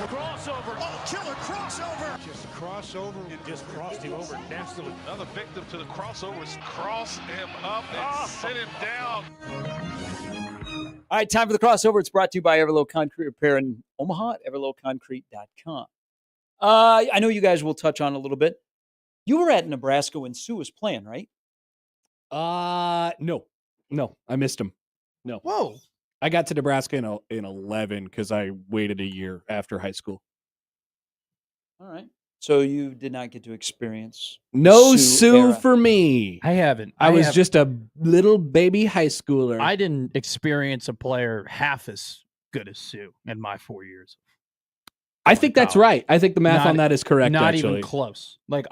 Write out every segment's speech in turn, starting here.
Crossover. Oh, killer crossover. Just crossover. It just crossed him over nastily. Another victim to the crossovers. Cross him up and sit him down. All right, time for the crossover. It's brought to you by Everlow Concrete Repair in Omaha at everlowconcrete.com. I know you guys will touch on a little bit. You were at Nebraska when Suh was playing, right? No, I missed him. No. Whoa. I got to Nebraska in 11 because I waited a year after high school. All right. So you did not get to experience No Suh era. for me. I haven't. I was just a little baby high schooler. I didn't experience a player half as good as Suh in my 4 years. I think that's right. I think the math on that is correct. Not actually. even close. Like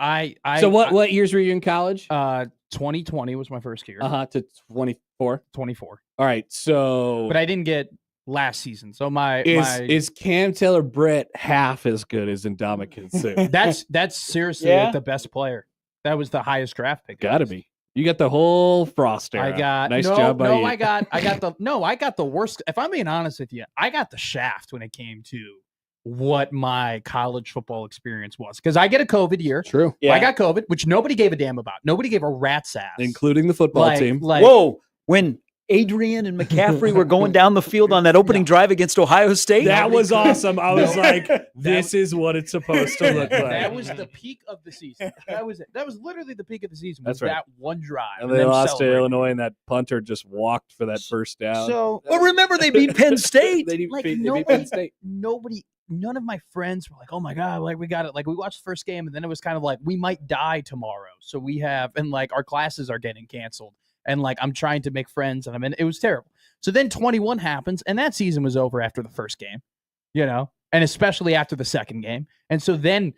So what years were you in college? 2020 was my first year. To 24. 24. All right. So, but I didn't get last season. So is Cam Taylor Britt half as good as Ndamukong Suh? that's seriously Yeah. like the best player. That was the highest draft pick. Gotta be. You got the whole Frost era. I got nice job by you. I got the worst. If I'm being honest with you, I got the shaft when it came to what my college football experience was, because I get a COVID year. True. Yeah. I got COVID, which nobody gave a damn about. Nobody gave a rat's ass, Including the football team. Whoa. When Adrian and McCaffrey were going down the field on that opening drive against Ohio State. That was awesome. I was like, this is what it's supposed to look like. That was the peak of the season. That was it. That was literally the peak of the season. That's was right. That one drive. And they lost to Illinois, and that punter just walked for that first down. So, Well, remember they beat Penn State. they like, beat nobody- Penn State. none of my friends were like, oh my God, like we got it. Like we watched the first game, and then it was kind of like, we might die tomorrow. So we have, and like our classes are getting canceled. And like, I'm trying to make friends, and it was terrible. So then 21 happens, and that season was over after the first game, and especially after the second game. And so then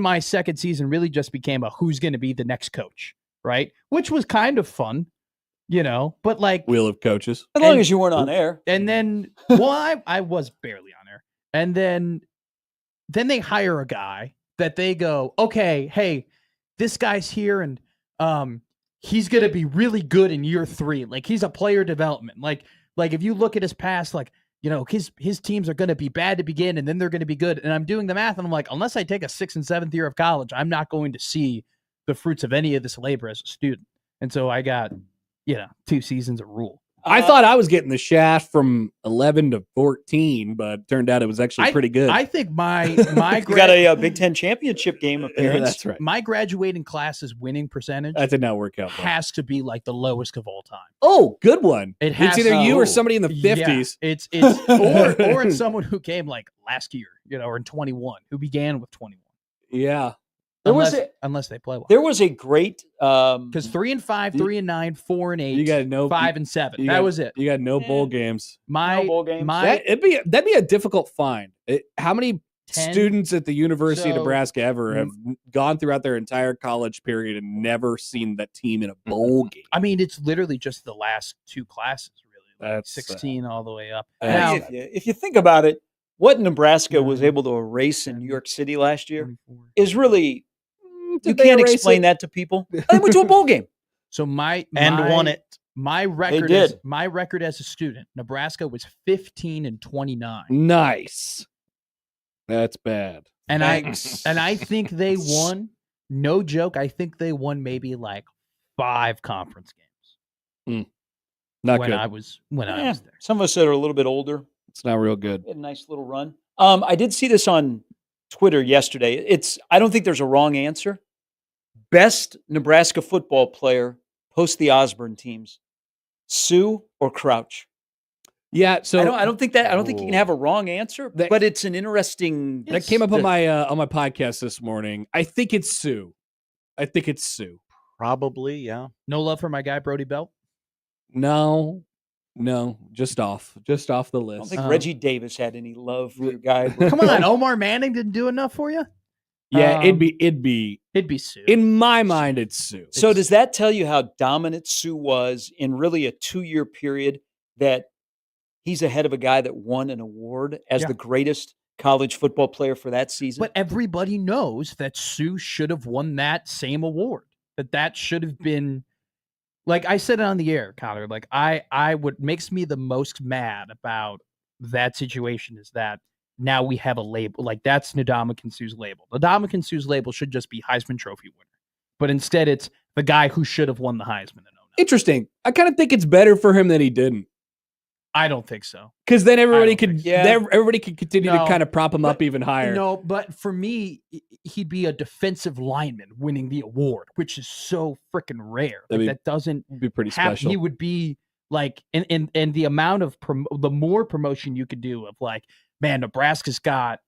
my second season really just became a who's going to be the next coach, right? Which was kind of fun, but like Wheel of coaches. As long as you weren't on air. And then, well, I was barely on air. And then they hire a guy that they go, okay, hey, this guy's here, and he's going to be really good in year 3. Like, he's a player development. Like if you look at his past, like, his teams are going to be bad to begin, and then they're going to be good. And I'm doing the math, and I'm like, unless I take a 6th and 7th year of college, I'm not going to see the fruits of any of this labor as a student. And so I got, 2 seasons of rule. I thought I was getting the shaft from 11 to 14, but turned out it was actually pretty good. I think my You got a Big Ten championship game appearance. That's right. My graduating class's winning percentage That did not work out. has to be like the lowest of all time. Oh, good one. It has it's either you to. or somebody in the 50s. Yeah, it's or it's someone who came like last year, or in 21, who began with 21. Yeah. Unless they play well. There was a great Because 3 and 5, 3 and 9, 4 and 8, You got no 5 and 7. you That got- was it. You got no bowl games. My bowl games. That'd be a difficult find. How many 10? students at the University of So- Nebraska ever have gone throughout their entire college period and never seen that team in a bowl game? I mean, it's literally just the last 2 classes, really. Like That's 16 all the way up. Now, Now, if you think about it, what Nebraska was able to erase in New York City last year is really, you Did they can't erase explain it? that to people. They went to a bowl game. so my won it. My record did. as a student, Nebraska was 15 and 29. Nice. That's bad. And Thanks. I think they won, no joke, I think they won maybe like 5 conference games. Not when good. I was there. Some of us that are a little bit older It's not real good. had a nice little run. I did see this on Twitter yesterday. I don't think there's a wrong answer. Best Nebraska football player post the Osborne teams, Suh or Crouch? Yeah, so I don't think you can have a wrong answer, That- but it's an interesting. that came up on my podcast this morning. I think it's Suh. Probably, yeah. No love for my guy Brody Belt. No, just off the I don't list. think Reggie Davis had any love for your guy. Come on, Omar Manning didn't do enough for you. Yeah, it'd be Suh. in my mind. It's Suh. So does that tell you how dominant Suh was in really a 2-year period, that he's ahead of a guy that won an award as the greatest college football player for that season? But everybody knows that Suh should have won that same award. That should have been, like I said it on the air, Connor. Like what makes me the most mad about that situation is that now we have a label. Like, that's Ndamukong Suh's label. Ndamukong Suh's label should just be Heisman Trophy winner. But instead, it's the guy who should have won the Heisman. Interesting. I kind of think it's better for him that he didn't. I don't think so. Because then everybody could continue to No. kind of prop him up even higher. No, but for me, he'd be a defensive lineman winning the award, which is so freaking rare. Like, that doesn't be pretty happen. special. He would be like, and the amount of the more promotion you could do of like, man, Nebraska's got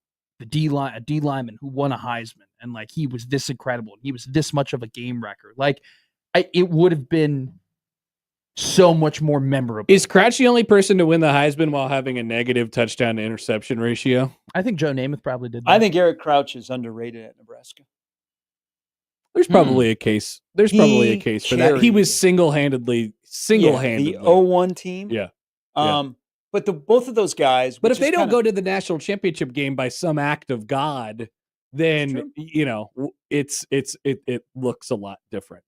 a D lineman who won a Heisman, and like he was this incredible, and he was this much of a game record. Like, it would have been so much more memorable. Is Crouch the only person to win the Heisman while having a negative touchdown to interception ratio? I think Joe Namath probably did that. I think Eric Crouch is underrated at Nebraska. There's probably a case. There's probably a case for that. He was single-handedly. The 0-1 team. Yeah. But both of those guys. But if they don't go to the national championship game by some act of God, then it looks a lot different.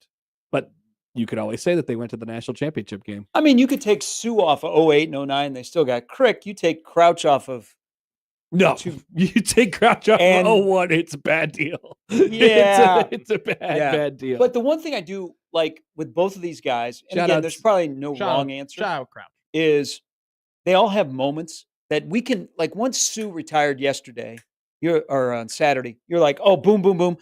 But you could always say that they went to the national championship game. I mean, you could take Suh off of 08 and 09. They still got Crick. You take Crouch off of. No, you take Crouch off of 01. It's a bad deal. Yeah. it's a bad deal. But the one thing I do like with both of these guys, and again, there's probably no wrong answer, is they all have moments that we can, like, once Suh retired yesterday, or on Saturday, you're like, oh, boom, boom, boom,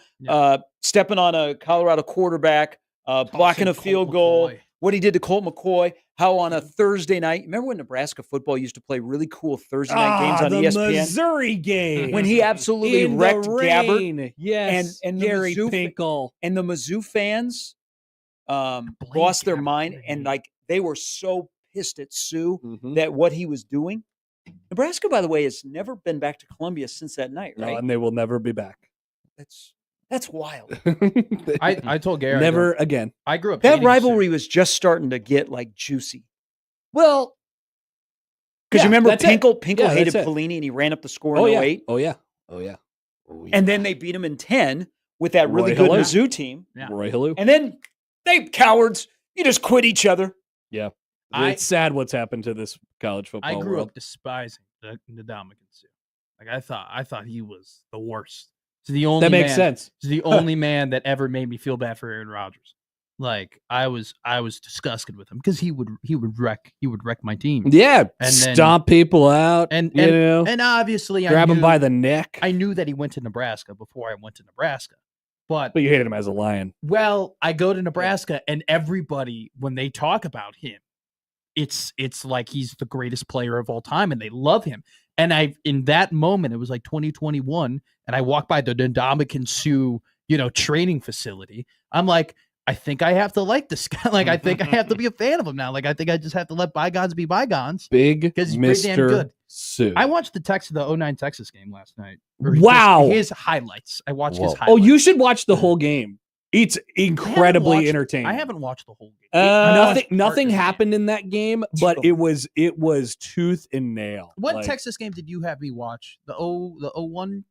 stepping on a Colorado quarterback, blocking a field goal, what he did to Colt McCoy, how on a Thursday night, remember when Nebraska football used to play really cool Thursday night games on ESPN? The Missouri game. When he absolutely wrecked Gabbert. Yes, and Gary Pinkel. And the Mizzou fans lost their mind, and like they were so pissed at Suh that what he was doing. Nebraska, by the way, has never been back to Columbia since that night, right? No, and they will never be back. That's wild. I told Gary never again. I grew up. That rivalry was just starting to get like juicy. Well, because you remember Pinkel hated it. Pelini and he ran up the score in 08. Oh yeah. And then they beat him in 10 with that really good Mizzou team. Yeah. Roy Halou. And then they cowards. You just quit each other. Yeah. It's sad what's happened to this college football I grew world. up despising Ndamukong Suh. Like I thought he was the worst. It's the only that makes sense. He's the only man that ever made me feel bad for Aaron Rodgers. Like I was disgusted with him because he would wreck my team. Yeah, and stomp people out, and obviously grab him by the neck. I knew that he went to Nebraska before I went to Nebraska, but you hated him as a Lion. Well, I go to Nebraska and everybody, when they talk about him, it's like he's the greatest player of all time and they love him. And in that moment, it was like 2021, and I walked by the Ndamukong Suh, training facility. I'm like, I think I have to like this guy. Like, I think I have to be a fan of him now. Like, I think I just have to let bygones be bygones. Because he's pretty damn good. Suh. I watched the 09 Texas game last night. Wow. His highlights. I watched his highlights. Oh, you should watch the whole game. It's incredibly entertaining. I haven't watched the whole game. Nothing happened in that game, but it was tooth and nail. What Texas game did you have me watch? The 01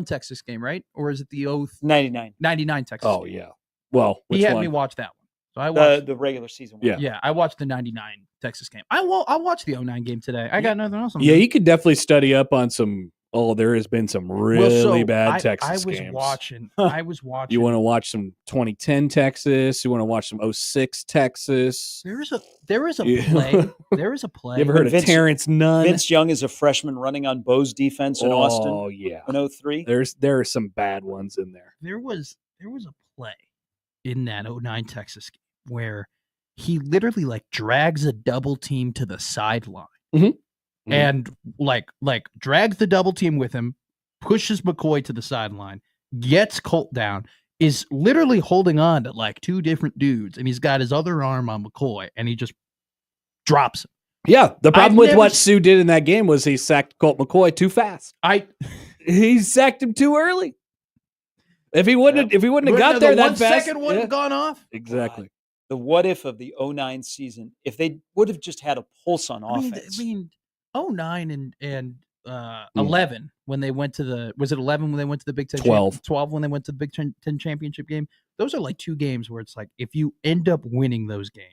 Texas game, right? Or is it the 99 Texas? Oh game? yeah. Well, he had me watch that one. So I watched the regular season one. Yeah, I watched the 99 Texas game. I'll watch the 09 game today. I got nothing else. You could definitely study up on some. Oh, there has been some really bad Texas games. I was watching. You want to watch some 2010 Texas? You want to watch some 06 Texas? There is a play. There is a play. You ever heard of Terrence Nunn? Vince Young is a freshman running on Bo's defense in Austin. Oh yeah, in 03. There are some bad ones in there. There was a play in that 09 Texas game where he literally like drags a double team to the sideline. Mm-hmm. And like drags the double team with him, pushes McCoy to the sideline, gets Colt down, is literally holding on to like two different dudes, and he's got his other arm on McCoy, and he just drops him. Yeah, the problem with what Suh did in that game was he sacked Colt McCoy too fast. He sacked him too early. If he wouldn't have got there that fast, 1 second wouldn't have gone off. Exactly. The what if of the 09 season, if they would have just had a pulse on offense. I mean 09 and 11 when they went to the 11 when they went to the Big Ten 12 when they went to the Big Ten championship game. Those are like two games where it's like if you end up winning those games,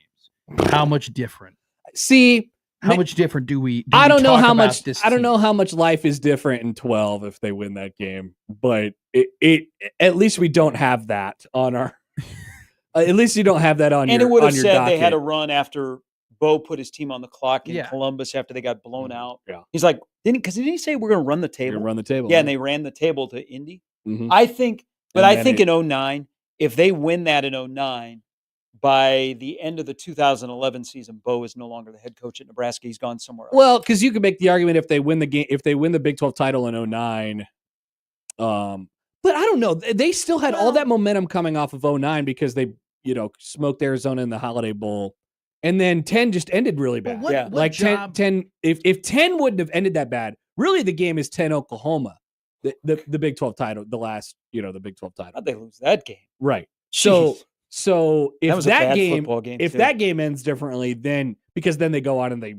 how much different? See, How much different do we? I don't know talk how about much. This I don't team? know how much life is different in 12 if they win that game, but it at least we don't have that on our. At least you don't have that on And your. it would have on your said docket. they had a run after Bo put his team on the clock in Yeah. Columbus after they got blown out. Yeah. He's like, didn't he say we're going to run the You're table? gonna run the table. Yeah, and they ran the table to Indy. Mhm. I think, but And I then think it- in 09, if they win that in 09, by the end of the 2011 season, Bo is no longer the head coach at Nebraska. He's gone somewhere else. Well, because you could make the argument if they win the game, if they win the Big 12 title in 09. But I don't know. They still had all that momentum coming off of 09 because they, smoked Arizona in the Holiday Bowl. And then 10 just ended really bad. What, Yeah. what Like job, 10, if 10 wouldn't have ended that bad, really the game is 10 Oklahoma, the Big 12 title, the last, the Big 12 title. How'd they lose that game? Right. Jeez. So if That was a that bad game, football game, if too. that game ends differently, then because then they go on and they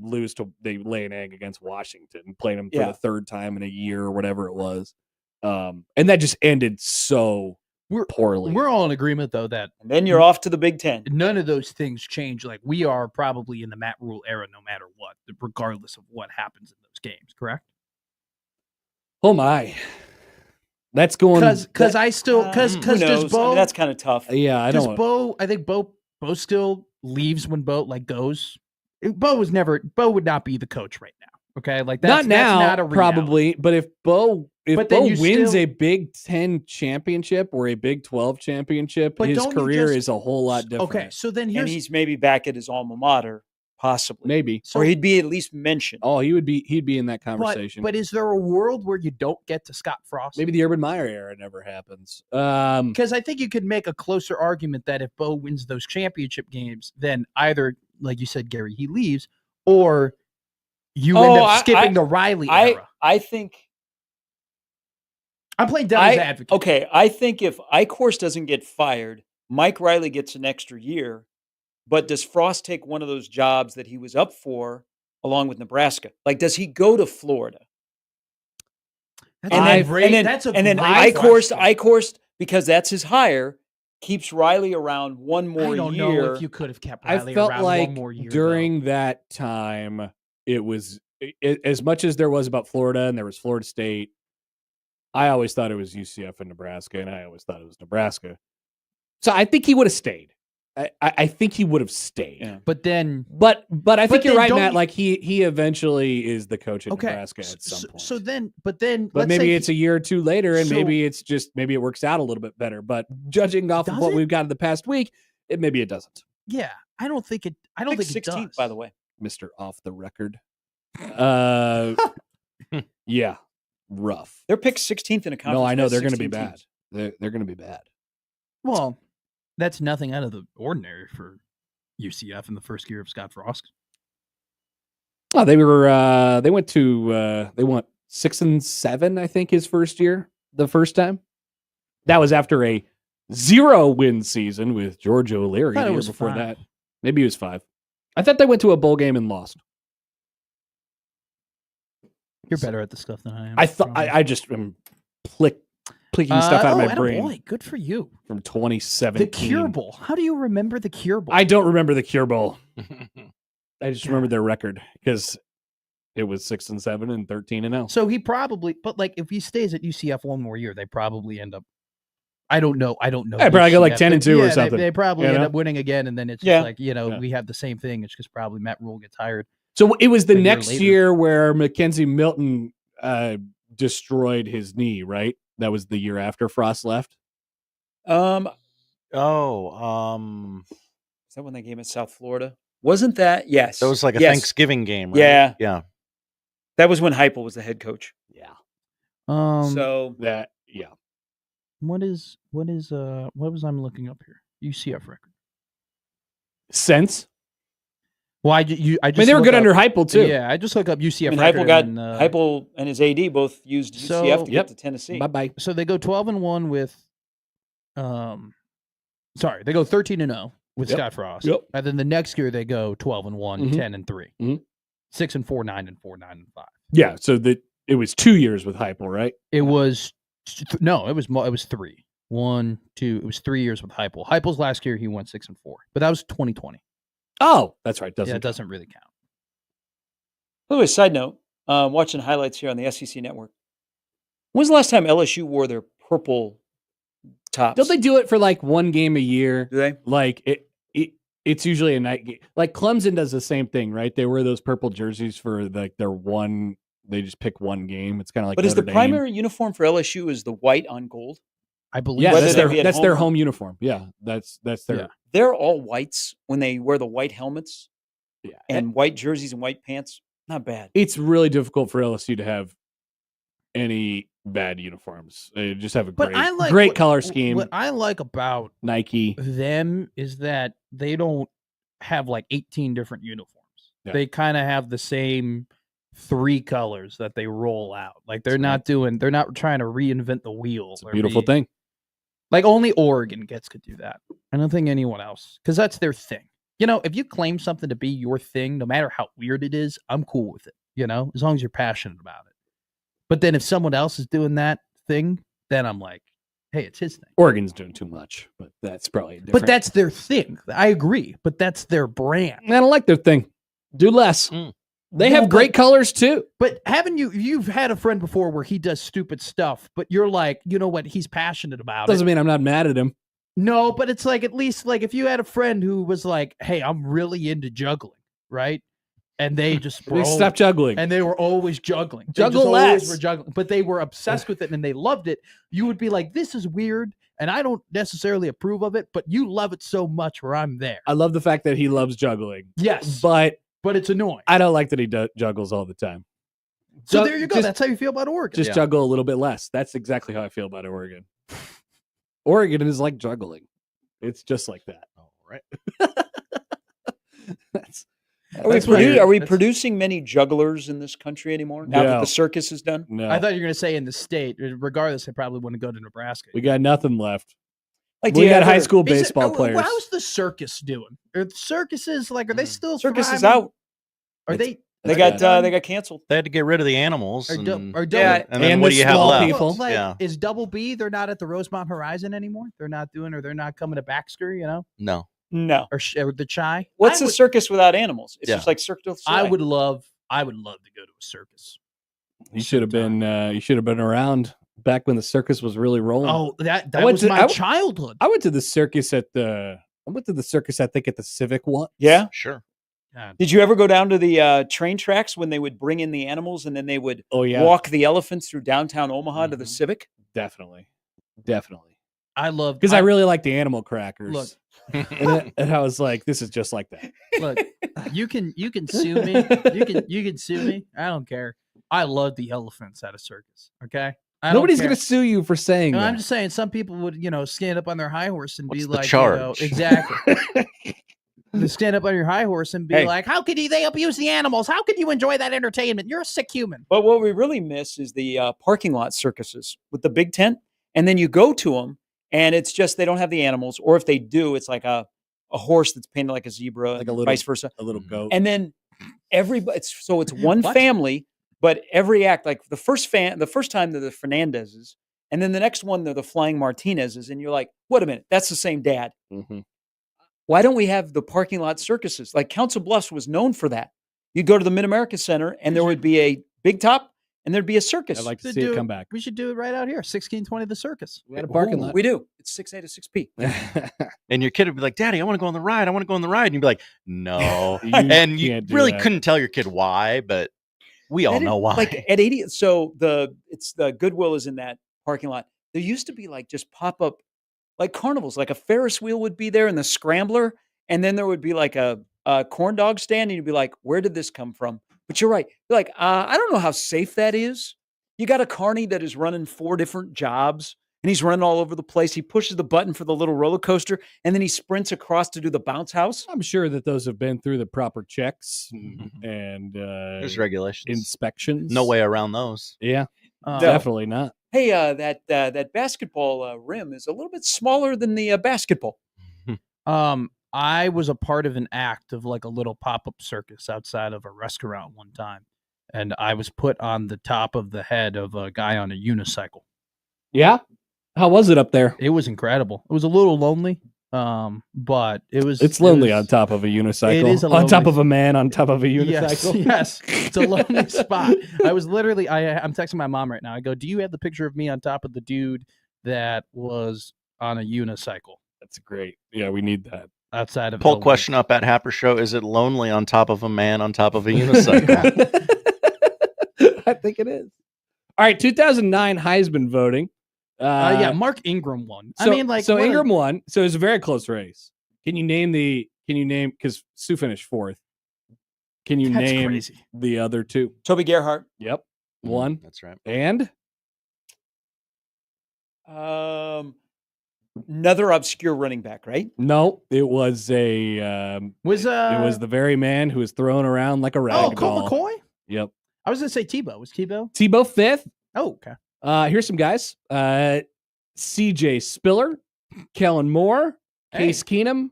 lay an egg against Washington, playing them for the third time in a year or whatever it was. And that just ended so poorly. We're all in agreement though that And then you're off to the Big Ten. none of those things change. Like we are probably in the Matt Rule era, no matter what, regardless of what happens in those games. Correct? Oh my, that's going Because I still because Who does knows? I Bo mean, that's kind of tough. Yeah, I does don't. Bo I think Bo still leaves when Bo goes. Bo would not be the coach right now. Okay, like that's not now, that's not a reality. probably. But if Bo But then you wins still- a Big 10 championship or a Big 12 championship, But his don't you career just- is a whole lot different. Okay, so then And here's he's maybe back at his alma mater, possibly. Maybe. so, Or he'd be at least mentioned. Oh, he'd be in that conversation. But is there a world where you don't get to Scott Frost? Maybe the Urban Meyer era never happens. Because I think you could make a closer argument that if Bo wins those championship games, then either, like you said, Gary, he leaves, or you end up skipping the Riley era. I think I'm playing devil's advocate. Okay, I think if Eichhorst doesn't get fired, Mike Riley gets an extra year. But does Frost take one of those jobs that he was up for along with Nebraska? Like, does he go to Florida? That's And a then, great, and then, that's a and then great question. Eichhorst, because that's his hire, keeps Riley around one more I don't year. know if you could have kept I Riley felt around like one more year. during that time, it was as much as there was about Florida and there was Florida State. I always thought it was UCF and Nebraska, and I always thought it was Nebraska. So I think he would have stayed. I think he would have stayed. Yeah. But then, But I think you're then right, don't Matt. you- Like he eventually is the coach at okay. Nebraska at some point. So then, but let's maybe say it's a year or two later, and So- maybe it works out a little bit better. But judging off of Does what it? we've got in the past week, maybe it doesn't. yeah, I don't think it. I don't think it 16th, does. by the way. Mr. Off the Record. Yeah, rough. They're picked 16th in a conference. No, I know with they're going to be 16 bad. teams. They're going to be bad. Well, that's nothing out of the ordinary for UCF in the first year of Scott Frost. Oh, they were. They went 6-7. I think his first year, the first time. That was after a 0-win season with George O'Leary. I thought The it year was before 5. that, maybe it was 5. I thought they went to a bowl game and lost. You're better at this stuff than I am. I thought probably. I just am picking stuff out of my brain Boy, good for you. from 2017. The Cure Bowl. How do you remember the Cure Bowl? I don't remember the Cure Bowl. I just God. remember their record because it was 6-7 and 13-0. So he probably, but like if he stays at UCF one more year, they probably end up. I don't know. They probably go like UCF, 10-2 or yeah, something, They probably you end know? up winning again, and then it's Yeah. just like Yeah. we have the same thing. It's just probably Matt Rule gets hired. So it was the a year next later. year where Mackenzie Milton destroyed his knee, right? That was the year after Frost left. Is that when they came at South Florida? Wasn't that? Yes. That was like a Yes. Thanksgiving game, right? Yeah. Yeah. That was when Heupel was the head coach. Yeah. So That yeah. what was I'm looking up here? UCF record. Sense. Well, I I just mean, they were look good up- under Heupel too. Yeah, I just look up I UCF mean, record. Heupel and his AD both used UCF to Yep. get to Tennessee. Bye bye. So they go 12-1 with, they go 13-0 with Yep. Scott Frost. Yep. And then the next year they go 12-1, Mhm. 10-3, Mhm. 6-4, 9-4, 9-5. Yeah. So it was 2 years with Heupel, right? It was no, it was 3. 1, 2. It was 3 years with Heupel. Heupel's last year he went 6-4, but that was 2020. Oh, that's right. Doesn't Yeah, it doesn't really count. By the way, side note, watching highlights here on the SEC network. When was the last time LSU wore their purple tops? Don't they do it for like one game a year? Do they? Like it's usually a night game. Like Clemson does the same thing, right? They wear those purple jerseys for like their one. They just pick one game. It's kind of like. But is Notre the Dame. primary uniform for LSU is the white on gold? I believe. Yeah, Whether that's they be their at home home uniform. Yeah, that's their. Yeah. They're all whites when they wear the white helmets Yeah, and white jerseys and white pants. Not bad. it's really difficult for LSU to have any bad uniforms. They just have a But great, I like great what- color scheme. What I like about Nike. them is that they don't have like 18 different uniforms. Yeah. They kind of have the same 3 colors that they roll out. Like they're That's they're not trying to reinvent the wheel. It's a or beautiful be- thing. Like only Oregon could do that. I don't think anyone else, because that's their thing. You know, if you claim something to be your thing, no matter how weird it is, I'm cool with it. You know, as long as you're passionate about it. But then if someone else is doing that thing, then I'm like, hey, it's his thing. Oregon's doing too much, but that's probably different. But that's their thing. I agree. But that's their brand. I don't like their thing. Do less. Mm. They No, have great colors too. But you've had a friend before where he does stupid stuff, but you're like, you know what? He's passionate about Doesn't it. mean I'm not mad at him. No, but it's like, at least like if you had a friend who was like, hey, I'm really into juggling, right? And they just They stop juggling. and they were always juggling. They Juggle just always less. were juggling, but they were obsessed with it and they loved it. You would be like, this is weird, and I don't necessarily approve of it, but you love it so much where I'm there. I love the fact that he loves juggling. Yes, But but it's annoying. I don't like that he juggles all the time. So Ju- there you go. just- That's how you feel about Oregon. Just juggle a little bit less. That's exactly how I feel about Oregon. Oregon is like juggling. It's just like that. All right. That's That's Are we That's- producing many jugglers in this country anymore now that No. the circus is done? no. I thought you were going to say in the state. Regardless, they probably wouldn't go to Nebraska. we got nothing left. Like, do We you got high ever- school Is it- baseball players. How's the circus doing? Are the circuses like? Are they still circus is surviving? out. Are It's- they? They are got done? canceled. They had to get rid of the animals. Are and, double, Yeah, And then And what the do you have small left? people. Like, Yeah. is Double B? They're not at the Rosemont Horizon anymore. They're not doing, or they're not coming to Baxter. You know, No. No. or the Chai. What's I a would, circus without animals? It's Yeah. just like Cirque du I Soleil. would love to go to a circus. You should have been. You should have been around back when the circus was really rolling. Oh, that I went was to- my childhood. I went to the circus at the. I went to the circus. I think at the Civic one. Yeah. Sure. God. Did you ever go down to the train tracks when they would bring in the animals and then they would Oh yeah. walk the elephants through downtown Omaha to the Mhm. Civic? Definitely. I love Because I really like the animal crackers. look. and I was like, this is just like that. Look, you can sue me. You can sue me. I don't care. I love the elephants at a circus. Okay. I don't Nobody's care. gonna sue you for saying No, that. I'm just saying some people would, stand up on their high horse and What's be the like, charge? exactly. They stand up on your high horse and be Hey. like, how could they abuse the animals? How could you enjoy that entertainment? You're a sick human. But what we really miss is the parking lot circuses with the big tent. And then you go to them and it's just they don't have the animals. Or if they do, it's like a horse that's painted like a zebra, Like and a little- vice versa. A little goat. And then everybody, it's one What? family, but every act, like the first time they're the Fernandezes, and then the next one they're the Flying Martinezes, and you're like, wait a minute, that's the same dad. Mhm. Why don't we have the parking lot circuses? Like Council Bluffs was known for that. You'd go to the Mid America Center, and there would be a big top, and there'd be a circus. I'd like to To see do it come back. We should do it right out here. 1620 the circus. We had a parking Ooh, lot. We do. It's 6A to 6P. and your kid would be like, Daddy, I want to go on the ride. I want to go on the ride. And you'd be like, no. You and you can't do really that. couldn't tell your kid why, but we all That is- know why. Like at 80, so the Goodwill is in that parking lot. There used to be like just pop up like carnivals, like a Ferris wheel would be there and the scrambler, and then there would be like a corn dog stand, and you'd be like, where did this come from? But you're right. You're like, I don't know how safe that is. You got a carny that is running 4 different jobs, and he's running all over the place. He pushes the button for the little roller coaster, and then he sprints across to do the bounce house. I'm sure that those have been through the proper checks Mhm. and There's regulations. inspections. No way around those. Yeah, Uh, definitely not. Hey, that basketball rim is a little bit smaller than the basketball. I was a part of an act of like a little pop-up circus outside of a restaurant one time, and I was put on the top of the head of a guy on a unicycle. Yeah. How was it up there? It was incredible. It was a little lonely, But It's lonely on top of a unicycle. It is a on top lonely- of a man on top of a unicycle. Yes, it's a lonely spot. I was literally, I'm texting my mom right now. I go, "Do you have the picture of me on top of the dude that was on a unicycle That's great. Yeah, we need that. outside of?" Poll Elwood?" question up at Happer Show: is it lonely on top of a man on top of a unicycle? I think it is. All right, 2009 Heisman voting. Yeah, Mark Ingram won. So, I mean, like, so what a- Ingram won. So it was a very close race. Can you name because Sue finished fourth? Can you That's name crazy. the other two? Toby Gerhart. Yep, one. That's right. And Another obscure running back, right? no, it was it was the very man who was thrown around like a rag oh, doll. Colt McCoy? Yep. I was gonna say Tebow. Was Tebow? Tebow fifth. Oh, okay. Here's some guys. CJ Spiller, Kellen Moore, Case Keenum,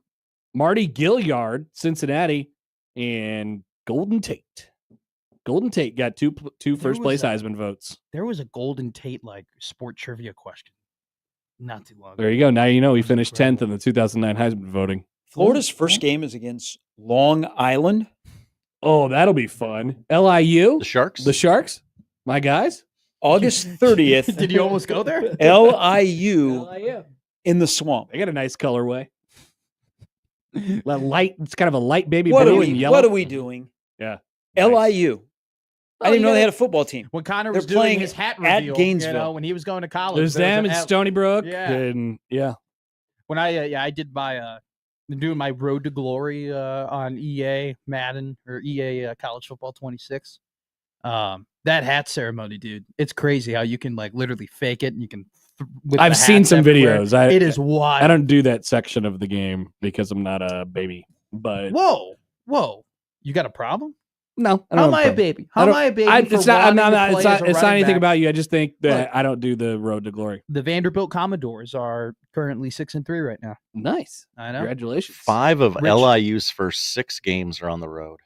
Marty Gilliard, Cincinnati, and Golden Tate. Golden Tate got two first place Heisman votes. There was a Golden Tate like sport trivia question not too long ago. There you go. Now you know he That was finished 10th incredible. in the 2009 Heisman voting. Florida's first game is against Long Island. Oh, that'll be fun. LIU, The Sharks. the Sharks, my guys. August 30th. Did you almost go there? LIU LIU. in the swamp. They got a nice colorway. Light. It's kind of a light baby What blue are and we? yellow. What are we doing? Yeah. LIU. I didn't even know they had a football team. When Connor They're was doing playing his hat at reveal, Gainesville. when he was going to college. There's there was them an in L- Stony Brook. Yeah. And yeah. When I did my doing my Road to Glory on EA Madden or EA College Football 26. That hat ceremony, dude, it's crazy how you can like literally fake it and you can. With I've the seen hats some everywhere. videos. It is wild. I don't do that section of the game because I'm not a baby. But Whoa! You got a problem? no, I How don't am I have a a problem. baby? How am I a baby? It's for not. wanting No, to no, play as a it's not running anything back? about you. I just think that Look. I don't do the road to glory. The Vanderbilt Commodores are currently 6-3 right now. Nice. I know. Congratulations. 5 of Rich. LIU's first 6 games are on the road.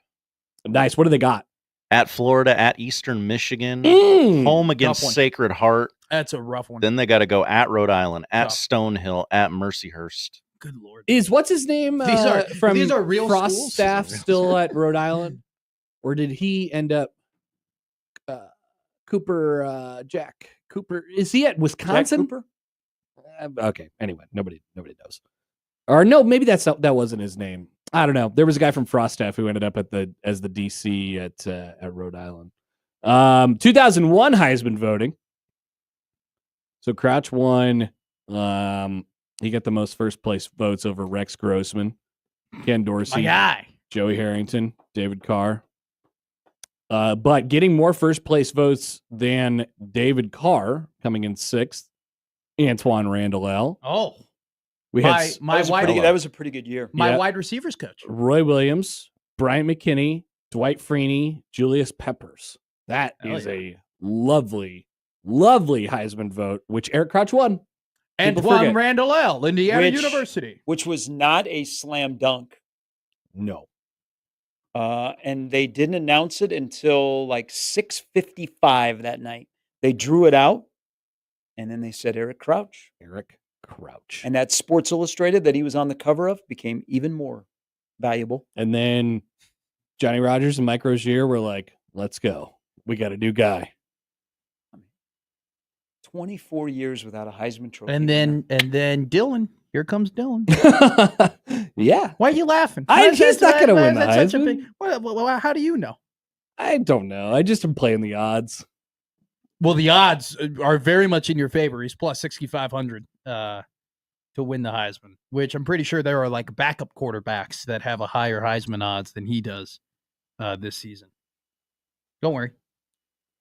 Nice. What do they got? At Florida, at Eastern Michigan, Mm. home against Tough one. Sacred Heart. That's a rough one. Then they got to go at Rhode Island, at Tough. Stonehill, at Mercyhurst. Good lord. Is what's his name These are real Frost schools? staff These are real still at Rhode Island, or did he end up? Cooper Jack Cooper, is he at Wisconsin? Cooper? Okay. Anyway, nobody knows. Or no, maybe that wasn't his name. I don't know. There was a guy from Frost staff who ended up as the DC at Rhode Island. 2001 Heisman voting. So Crouch won. He got the most first place votes over Rex Grossman, Ken Dorsey, My guy. Joey Harrington, David Carr. But getting more first place votes than David Carr, coming in 6th, Antoine Randall L. Oh, We my had my wide That was a pretty good year. my Yeah. wide receivers coach. Roy Williams, Bryant McKinney, Dwight Freeney, Julius Peppers. That Hell is yeah. a lovely, lovely Heisman vote, which Eric Crouch won. People Antoine forget. Randall L. Indiana Which- University. Which was not a slam dunk. No. And they didn't announce it until like 6:55 that night. They drew it out, and then they said Eric Crouch. Eric Crouch. And that Sports Illustrated that he was on the cover of became even more valuable. And then Johnny Rogers and Mike Rozier were like, let's go. We got a new guy. 24 years without a Heisman Trophy. And then Dylan. Here comes Dylan. Yeah. Why are you laughing? He's not gonna win the Why is that such a Heisman. big- well, how do you know? I don't know. I just am playing the odds. Well, the odds are very much in your favor. He's plus 6,500 to win the Heisman, which I'm pretty sure there are like backup quarterbacks that have a higher Heisman odds than he does this season. Don't worry.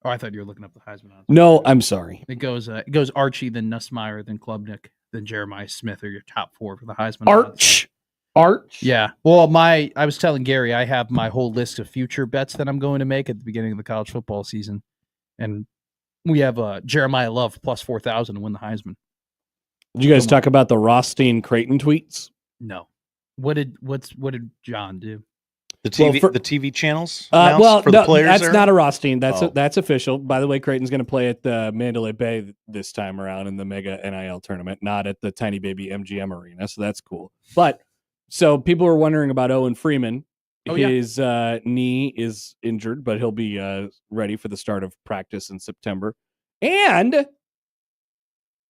Oh, I thought you were looking up the Heisman odds. No, I'm sorry. It goes Archie, then Nussmeier, then Klubnik, then Jeremiah Smith are your top 4 for the Heisman odds. Arch. Yeah. Well, I was telling Gary, I have my whole list of future bets that I'm going to make at the beginning of the college football season. And we have Jeremiah Love plus 4,000 to win the Heisman. Did you guys Come on. talk about the Rothstein Creighton tweets? No. What did John do? The TV, for- the TV channels. Well, announced for the no, players that's there? not a Rothstein. That's Oh. that's official. By the way, Creighton's going to play at the Mandalay Bay this time around in the Mega NIL tournament, not at the Tiny Baby MGM Arena. So that's cool. But so people were wondering about Owen Freeman. Oh, yeah. His knee is injured, but he'll be ready for the start of practice in September. And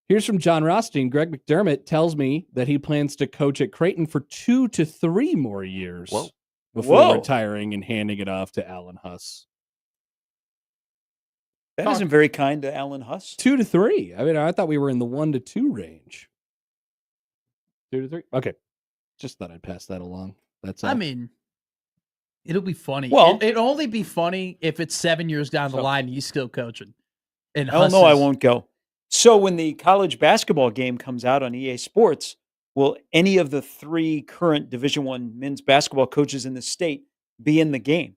here's from John Rothstein. Greg McDermott tells me that he plans to coach at Creighton for 2 to 3 more years. Whoa. Before retiring and handing it off to Alan Huss. That isn't very kind to Alan Huss. 2 to 3. I mean, I thought we were in the 1 to 2 range. 2 to 3. Okay, just thought I'd pass that along. That's all. I mean, it'll be funny. Well- It'll only be funny if it's 7 years down the line and he's still coaching. And Hell Huss no, I is- won't go. So when the college basketball game comes out on EA Sports, will any of the 3 current Division I men's basketball coaches in the state be in the game,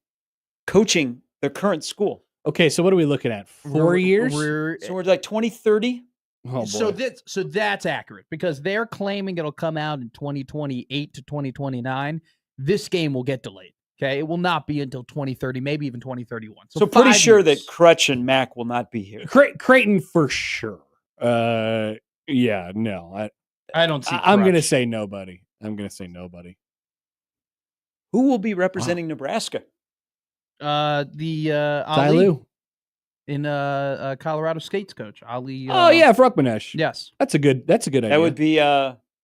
coaching their current school? Okay, so what are we looking at? 4 years? So we're like 2030? Oh, So boy. that's accurate because they're claiming it'll come out in 2028 to 2029. This game will get delayed. Okay, it will not be until 2030, maybe even 2031. So pretty 5 sure years. that Crutch and Mac will not be here. Creighton for sure. Yeah, no. I don't see. I'm going to Crutch. say nobody. I'm going to say nobody. Who will be representing Nebraska? The Ty Ali Lue. in Colorado State's coach Ali. Oh yeah, Fruckmanesh. Yes. That's a good idea. That would be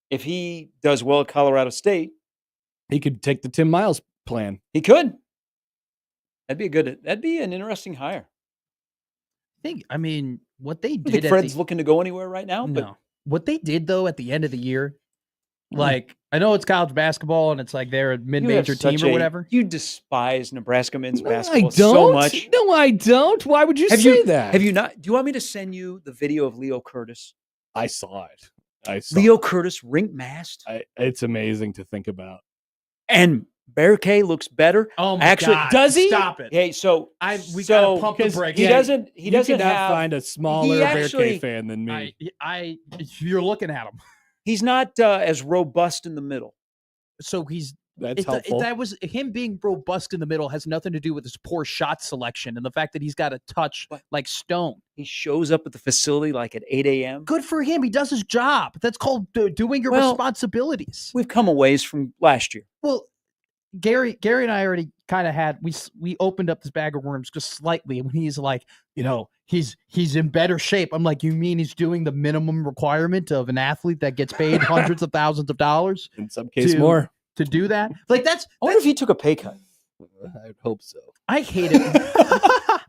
if he does well at Colorado State, He could take the Tim Miles plan. he could. That'd be an interesting hire. I mean, what they I did. think at Fred's the- looking to go anywhere right now, No. but What they did though at the end of the year, like I know it's college basketball and it's like they're a you have mid-major team such or a- whatever. You despise Nebraska men's No, I basketball don't. so much. No, I don't. Why would you Have say you that? Have you not? Do you want me to send you the video of Leo Curtis? I saw it. I saw Leo it. Curtis rink masked, It's amazing to think about. and Bear K looks better. Oh my Actually, God. does he? Stop it? Hey, so We so- gotta pump the 'cause brakes. he Yeah, doesn't. He you doesn't cannot have. find a smaller he Bear K actually- fan than me. You're looking at him. He's not as robust in the middle. So he's That's helpful. that was him being robust in the middle has nothing to do with his poor shot selection and the fact that he's got a touch But- like stone. He shows up at the facility like at 8 a.m. Good for him. He does his job. That's called doing your Well- responsibilities. We've come a ways from last year. Well, Gary and I already kind of had we opened up this bag of worms just slightly when he's like, he's in better shape. I'm like, you mean he's doing the minimum requirement of an athlete that gets paid hundreds of thousands of dollars In some case, to- more. to do that? Like I wonder if he took a pay cut. I'd hope so. I hate it.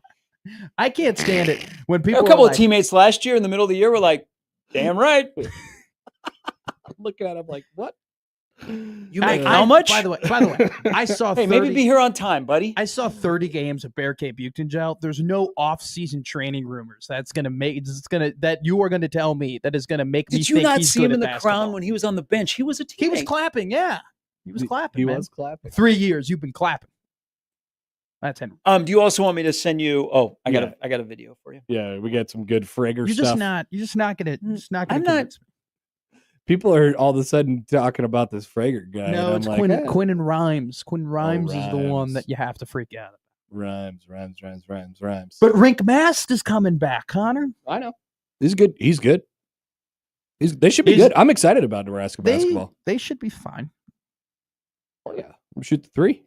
I can't stand it when people A couple are of like, teammates last year in the middle of the year were like, "Damn right." I'm looking at him like, what? You make how much? By the way, I saw Hey, 30, maybe be here on time, buddy. I saw 30 games of Bear Cape Buchton Gel. There's no off-season training rumors that you are gonna tell me that is gonna make me Did you think not he's see good him at in the basketball. crown when he was on the bench? He was a teammate. He was clapping, yeah. He was clapping. He man. was clapping. 3 years you've been clapping. That's Henry. Do you also want me to send you? Oh, I got Yeah. a a video for you. Yeah, we got some good Frager You're stuff. just not gonna I'm not- convince me. People are all of a sudden talking about this Frager guy. No, and it's I'm Quinn, like, eh, Quinn and Rhymes. Quinn Rhymes is the one Rhymes. that you have to freak out. Rhymes. But Rink Mast is coming back, Connor. I know. He's good. They should be He's- good. I'm excited about Nebraska basketball. They should be fine. Oh yeah, shoot the 3.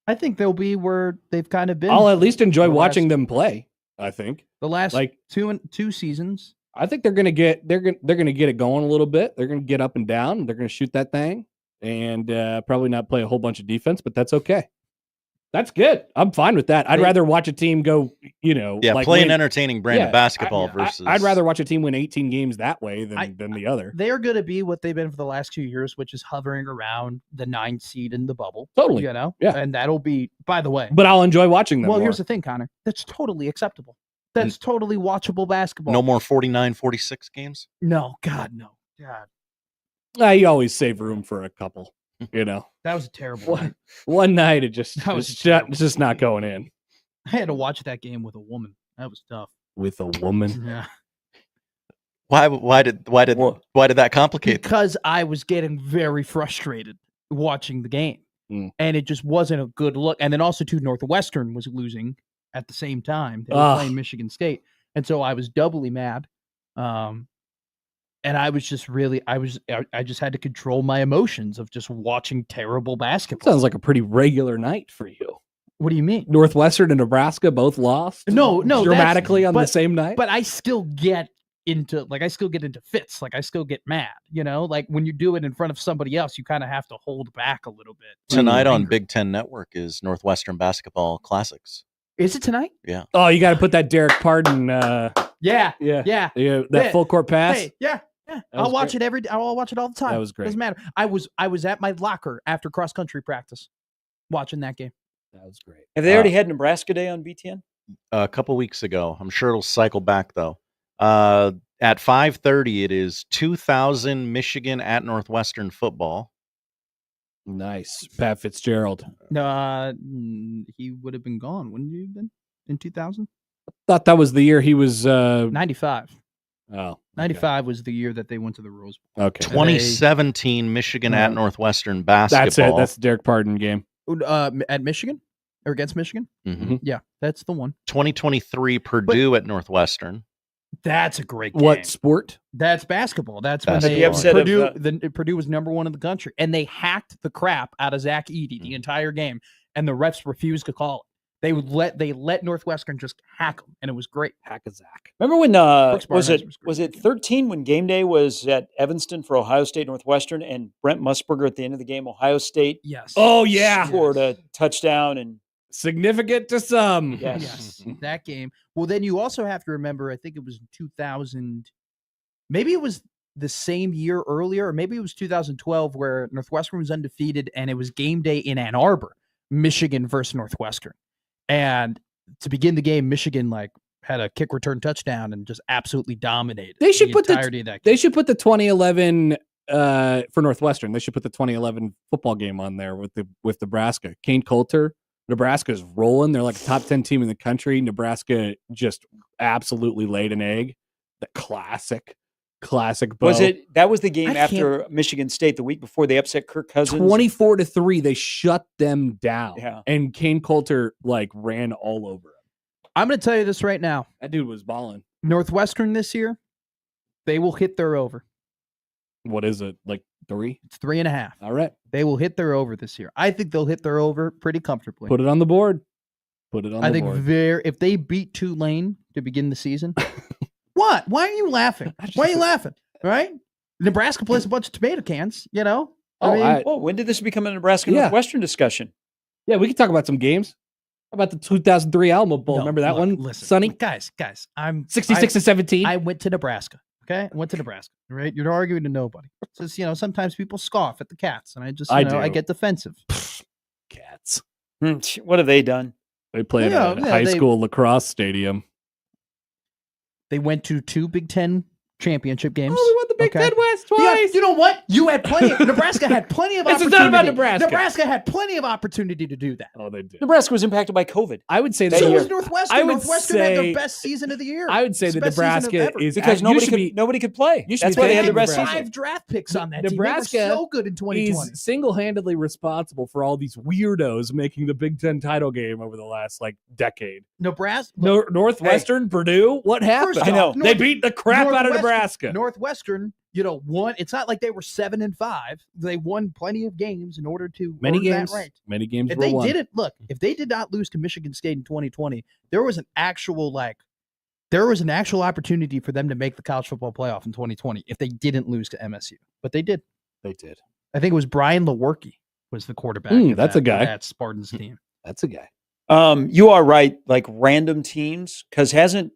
I think they'll be where they've kind of been I'll at least enjoy the watching last- them play. I think. the last Like two seasons. I think they're gonna get it going a little bit. They're gonna get up and down. They're gonna shoot that thing, and probably not play a whole bunch of defense, but that's okay. That's good. I'm fine with that. I'd They- rather watch a team go, Yeah, like play an win- entertaining brand Yeah, of basketball I- versus. I'd rather watch a team win 18 games that way than the other. They're going to be what they've been for the last 2 years, which is hovering around the 9 seed in the bubble. Totally. Yeah. Yeah. And that'll be, by the way. But I'll enjoy watching them. Well, more. here's the thing, Connor. That's totally acceptable. That's totally watchable basketball. no more 49, 46 games. No, God, no. God. You always save room for a couple. You know, That was a terrible one. one night it just That was it's terrible. just not going in I had to watch that game with a woman. That was tough. with a woman. Yeah. Why did that complicate? Because I was getting very frustrated watching the game. and it just wasn't a good look. And then also, too, Northwestern was losing at the same time. They were Ugh. playing Michigan State, and so I was doubly mad. And I was just really, I just had to control my emotions of just watching terrible basketball. Sounds like a pretty regular night for you. What do you mean? Northwestern and Nebraska both lost. No, dramatically on the same night. But I still get into fits. Like I still get mad. You know, like when you do it in front of somebody else, you kind of have to hold back a little bit. Tonight on Angry. Big Ten Network is Northwestern Basketball Classics. Is it tonight? Yeah. Oh, you got to put that Derek Pardon. Yeah. That full court pass. Hey, yeah. I'll watch it I'll watch it all the time. That was great. Doesn't matter. I was at my locker after cross country practice, watching that game. That was great. Have they already had Nebraska Day on BTN? A couple weeks ago. I'm sure it'll cycle back though. At 5:30, it is 2000 Michigan at Northwestern football. Nice, Pat Fitzgerald. No, he would have been gone. Wouldn't he have been in 2000? Thought that was the year he was. 95. Oh, 95 was the year that they went to the Rose Bowl. okay. 2017 Michigan at Northwestern basketball. That's it. That's the Derek Pardon game. At Michigan or against Michigan? Mhm. Yeah, that's the one. 2023 Purdue at Northwestern. That's a great game. What sport? That's basketball. That's Basketball. when The upset of, Purdue was number one in the country, and they hacked the crap out of Zach Edey the entire game, and the refs refused to call it. They let Northwestern just hack them, and it was great. Hack-a-zack. remember when Brooks was Barnes it was was great. it 13 when game day was at Evanston for Ohio State Northwestern, and Brent Musburger at the end of the game, Ohio State Yes. Oh yeah, scored a touchdown, and significant to some. Yes. Yes, that game. Well, then you also have to remember, I think it was 2000, maybe it was the same year earlier, or maybe it was 2012, where Northwestern was undefeated, and it was game day in Ann Arbor, Michigan versus Northwestern. And to begin the game, Michigan had a kick return touchdown and just absolutely dominated. They should put entirety of that game. They should put the 2011 for Northwestern. They should put the 2011 football game on there with Nebraska. Kane Coulter, Nebraska's rolling. They're like a top 10 team in the country. Nebraska just absolutely laid an egg. The classic Bo. that was the game I after Michigan State the week before they upset Kirk Cousins? 24-3. They shut them down. Yeah. And Kane Coulter ran all over him. I'm going to tell you this right now. That dude was balling. Northwestern this year, they will hit their over. What is it? 3? It's 3.5. All right. They will hit their over this year. I think they'll hit their over pretty comfortably. Put it on the board. I think if they beat Tulane to begin the season. What? Why are you laughing? Why are you laughing? Right? Nebraska plays a bunch of tomato cans, you know? When did this become a Nebraska Northwestern discussion? Yeah, we can talk about some games. How about the 2003 Alamo Bowl? No, Remember that look, one? Listen, Sonny? Guys, I'm 66-17. I went to Nebraska. Okay? I went to Nebraska. Right? You're arguing to nobody. It's just, sometimes people scoff at the Cats, and I just, I get defensive. Cats. What have they done? They played at a high school lacrosse stadium. They went to 2 Big Ten championship games. Oh, we won the Big Ten West twice. Yeah, you know what? You had plenty. Nebraska had plenty of This opportunity. is not about Nebraska. Nebraska had plenty of opportunity to do that. Oh, they did. Nebraska was impacted by COVID. I would say That So year. was Northwestern. I would Northwestern had say- their best season of the year. I would say that Best season of Nebraska ever. is Because nobody nobody could play. you should That's be why they had thanking the best Nebraska. season. 5 draft picks on that team. Nebraska They were so good in 2020. He's single-handedly responsible for all these weirdos making the Big Ten title game over the last decade. Nebraska. Northwestern, Purdue, what happened? First I know. off, They beat the crap out of Nebraska. Northwestern, won. It's not like they were 7-5. They won plenty of games in order to Many earn games. that right. Many games If were they won. didn't if they did not lose to Michigan State in 2020, there was an actual opportunity for them to make the college football playoff in 2020 if they didn't lose to MSU. But they did. They did. I think it was Brian Lewerke was the quarterback. That's a guy. That Spartans team. That's a guy. You are right. Random teams, because hasn't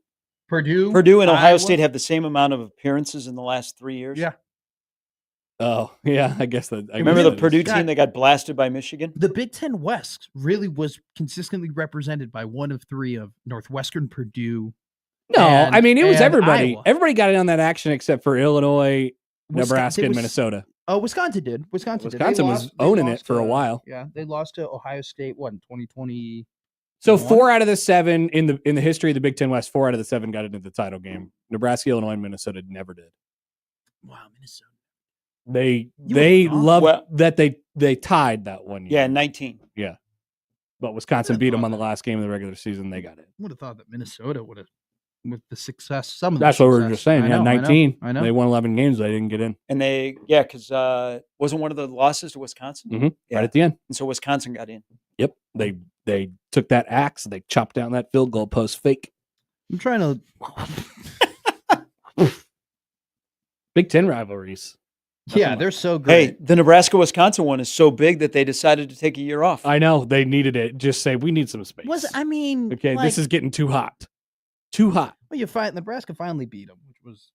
Purdue Purdue and Ohio Iowa? State have the same amount of appearances in the last 3 years? Yeah. Oh, yeah, I guess that. Remember the that is- Purdue team that got blasted by Michigan? The Big Ten West really was consistently represented by one of 3 of Northwestern, Purdue. No, and- I mean, it was and everybody. Iowa. Everybody got in on that action except for Illinois, Wisconsin- Nebraska, it and was- Minnesota. Oh, Wisconsin did. Wisconsin did. They Wisconsin was lost- they owning it lost for a to- while. Yeah, they lost to Ohio State, in 2020? So One? 4 out of the 7 in the history of the Big Ten West, 4 out of the 7 got into the title game. Nebraska, Illinois, and Minnesota never did. Wow, Minnesota. They You were wrong. love Well- that they They tied that one Yeah, year. 19. But Wisconsin beat them on the last game of the regular season. They got it. Would have thought that Minnesota would have, with the success. Some of That's the what we were success. just saying. I Yeah, know, 19. I know. They won 11 games. They didn't get in. And because wasn't one of the losses to Wisconsin? Mhm. Yeah. Right at the end. And so Wisconsin got in. Yep. They took that axe. They chopped down that field goal post fake. I'm trying to. Big Ten rivalries. Yeah, they're so great. Hey, the Nebraska-Wisconsin one is so big that they decided to take a year off. I know they needed it. Just say we need some space. I mean, Okay, like, this is getting too hot. Too hot. Well, Nebraska finally beat them, which was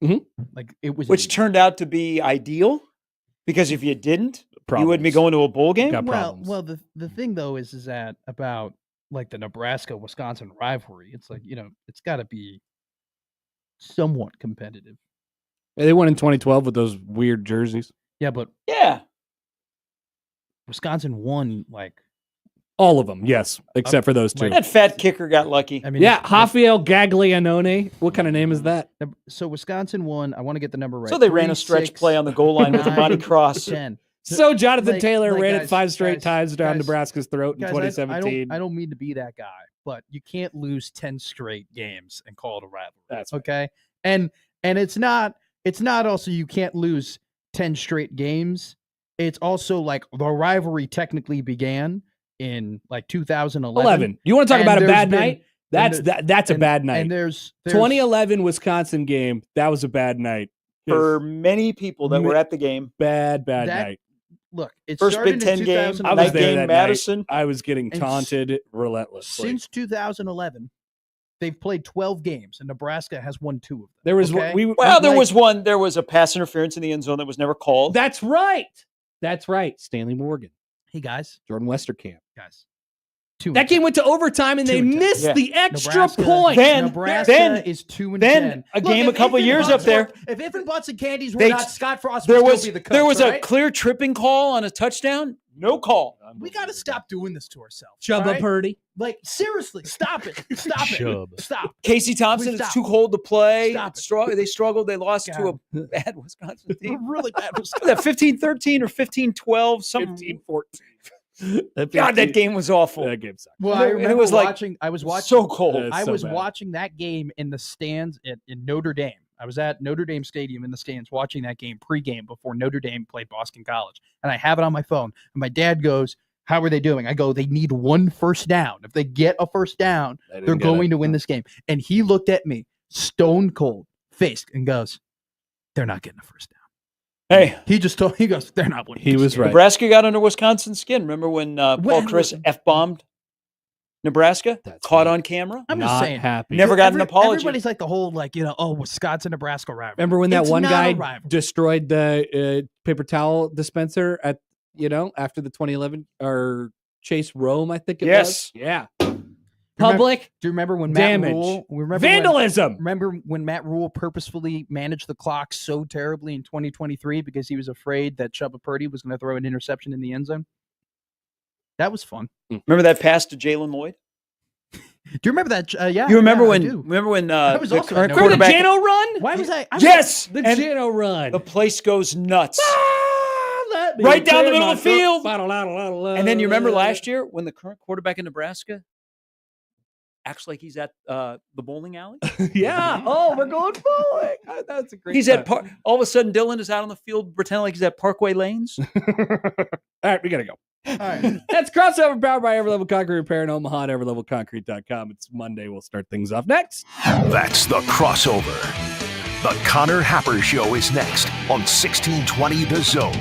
good. Mhm. Like it was, which easy. turned out to be ideal because if you didn't, you wouldn't be Problems. going to a bowl game. Got well, problems. well. The thing though is that about like the Nebraska Wisconsin rivalry. It's like it's got to be somewhat competitive. They won in 2012 with those weird jerseys. Yeah, but Yeah. Wisconsin won like. All of them, yes, except for those two. like- That fat kicker got lucky. I mean, Yeah, Rafael Gaglianone. What kind of name is that? So Wisconsin won. I want to get the number right. So they ran a stretch play on the goal line with the Monty Cross. 10. So Jonathan Like- Taylor like, ran it guys, 5 straight guys, times down guys, Nebraska's throat in Guys, 2017. I don't mean to be that guy, but you can't lose 10 straight games and call it a rivalry. That's right. okay. And it's not also you can't lose 10 straight games. It's also like the rivalry technically began in like 2011. 11. You want to talk And about a there's bad been- night? That's a bad night. And there's 2011 Wisconsin game. That was a bad night. For many people that were at the game. Bad that- night. Look, it First started Big Ten in game, 2011. I was night there game, that Madison. I was getting And taunted relentlessly. Since 2011, they've played 12 games, and Nebraska has won 2 of them. There was okay? Well, there like- was one. There was a pass interference in the end zone that was never called. That's right. That's right. Stanley Morgan, Hey guys, Jordan Westerkamp. 2 That game went to overtime and they 2-10. missed Yeah. the extra Nebraska- point. Then- Nebraska is 2-10. then a game a couple years up there. If If and Butts and Candies were They- not, Scott Frost there would was still be the coach. there was a right? clear tripping call on a touchdown. No call. We got to stop doing this to ourselves. Chubba right? Purdy. Like seriously, stop it. Stop it. Chubb. Stop. Casey Thompson, Please it's stop. too cold to play. Stop it. They struggled. They lost God. to a bad Wisconsin team. Really bad. Was that 15-13 or 15-12? Something. 15-14. God, that game was awful. That game sucked. Well, And I it remember was like watching. I was watching. So cold. Yeah. I so was bad. watching that game in the stands in Notre Dame. I was at Notre Dame Stadium in the stands watching that game pregame before Notre Dame played Boston College. And I have it on my phone. And my dad goes, "How are they doing?" I go, "They need 1 first down. If they get a first down, They didn't they're get going it. to win this game." And he looked at me, stone cold faced, and goes, "They're not getting a first down." Hey, He goes, "They're not winning." He this was game." right. Nebraska got under Wisconsin's skin. Remember when Paul When- Chris F-bombed Nebraska? That's Caught right. on camera? I'm Not just saying. happy. Never got an apology. Everybody's like the whole Wisconsin Nebraska rivalry. Remember when that It's one not a guy rivalry. destroyed the paper towel dispenser at after the 2011 or Chase Rome, I think it Yes. was. Yeah. Remember- Public Do you remember when Matt damage. Rule? Vandalism. Remember when Matt Rule purposefully managed the clock so terribly in 2023 because he was afraid that Chubba Purdy was going to throw an interception in the end zone? That was fun. Remember that pass to Jalen Lloyd? Do you remember that? Yeah. You remember yeah, I when? do. Remember when I was the also current at Remember the quarterback? Jano run? Why was I? Yes, The and Jano run. the place goes nuts. Let me Right down the clear middle my of the field. throat. And then you remember last year when the current quarterback in Nebraska acts like he's at the bowling alley? Yeah. Oh, we're going bowling. That's a great. He's at all of a sudden Dylan is out on the field pretending like he's at Parkway Lanes. All right, we gotta go. All right. That's Crossover powered by Everlevel Concrete Repair in Omaha at everlevelconcrete.com. It's Monday. We'll start things off next. That's the Crossover. The Connor Happer Show is next on 1620 The Zone.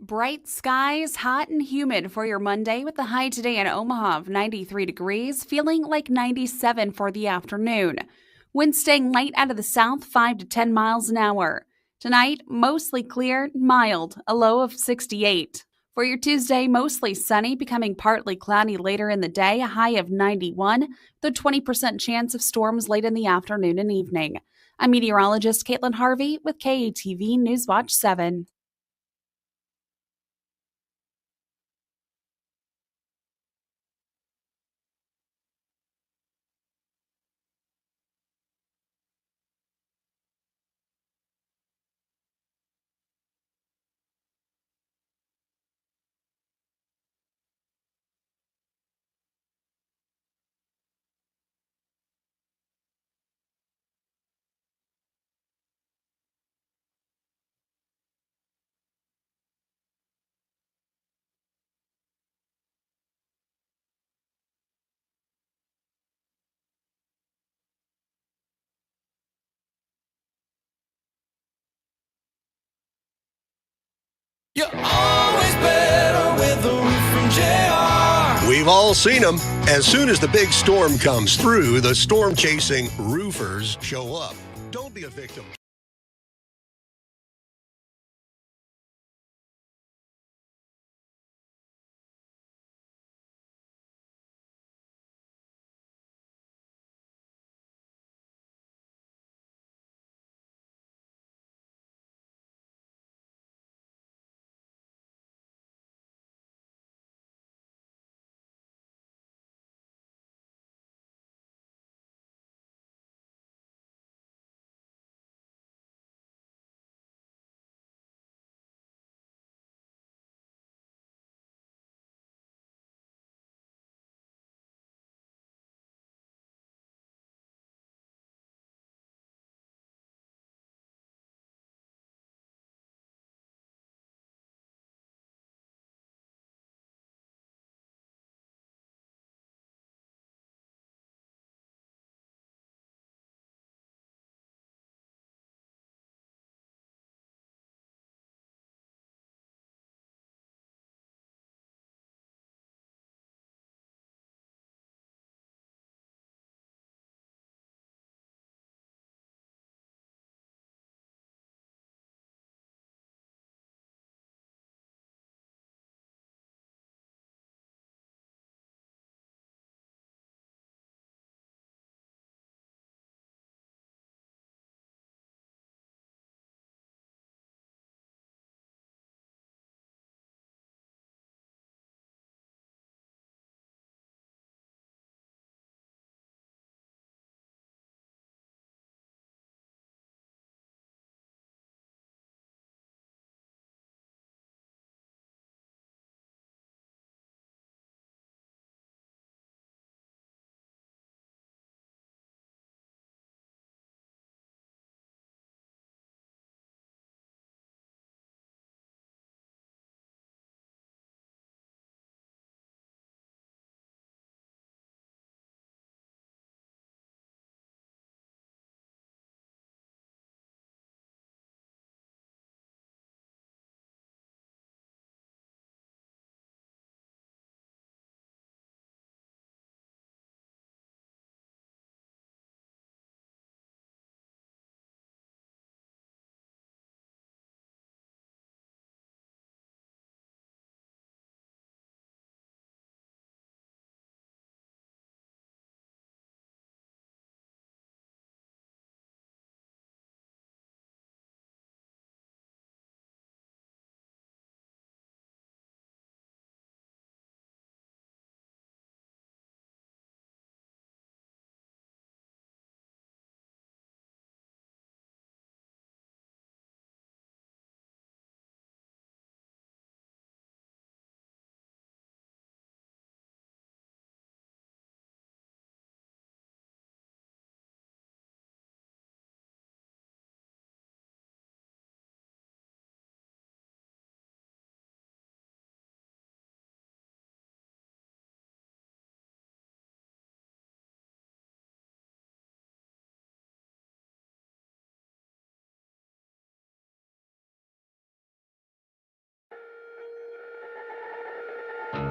Bright skies, hot and humid for your Monday with the high today in Omaha of 93 degrees, feeling like 97 for the afternoon. Winds staying light out of the south, 5 to 10 miles an hour. Tonight, mostly clear, mild, a low of 68. For your Tuesday, mostly sunny, becoming partly cloudy later in the day, a high of 91, with a 20% chance of storms late in the afternoon and evening. I'm meteorologist Caitlin Harvey with KATV Newswatch 7. You're always better with the roof from JR. We've all seen them. As soon as the big storm comes through, the storm-chasing roofers show up. Don't be a victim.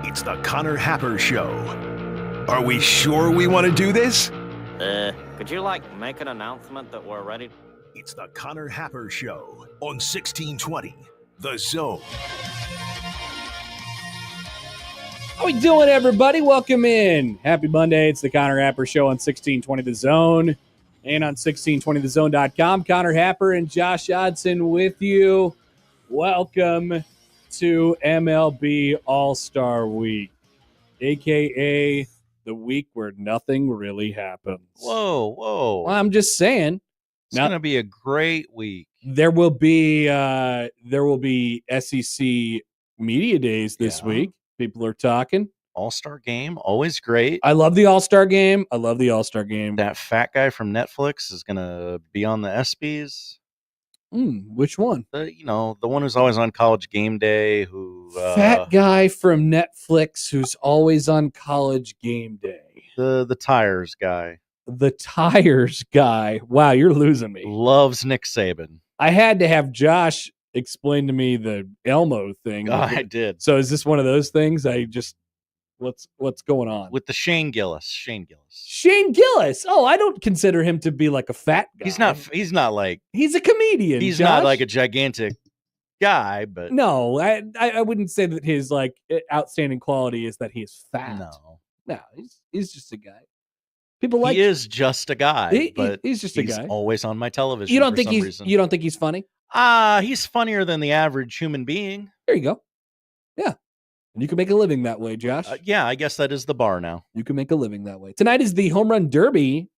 It's the Connor Happer Show. Are we sure we want to do this? Could you, make an announcement that we're ready? It's the Connor Happer Show on 1620, The Zone. How we doing, everybody? Welcome in. Happy Monday. It's the Connor Happer Show on 1620 The Zone and on 1620thezone.com. Connor Happer and Josh Odson with you. Welcome to MLB All-Star Week, a.k.a. the week where nothing really happens. Whoa. Well, I'm just saying. It's going to be a great week. There will be SEC media days this week. People are talking. All-Star game, always great. I love the All-Star game. That fat guy from Netflix is going to be on the ESPYs. Which one? The one who's always on College Game Day. Fat guy from Netflix who's always on College Game Day. The tires guy. The tires guy. Wow, you're losing me. Loves Nick Saban. I had to have Josh explain to me the Elmo thing. Oh, I did. So is this one of those things? What's going on with the Shane Gillis? Shane Gillis. Oh, I don't consider him to be like a fat guy. He's not like he's a comedian. He's Josh. not like a gigantic guy, but no, I wouldn't say that his outstanding quality is that he is fat. No, he's just a guy. People he is just a guy, but he's just a guy. Always on my television. You don't think he's funny? He's funnier than the average human being. There you go. Yeah. And you can make a living that way, Josh. Yeah, I guess that is the bar now. You can make a living that way. Tonight is the Home Run Derby,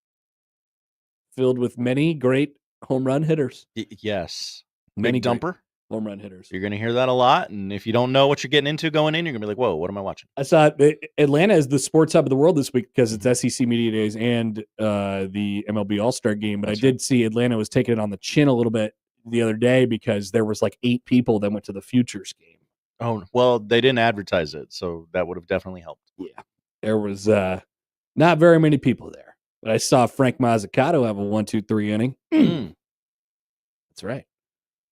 filled with many great home run hitters. Yes. Many Big dumper. Home run hitters. You're going to hear that a lot. And if you don't know what you're getting into going in, you're going to be like, whoa, what am I watching? I saw Atlanta is the sports hub of the world this week because it's SEC Media Days and the MLB All-Star Game. But I did see Atlanta was taking it on the chin a little bit the other day because there was 8 people that went to the Futures game. Oh, well, they didn't advertise it, so that would have definitely helped. Yeah. There was not very many people there. But I saw Frank Mazzucato have a 1-2-3 inning. That's right.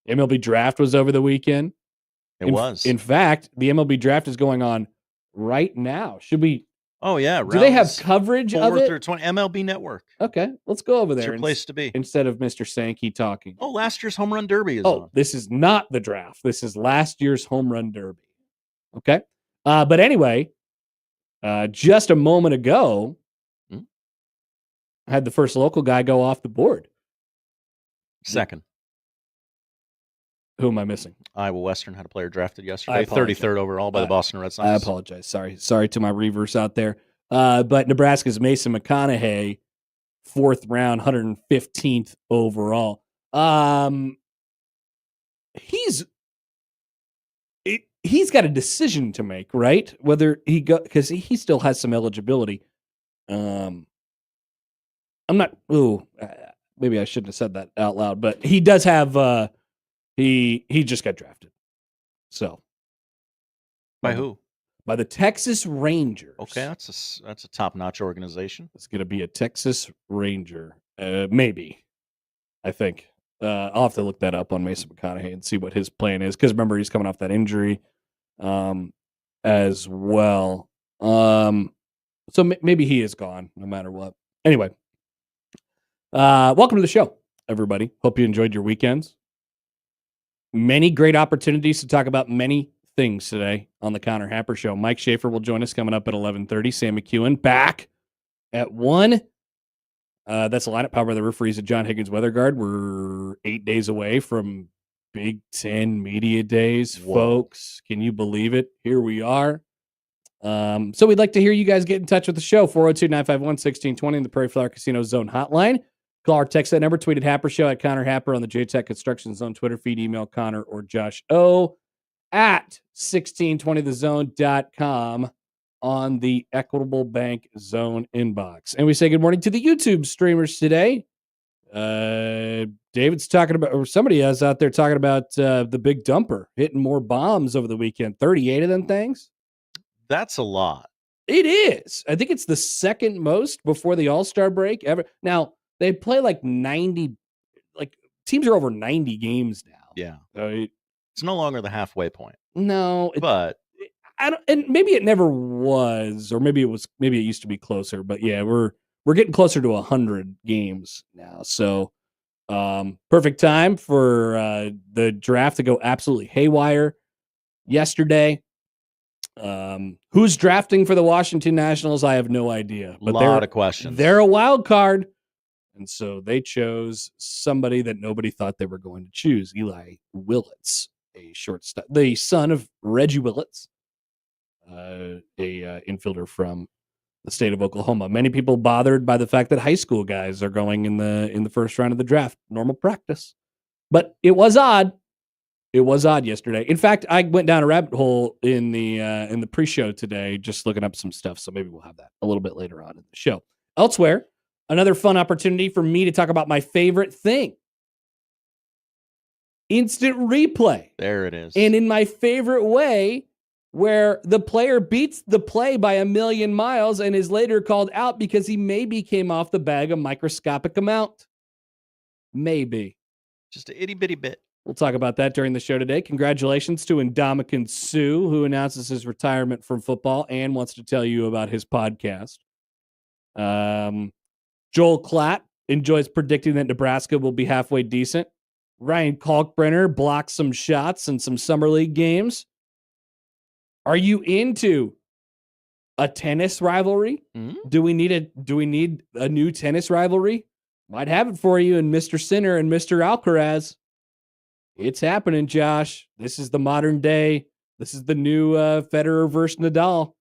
MLB Draft was over the weekend. In fact, the MLB Draft is going on right now. Should we? Oh, yeah. Do they have coverage of it? 4 through 20, MLB Network. Okay, let's go over there. It's your place to be. Instead of Mr. Sankey talking. Oh, last year's Home Run Derby is on. This is not the draft. This is last year's Home Run Derby. Okay? But anyway, just a moment ago, I had the first local guy go off the board. Second. Who am I missing? Iowa Western had a player drafted yesterday, 33rd overall by the Boston Red Sox. I apologize. Sorry to my reavers out there. But Nebraska's Mason McConaughey, 4th round, 115th overall. He's got a decision to make, right? Whether he because he still has some eligibility. I'm not. Maybe I shouldn't have said that out loud, but he does have. He just got drafted. So by who? By the Texas Rangers. Okay, that's a top-notch organization. It's going to be a Texas Ranger, maybe. I think I'll have to look that up on Mason McConaughey and see what his plan is. Because remember, he's coming off that injury as well. So maybe he is gone, no matter what. Anyway, welcome to the show, everybody. Hope you enjoyed your weekends. Many great opportunities to talk about many things today on the Connor Happer Show. Mike Schaefer will join us coming up at 11:30. Sam McKewon back at 1. That's the lineup powered by the referees at John Higgins Weather Guard. We're 8 days away from Big Ten Media Days, folks. Can you believe it? Here we are. So we'd like to hear you guys get in touch with the show. 402-951-1620 in the Prairie Flower Casino Zone hotline. Call or text that number. Tweet at Happer Show at Connor Happer on the JTech Construction Zone Twitter feed. Email Connor or Josh O at 1620thezone.com on the Equitable Bank Zone inbox. And we say good morning to the YouTube streamers today. David's talking about, or somebody else out there talking about the big dumper hitting more bombs over the weekend. 38 of them things. That's a lot. It is. I think it's the second most before the All-Star break ever. Now, they play 90, teams are over 90 games now. Yeah. It's no longer the halfway point. No. But I don't, and maybe it never was, or maybe it used to be closer, but yeah, we're getting closer to 100 games now. So, perfect time for the draft to go absolutely haywire yesterday. Who's drafting for the Washington Nationals? I have no idea, but a lot of questions. They're a wild card. And so they chose somebody that nobody thought they were going to choose, Eli Willits, a shortstop, the son of Reggie Willits, a infielder from the state of Oklahoma. Many people bothered by the fact that high school guys are going in the first round of the draft, normal practice. But it was odd. It was odd yesterday. In fact, I went down a rabbit hole in the pre-show today, just looking up some stuff. So maybe we'll have that a little bit later on in the show. Elsewhere, another fun opportunity for me to talk about my favorite thing. Instant replay. There it is. And in my favorite way, where the player beats the play by a million miles and is later called out because he maybe came off the bag a microscopic amount. Maybe. Just a itty bitty bit. We'll talk about that during the show today. Congratulations to Ndamukong Suh, who announces his retirement from football and wants to tell you about his podcast. Joel Klatt enjoys predicting that Nebraska will be halfway decent. Ryan Kalkbrenner blocks some shots in some summer league games. Are you into a tennis rivalry? Mm-hmm. Do we need a new tennis rivalry? Might have it for you in Mr. Sinner and Mr. Alcaraz. It's happening, Josh. This is the modern day. This is the new Federer versus Nadal.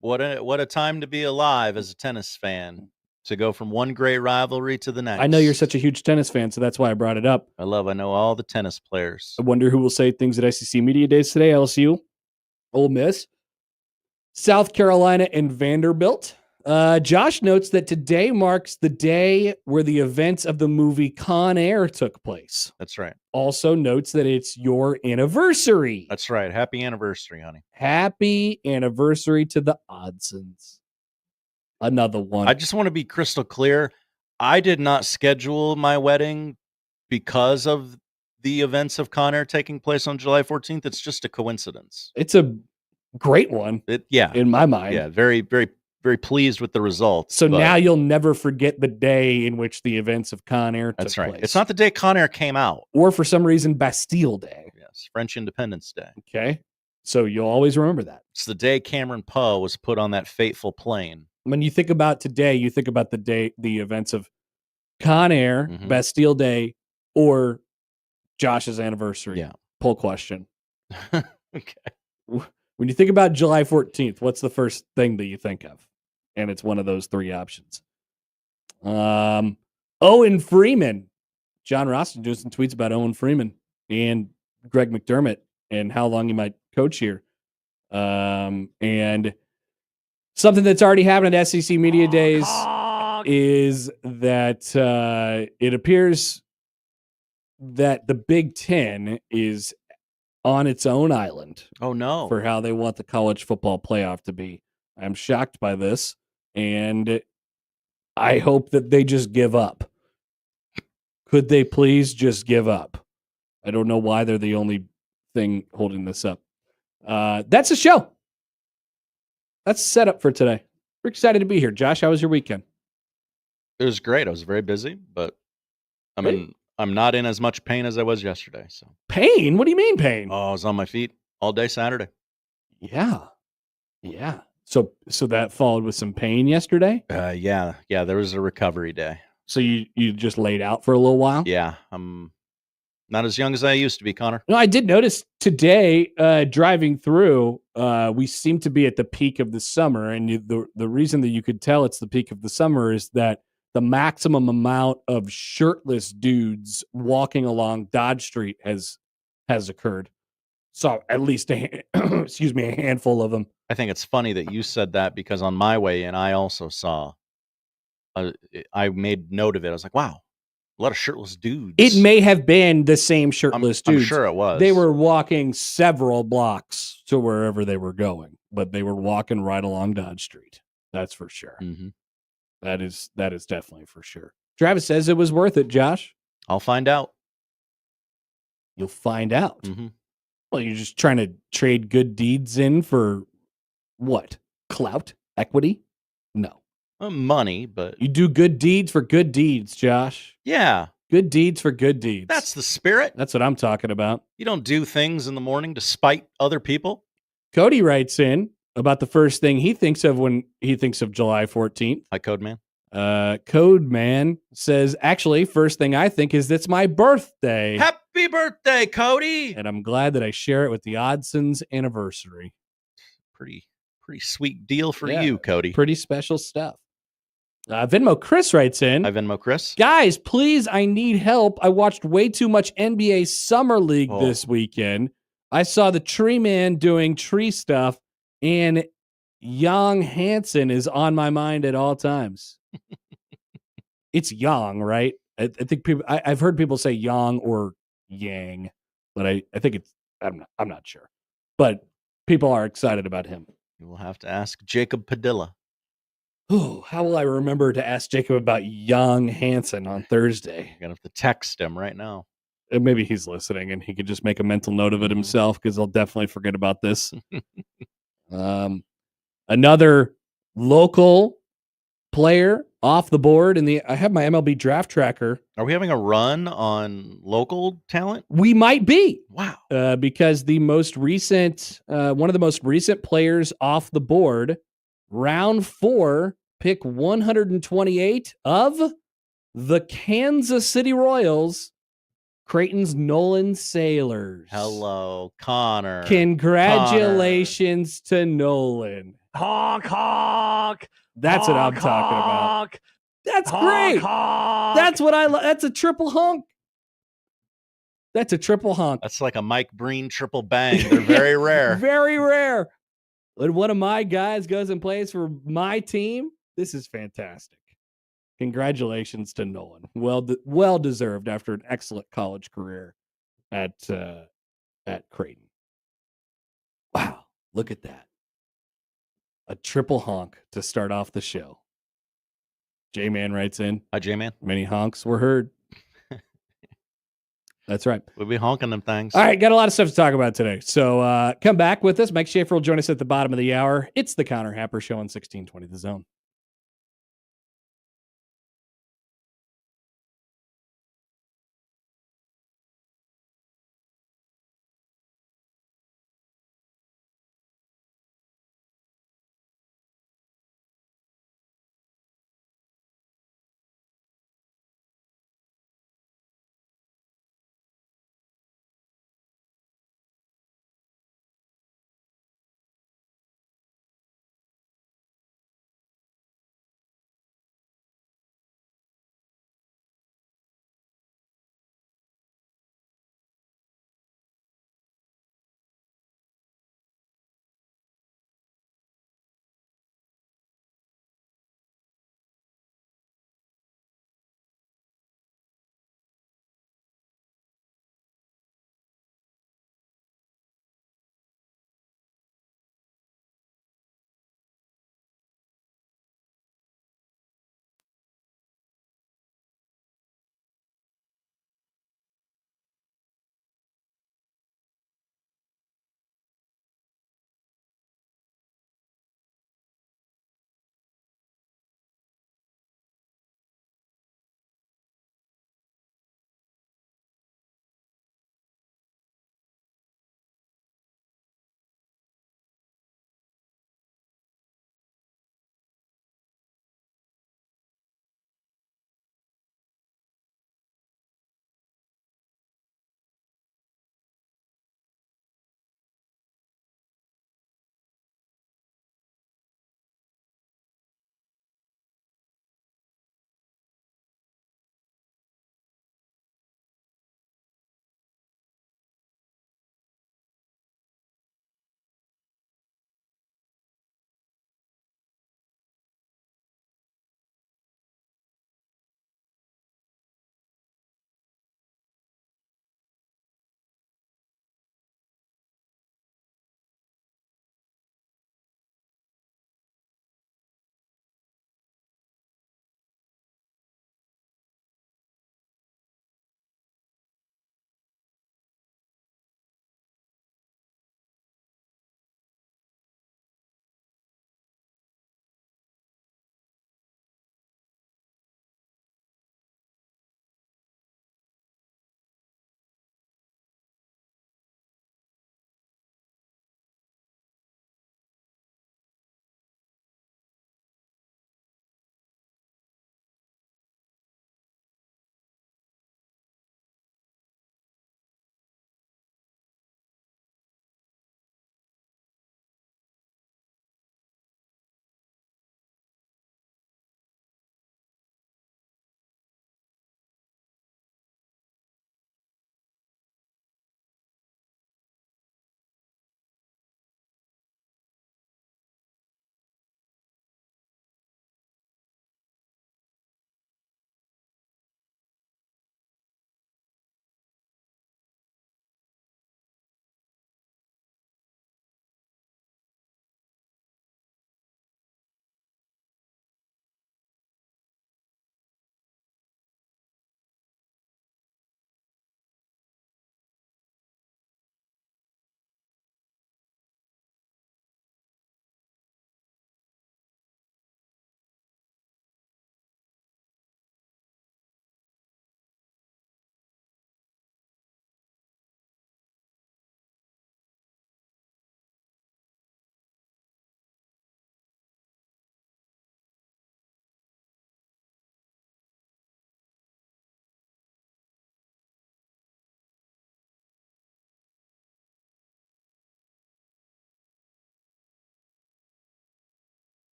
What a time to be alive as a tennis fan. To go from one great rivalry to the next. I know you're such a huge tennis fan, so that's why I brought it up. I know all the tennis players. I wonder who will say things at SEC Media Days today. LSU, Ole Miss, South Carolina, and Vanderbilt. Josh notes that today marks the day where the events of the movie Con Air took place. That's right. Also notes that it's your anniversary. That's right. Happy anniversary, honey. Happy anniversary to the Odsons. Another one. I just want to be crystal clear. I did not schedule my wedding because of the events of Con Air taking place on July 14th. It's just a coincidence. It's a great one. In my mind. Yeah, very, very, very pleased with the results. So now you'll never forget the day in which the events of Con Air took That's right. place. It's not the day Con Air came out. Or for some reason, Bastille Day. Yes, French Independence Day. Okay. So you'll always remember that. It's the day Cameron Poe was put on that fateful plane. When you think about today, you think about the events of Con Air, Bastille Day, or Josh's anniversary. Yeah. Poll question. Okay. When you think about July 14th, what's the first thing that you think of? And it's one of those three options. Owen Freeman. John Ross doing some tweets about Owen Freeman and Greg McDermott and how long he might coach here. And something that's already happened at SEC Media Days is that it appears that the Big Ten is on its own island. Oh, no. For how they want the college football playoff to be. I'm shocked by this, and I hope that they just give up. Could they please just give up? I don't know why they're the only thing holding this up. That's the show. That's the setup for today. We're excited to be here. Josh, how was your weekend? It was great. I was very busy, but I mean, I'm not in as much pain as I was yesterday. So pain? What do you mean pain? Oh, I was on my feet all day Saturday. Yeah. So that followed with some pain yesterday? Yeah. There was a recovery day. So you just laid out for a little while? Yeah. I'm not as young as I used to be, Connor. No, I did notice today, driving through, we seem to be at the peak of the summer. And the reason that you could tell it's the peak of the summer is that the maximum amount of shirtless dudes walking along Dodge Street has occurred. So at least a handful of them. I think it's funny that you said that because on my way in, I also saw, I made note of it. I was like, wow, a lot of shirtless dudes. It may have been the same shirtless dudes. I'm sure it was. They were walking several blocks to wherever they were going, but they were walking right along Dodge Street. That's for sure. Mm-hmm. That is definitely for sure. Travis says it was worth it, Josh. I'll find out. You'll find out. Mm-hmm. Well, you're just trying to trade good deeds in for what? Clout? Equity? No. Money, but You do good deeds for good deeds, Josh. yeah, Good deeds for good deeds. that's the spirit. That's what I'm talking about. You don't do things in the morning to spite other people. Cody writes in about the first thing he thinks of when he thinks of July 14th. Hi, Code Man. Code Man says, actually, first thing I think is it's my birthday. Happy birthday, Cody. And I'm glad that I share it with the Odson's anniversary. Pretty sweet deal for Yeah, you, Cody. Pretty special stuff. Venmo Chris writes in, Hi, Venmo Chris. guys, please, I need help. I watched way too much NBA Summer League this weekend. I saw the Tree Man doing tree stuff, and Young Hansen is on my mind at all times. It's Yang, right? I think people. I've heard people say Yang or Yang, but I think it's. I'm not sure, but people are excited about him. You will have to ask Jacob Padilla. Oh, how will I remember to ask Jacob about Young Hansen on Thursday? You're gonna have to text him right now. Maybe he's listening and he could just make a mental note of it himself because I'll definitely forget about this. Another local player off the board I have my MLB draft tracker. Are we having a run on local talent? We might be. Wow. Because the most recent, one of the most recent players off the board, round 4, pick 128 of the Kansas City Royals, Creighton's Nolan Sailors. Hello, Connor. Congratulations to Nolan. Honk, honk. That's what I'm talking about. That's great. Honk. That's what I love. That's a triple honk. That's a triple honk. That's like a Mike Breen triple bang. They're very rare. Very rare. When one of my guys goes and plays for my team, this is fantastic. Congratulations to Nolan. Well deserved after an excellent college career at Creighton. Wow, look at that. A triple honk to start off the show. J-Man writes in. Hi, J-Man. Many honks were heard. That's right. We'll be honking them things. All right, got a lot of stuff to talk about today. So come back with us. Mike Schaefer will join us at the bottom of the hour. It's the Connor Happer Show on 1620 The Zone.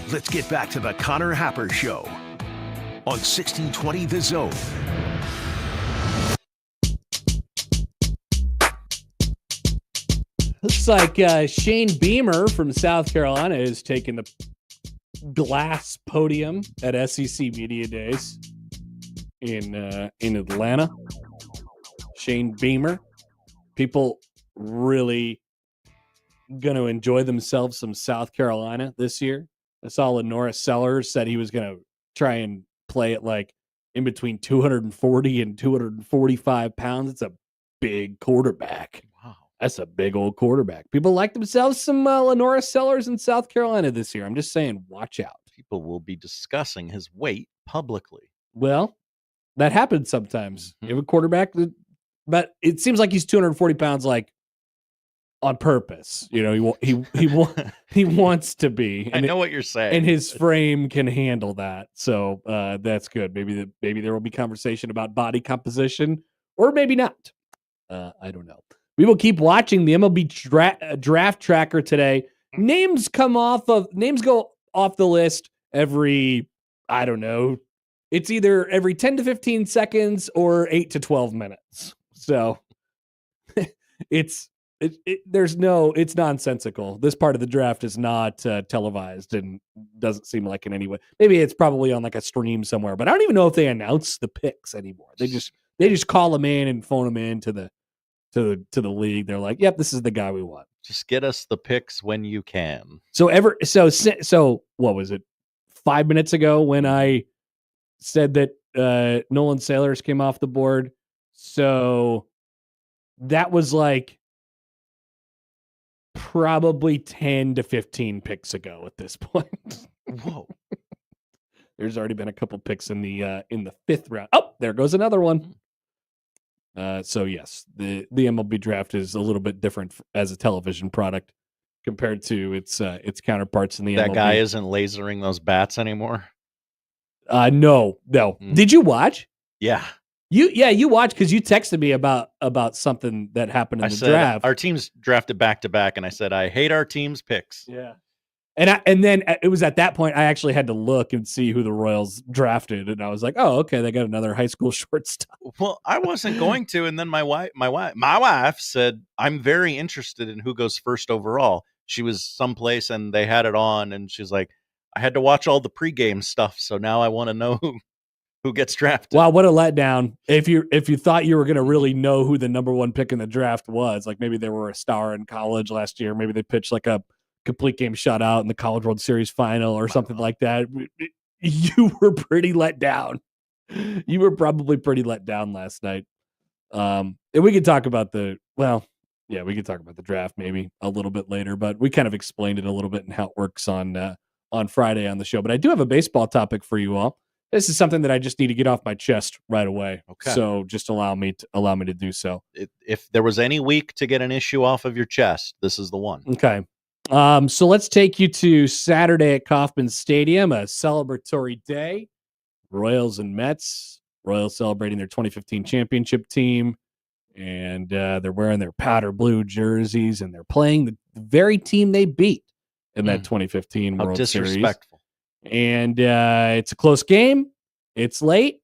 Let's get back to the Connor Happer Show on 1620 The Zone. Looks like Shane Beamer from South Carolina is taking the glass podium at SEC Media Days in Atlanta. Shane Beamer. People really going to enjoy themselves some South Carolina this year. I saw Lenora Sellers said he was going to try and play it like in between 240 and 245 pounds. It's a big quarterback. Wow. That's a big old quarterback. People like themselves some Lenora Sellers in South Carolina this year. I'm just saying, watch out. People will be discussing his weight publicly. Well, that happens sometimes. You have a quarterback, but it seems like he's 240 pounds, like on purpose. You know, he wants to be. I know what you're saying, and his frame can handle that. So that's good. Maybe there will be conversation about body composition, or maybe not. I don't know. We will keep watching the MLB draft tracker today. Names go off the list every, I don't know. It's either every 10 to 15 seconds or 8 to 12 minutes. So it's nonsensical. This part of the draft is not televised and doesn't seem like in any way. Maybe it's probably on like a stream somewhere, but I don't even know if they announce the picks anymore. They just call them in and phone them in to the league. They're like, "Yep, this is the guy we want." Just get us the picks when you can. So what was it? 5 minutes ago when I said that Nolan Sailors came off the board. So that was like probably 10 to 15 picks ago at this point. Whoa. There's already been a couple picks in the fifth round. Oh, there goes another one. So yes, the MLB draft is a little bit different as a television product compared to its counterparts in the MLB. That guy isn't lasering those bats anymore. No. Did you watch? Yeah. You watched because you texted me about something that happened in the draft. Our teams drafted back to back, and I said I hate our team's picks. Yeah. And then it was at that point I actually had to look and see who the Royals drafted, and I was like, oh, okay, they got another high school shortstop. Well, I wasn't going to, and then my wife said, I'm very interested in who goes first overall. She was someplace and they had it on, and she's like, I had to watch all the pregame stuff, so now I want to know who gets drafted. Wow, what a letdown! If you thought you were going to really know who the number one pick in the draft was, like maybe they were a star in college last year, maybe they pitched like a complete game shutout in the College World Series final or something like that. You were pretty let down. You were probably pretty let down last night. And we could talk about we could talk about the draft maybe a little bit later, but we kind of explained it a little bit and how it works on Friday on the show. But I do have a baseball topic for you all. This is something that I just need to get off my chest right away. Okay. So just allow me to do so. If there was any week to get an issue off of your chest, this is the one. Okay. So let's take you to Saturday at Kauffman Stadium, a celebratory day. Royals and Mets. Royals celebrating their 2015 championship team, and they're wearing their powder blue jerseys, and they're playing the very team they beat in that 2015 World Series. Disrespectful. And it's a close game. It's late,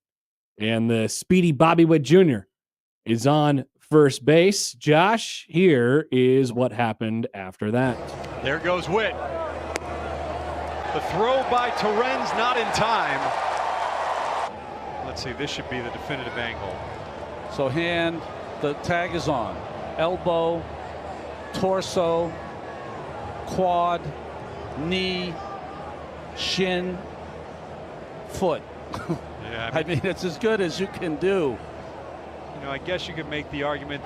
and the speedy Bobby Witt Jr. is on first base. Josh, here is what happened after that. There goes Witt. The throw by Torrens not in time. Let's see, this should be the definitive angle. So hand, the tag is on. Elbow, torso, quad, knee, shin, foot. Yeah, I mean, it's as good as you can do. You know, I guess you could make the argument.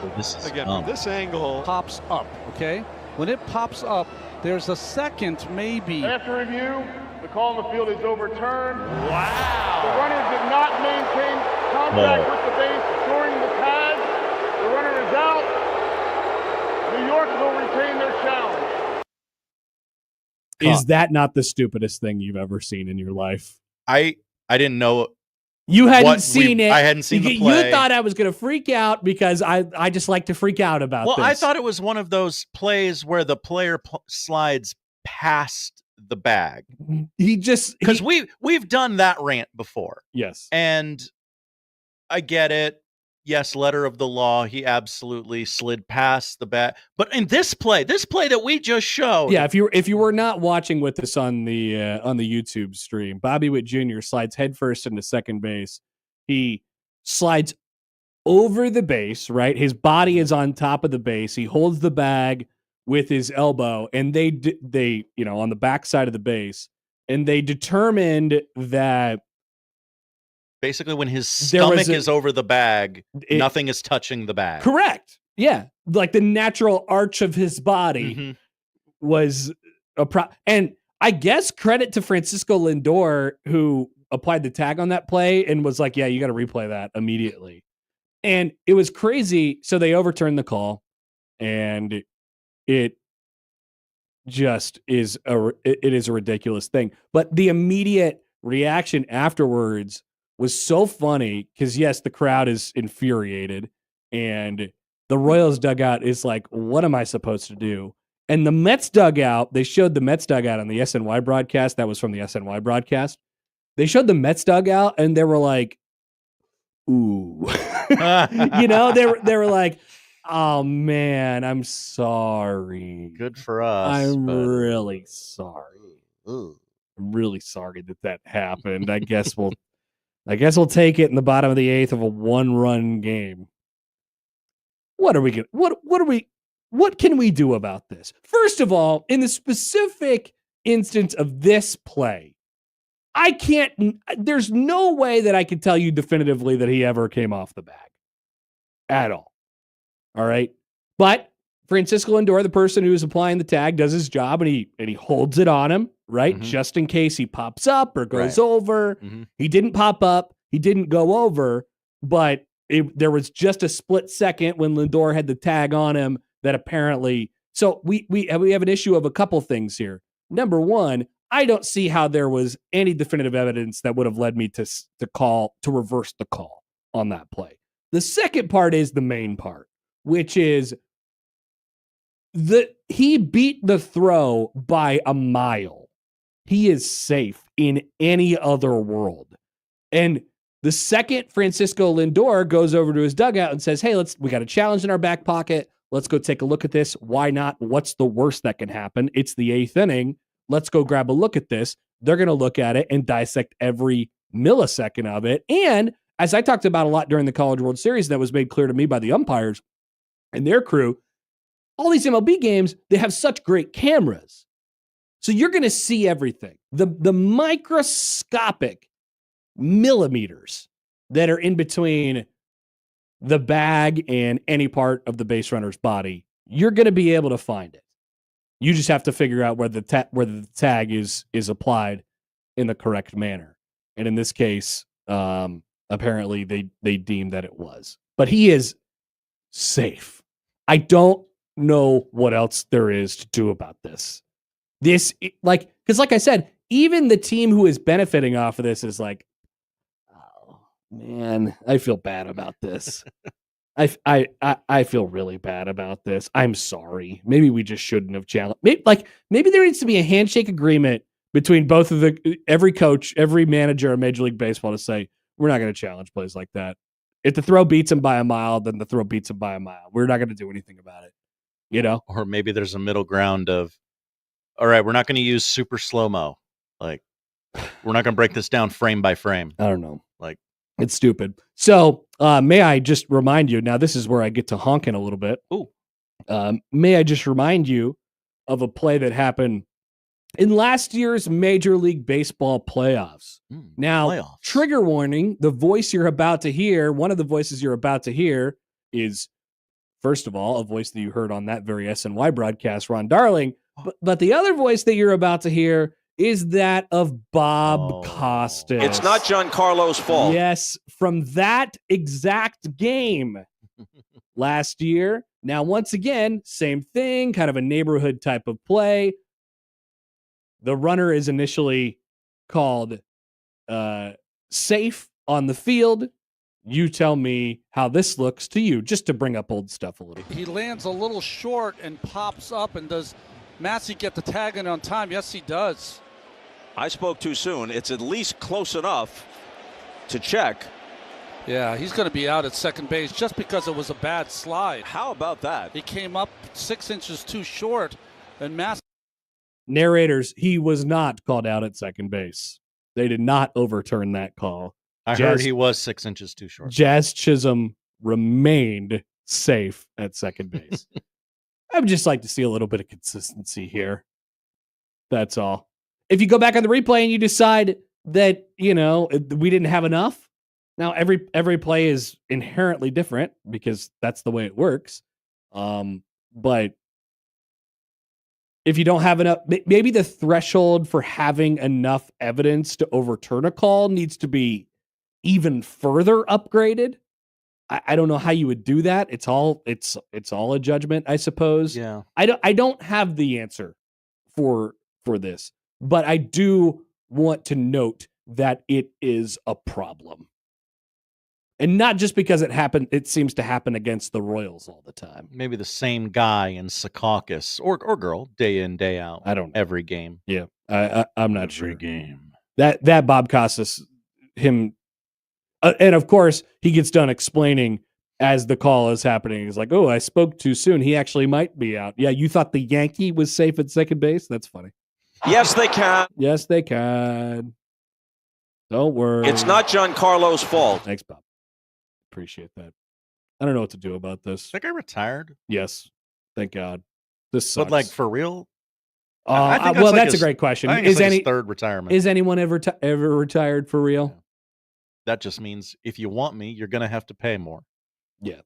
Well, this is again from this angle. Pops up, okay? When it pops up, there's a second maybe. After review, the call on the field is overturned. Wow! The runner did not maintain contact with the base during the tag. The runner is out. New York will retain their challenge. Is that not the stupidest thing you've ever seen in your life? I didn't know. You hadn't seen it. I hadn't seen the play. You thought I was going to freak out because I just like to freak out about this. Well, I thought it was one of those plays where the player slides past the bag. Because we've done that rant before. Yes. And I get it. Yes, letter of the law. He absolutely slid past the bag. But in this play that we just showed. Yeah, if you were not watching with us on the YouTube stream, Bobby Witt Jr. slides headfirst into second base. He slides over the base, right? His body is on top of the base. He holds the bag with his elbow, and they on the back side of the base, and they determined that basically when his stomach is over the bag, nothing is touching the bag. Correct. Yeah, like the natural arch of his body was and I guess credit to Francisco Lindor, who applied the tag on that play and was like, yeah, you got to replay that immediately. And it was crazy. So they overturned the call, and it just is it is a ridiculous thing. But the immediate reaction afterwards was so funny because, yes, the crowd is infuriated, and the Royals dugout is like, what am I supposed to do? And the Mets dugout, they showed the Mets dugout on the SNY broadcast. That was from the SNY broadcast. They showed the Mets dugout, and they were like, ooh. They were like, oh, man, I'm sorry. Good for us. I'm really sorry. I'm really sorry that happened. I guess we'll take it in the bottom of the 8th of a 1-run game. What can we do about this? First of all, in the specific instance of this play, there's no way that I can tell you definitively that he ever came off the bag at all. All right. But Francisco Lindor, the person who is applying the tag, does his job, and he holds it on him, right? Mm-hmm. Just in case he pops up or goes over. Mm-hmm. He didn't pop up. He didn't go over, but there was just a split second when Lindor had the tag on him that apparently. So we have an issue of a couple things here. Number one, I don't see how there was any definitive evidence that would have led me to reverse the call on that play. The second part is the main part, which is he beat the throw by a mile. He is safe in any other world. And the second Francisco Lindor goes over to his dugout and says, hey, we got a challenge in our back pocket. Let's go take a look at this. Why not? What's the worst that can happen? It's the 8th inning. Let's go grab a look at this. They're going to look at it and dissect every millisecond of it. And as I talked about a lot during the College World Series, that was made clear to me by the umpires and their crew, all these MLB games, they have such great cameras. So you're going to see everything. The microscopic millimeters that are in between the bag and any part of the base runner's body, you're going to be able to find it. You just have to figure out where the tag is applied in the correct manner. And in this case, apparently they deemed that it was. But he is safe. I don't know what else there is to do about this. Because like I said, even the team who is benefiting off of this is like, oh man, I feel bad about this. I feel really bad about this. I'm sorry. Maybe we just shouldn't have challenged. Maybe there needs to be a handshake agreement between both of every coach, every manager in Major League Baseball to say, we're not going to challenge plays like that. If the throw beats him by a mile, then the throw beats him by a mile. We're not going to do anything about it. Or maybe there's a middle ground of, all right, we're not going to use super slow-mo. Like, we're not going to break this down frame by frame. I don't know. Like, it's stupid. So may I just remind you, now this is where I get to honking a little bit. Ooh. May I just remind you of a play that happened in last year's Major League Baseball playoffs. Now, trigger warning, the voice you're about to hear, one of the voices you're about to hear is, first of all, a voice that you heard on that very SNY broadcast, Ron Darling. But the other voice that you're about to hear is that of Bob Costas. It's not Giancarlo's fault. Yes, from that exact game last year. Now, once again, same thing, kind of a neighborhood type of play. The runner is initially called safe on the field. You tell me how this looks to you, just to bring up old stuff a little bit. He lands a little short and pops up and does Massey get the tag in on time? Yes, he does. I spoke too soon. It's at least close enough to check. Yeah, he's going to be out at second base just because it was a bad slide. How about that? He came up 6 inches too short, and Massey. Narrators, he was not called out at second base. They did not overturn that call. I heard he was 6 inches too short. Jazz Chisholm remained safe at second base. I would just like to see a little bit of consistency here. That's all. If you go back on the replay and you decide that, we didn't have enough, now every play is inherently different because that's the way it works. But if you don't have enough, maybe the threshold for having enough evidence to overturn a call needs to be even further upgraded. I don't know how you would do that. It's all a judgment, I suppose. Yeah. I don't have the answer for this, but I do want to note that it is a problem. And not just because it seems to happen against the Royals all the time. Maybe the same guy in Secaucus or girl, day in, day out. I don't know. Every game. Yeah. I'm not sure. Every game. That Bob Costas, him, and of course, he gets done explaining as the call is happening. He's like, oh, I spoke too soon. He actually might be out. Yeah, you thought the Yankee was safe at second base? That's funny. Yes, they can. Yes, they can. Don't worry. It's not Giancarlo's fault. Thanks, Bob. Appreciate that. I don't know what to do about this. That guy retired? Yes. Thank God. This sucks. But for real? That's a great question. Is his third retirement? Is anyone ever retired for real? Yeah. That just means if you want me, you're going to have to pay more. Yeah.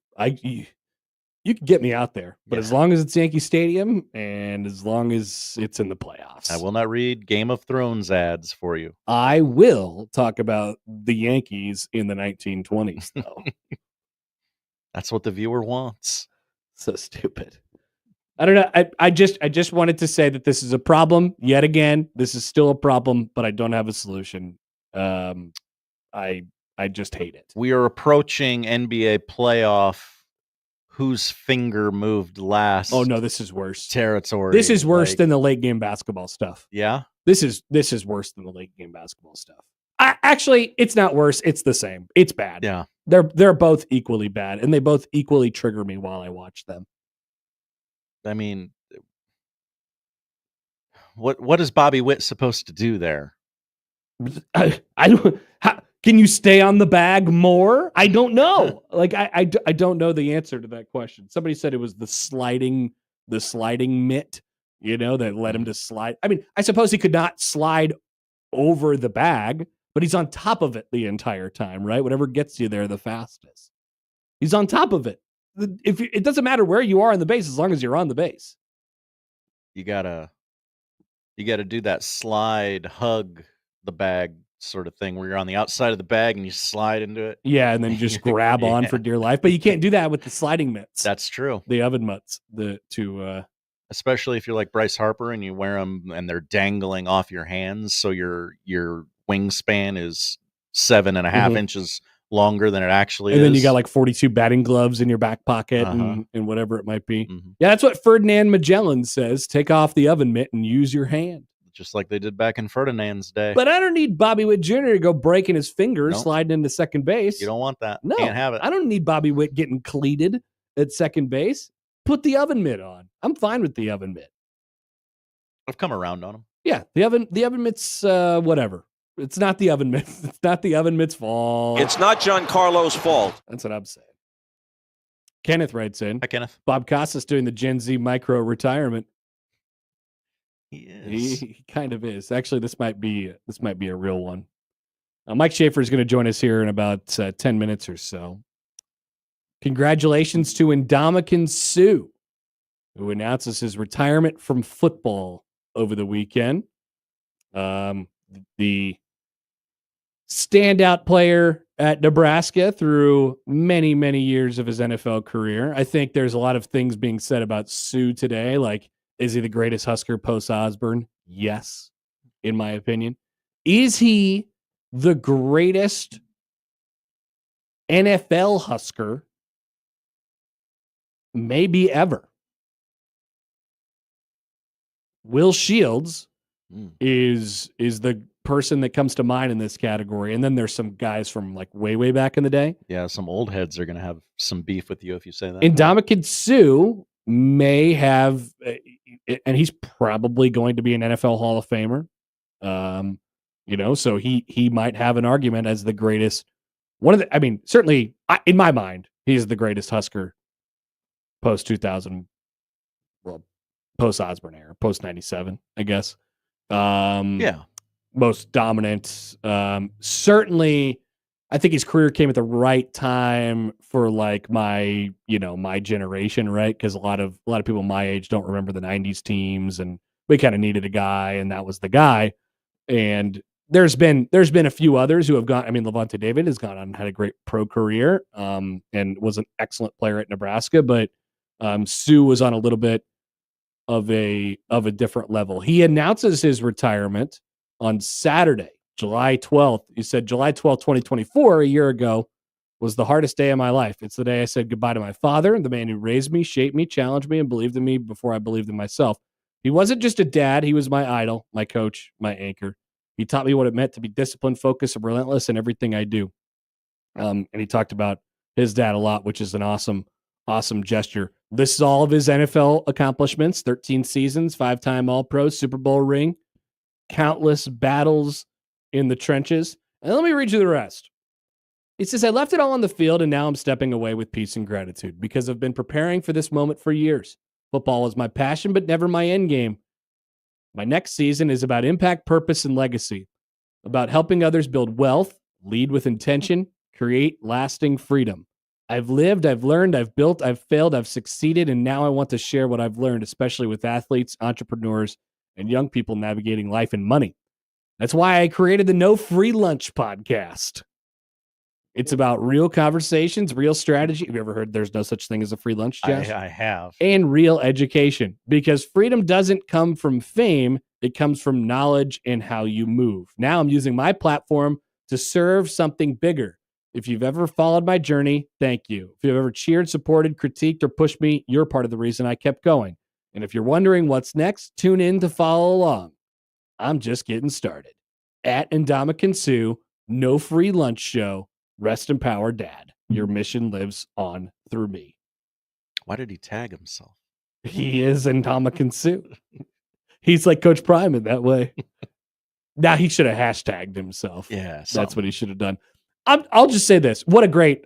You can get me out there, but as long as it's Yankee Stadium and as long as it's in the playoffs. I will not read Game of Thrones ads for you. I will talk about the Yankees in the 1920s, though. That's what the viewer wants. So stupid. I don't know. I just wanted to say that this is a problem. Yet again, this is still a problem, but I don't have a solution. I just hate it. We are approaching NBA playoff. Whose finger moved last? Oh no, this is worse territory. This is worse than the late game basketball stuff. Yeah, this is worse than the late game basketball stuff. Actually, it's not worse. It's the same. It's bad. Yeah, they're both equally bad, and they both equally trigger me while I watch them. I mean, what is Bobby Witt supposed to do there? I don't. Can you stay on the bag more? I don't know. I don't know the answer to that question. Somebody said it was the sliding mitt, that led him to slide. I mean, I suppose he could not slide over the bag, but he's on top of it the entire time, right? Whatever gets you there the fastest. He's on top of it. It doesn't matter where you are on the base as long as you're on the base. You gotta do that slide, hug the bag sort of thing where you're on the outside of the bag and you slide into it. Yeah, and then just grab on for dear life. But you can't do that with the sliding mitts. That's true. The oven mitts. Especially if you're like Bryce Harper and you wear them and they're dangling off your hands, so your wingspan is 7.5 inches longer than it actually is. And then you got like 42 batting gloves in your back pocket and whatever it might be. Mm-hmm. Yeah, that's what Ferdinand Magellan says. Take off the oven mitt and use your hand. Just like they did back in Ferdinand's day. But I don't need Bobby Witt Jr. to go breaking his fingers, sliding into second base. You don't want that. No, can't have it. I don't need Bobby Witt getting cleated at second base. Put the oven mitt on. I'm fine with the oven mitt. I've come around on him. Yeah, the oven mitt's whatever. It's not the oven mitt. It's not the oven mitt's fault. It's not Giancarlo's fault. That's what I'm saying. Kenneth writes in. Hi, Kenneth. Bob Costas doing the Gen Z micro retirement. He is. He kind of is. Actually, this might be a real one. Mike Schaefer is going to join us here in about 10 minutes or so. Congratulations to Ndamukong Suh, who announces his retirement from football over the weekend. The standout player at Nebraska through many, many years of his NFL career. I think there's a lot of things being said about Suh today, like, is he the greatest Husker post-Osborne? Yes, in my opinion. Is he the greatest NFL Husker maybe ever? Will Shields is the person that comes to mind in this category. And then there's some guys from like way back in the day. Yeah, some old heads are going to have some beef with you if you say that. Ndamukong Suh may have, and he's probably going to be an NFL Hall of Famer. So he might have an argument as the greatest. Certainly in my mind, he is the greatest Husker post 2000, post Osborne era, post 97, I guess. Most dominant. Certainly, I think his career came at the right time for like my generation, right? Because a lot of people my age don't remember the 90s teams, and we kind of needed a guy, and that was the guy. And there's been a few others who have gone. I mean, Levante David has gone on and had a great pro career, and was an excellent player at Nebraska. But Suh was on a little bit of a different level. He announces his retirement on Saturday, July 12th. He said, July 12th, 2024, a year ago, was the hardest day of my life. It's the day I said goodbye to my father, the man who raised me, shaped me, challenged me, and believed in me before I believed in myself. He wasn't just a dad. He was my idol, my coach, my anchor. He taught me what it meant to be disciplined, focused, and relentless in everything I do. And he talked about his dad a lot, which is an awesome gesture. This is all of his NFL accomplishments: 13 seasons, 5-time All-Pro, Super Bowl ring, countless battles in the trenches. And let me read you the rest. He says, I left it all on the field, and now I'm stepping away with peace and gratitude because I've been preparing for this moment for years. Football was my passion, but never my end game. My next season is about impact, purpose, and legacy, about helping others build wealth, lead with intention, create lasting freedom. I've lived, I've learned, I've built, I've failed, I've succeeded, and now I want to share what I've learned, especially with athletes, entrepreneurs, and young people navigating life and money. That's why I created the No Free Lunch podcast. It's about real conversations, real strategy. Have you ever heard there's no such thing as a free lunch, Josh? I have. And real education, because freedom doesn't come from fame. It comes from knowledge and how you move. Now I'm using my platform to serve something bigger. If you've ever followed my journey, thank you. If you've ever cheered, supported, critiqued, or pushed me, you're part of the reason I kept going. And if you're wondering what's next, tune in to follow along. I'm just getting started. At Ndamukong Suh, No Free Lunch Show. Rest in power, Dad. Your mission lives on through me. Why did he tag himself? He is Ndamukong Suh. He's like Coach Prime in that way. Now he should have hashtagged himself. Yeah, that's what he should have done. I'll just say this: what a great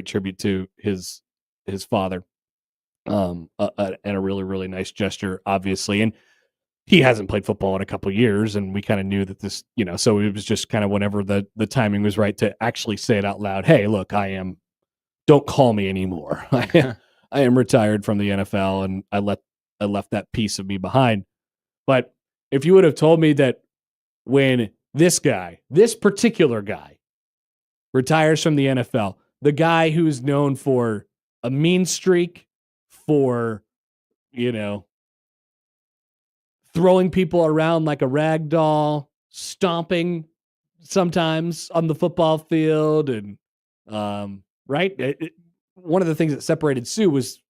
tribute to his father, and a really, really nice gesture, obviously. And he hasn't played football in a couple of years, and we kind of knew that this, so it was just kind of whenever the timing was right to actually say it out loud. Hey, look, don't call me anymore. I am retired from the NFL, and I left that piece of me behind. But if you would have told me that when this particular guy retires from the NFL, the guy who's known for a mean streak, for, throwing people around like a rag doll, stomping sometimes on the football field. And, one of the things that separated Suh was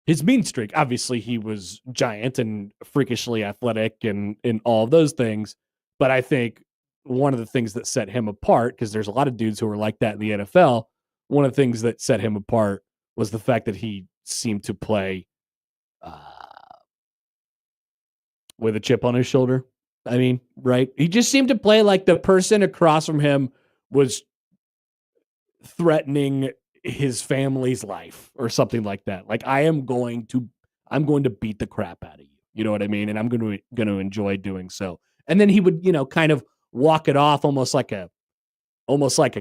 his mean streak. Obviously, he was giant and freakishly athletic and all of those things. But I think one of the things that set him apart, because there's a lot of dudes who are like that in the NFL, one of the things that set him apart was the fact that he seemed to play with a chip on his shoulder. I mean, right? He just seemed to play like the person across from him was threatening his family's life or something like that. Like, I'm going to beat the crap out of you. You know what I mean? And I'm going to enjoy doing so. And then he would, kind of walk it off almost like a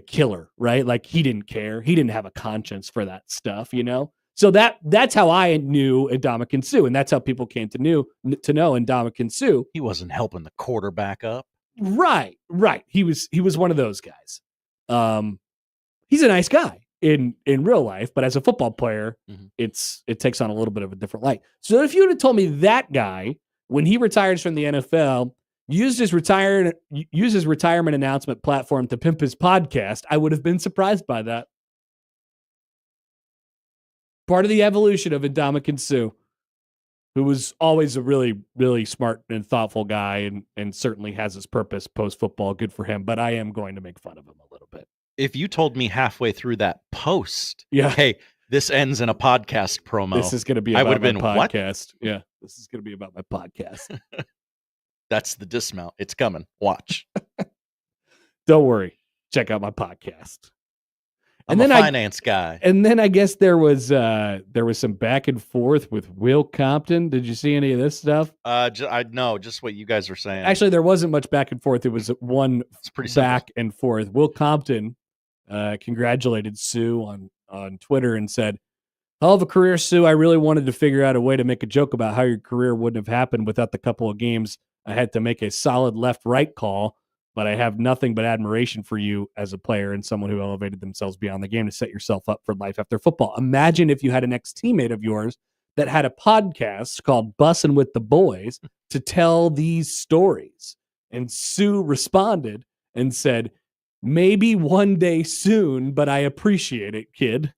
killer, right? Like he didn't care. He didn't have a conscience for that stuff, So that's how I knew Ndamukong Suh, and that's how people came to know Ndamukong Suh. He wasn't helping the quarterback up. Right. He was one of those guys. He's a nice guy in real life, but as a football player, it takes on a little bit of a different light. So if you would have told me that guy, when he retires from the NFL, used his retirement announcement platform to pimp his podcast, I would have been surprised by that. Part of the evolution of Ndamukong Suh, who was always a really, really smart and thoughtful guy and certainly has his purpose post-football. Good for him. But I am going to make fun of him a little bit. If you told me halfway through that post, Yeah. hey, this ends in a podcast promo. This is going to be I about would have my been, what? podcast. Yeah, this is going to be about my podcast. That's the dismount. It's coming. Watch. Don't worry. Check out my podcast. I'm a finance guy. And then I guess there was some back and forth with Will Compton. Did you see any of this stuff? I know just what you guys were saying. Actually, there wasn't much back and forth. It was one pretty back and forth. Will Compton congratulated Sue on Twitter and said, "Hell of a career, Sue. I really wanted to figure out a way to make a joke about how your career wouldn't have happened without the couple of games I had to make a solid left-right call, but I have nothing but admiration for you as a player and someone who elevated themselves beyond the game to set yourself up for life after football. Imagine if you had an ex-teammate of yours that had a podcast called Bussin' with the Boys to tell these stories." And Sue responded and said, "Maybe one day soon, but I appreciate it, kid."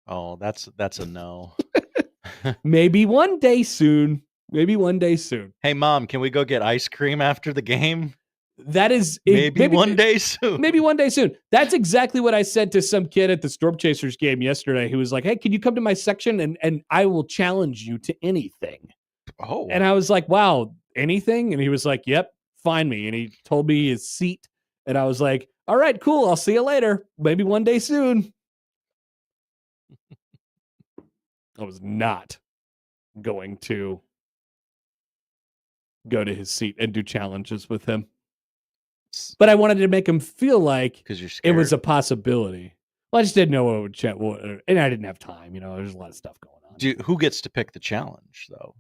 Oh, that's a no. Maybe one day soon. Maybe one day soon. Hey, Mom, can we go get ice cream after the game? That is maybe one day soon. Maybe one day soon. That's exactly what I said to some kid at the Storm Chasers game yesterday. Who was like, "Hey, can you come to my section and I will challenge you to anything?" Oh. And I was like, "Wow, anything?" And he was like, "Yep, find me." And he told me his seat. And I was like, "All right, cool. I'll see you later. Maybe one day soon." I was not going to go to his seat and do challenges with him. But I wanted to make him feel like it was a possibility. Well, I just didn't know what would chat, and I didn't have time. There's a lot of stuff going on. Who gets to pick the challenge, though?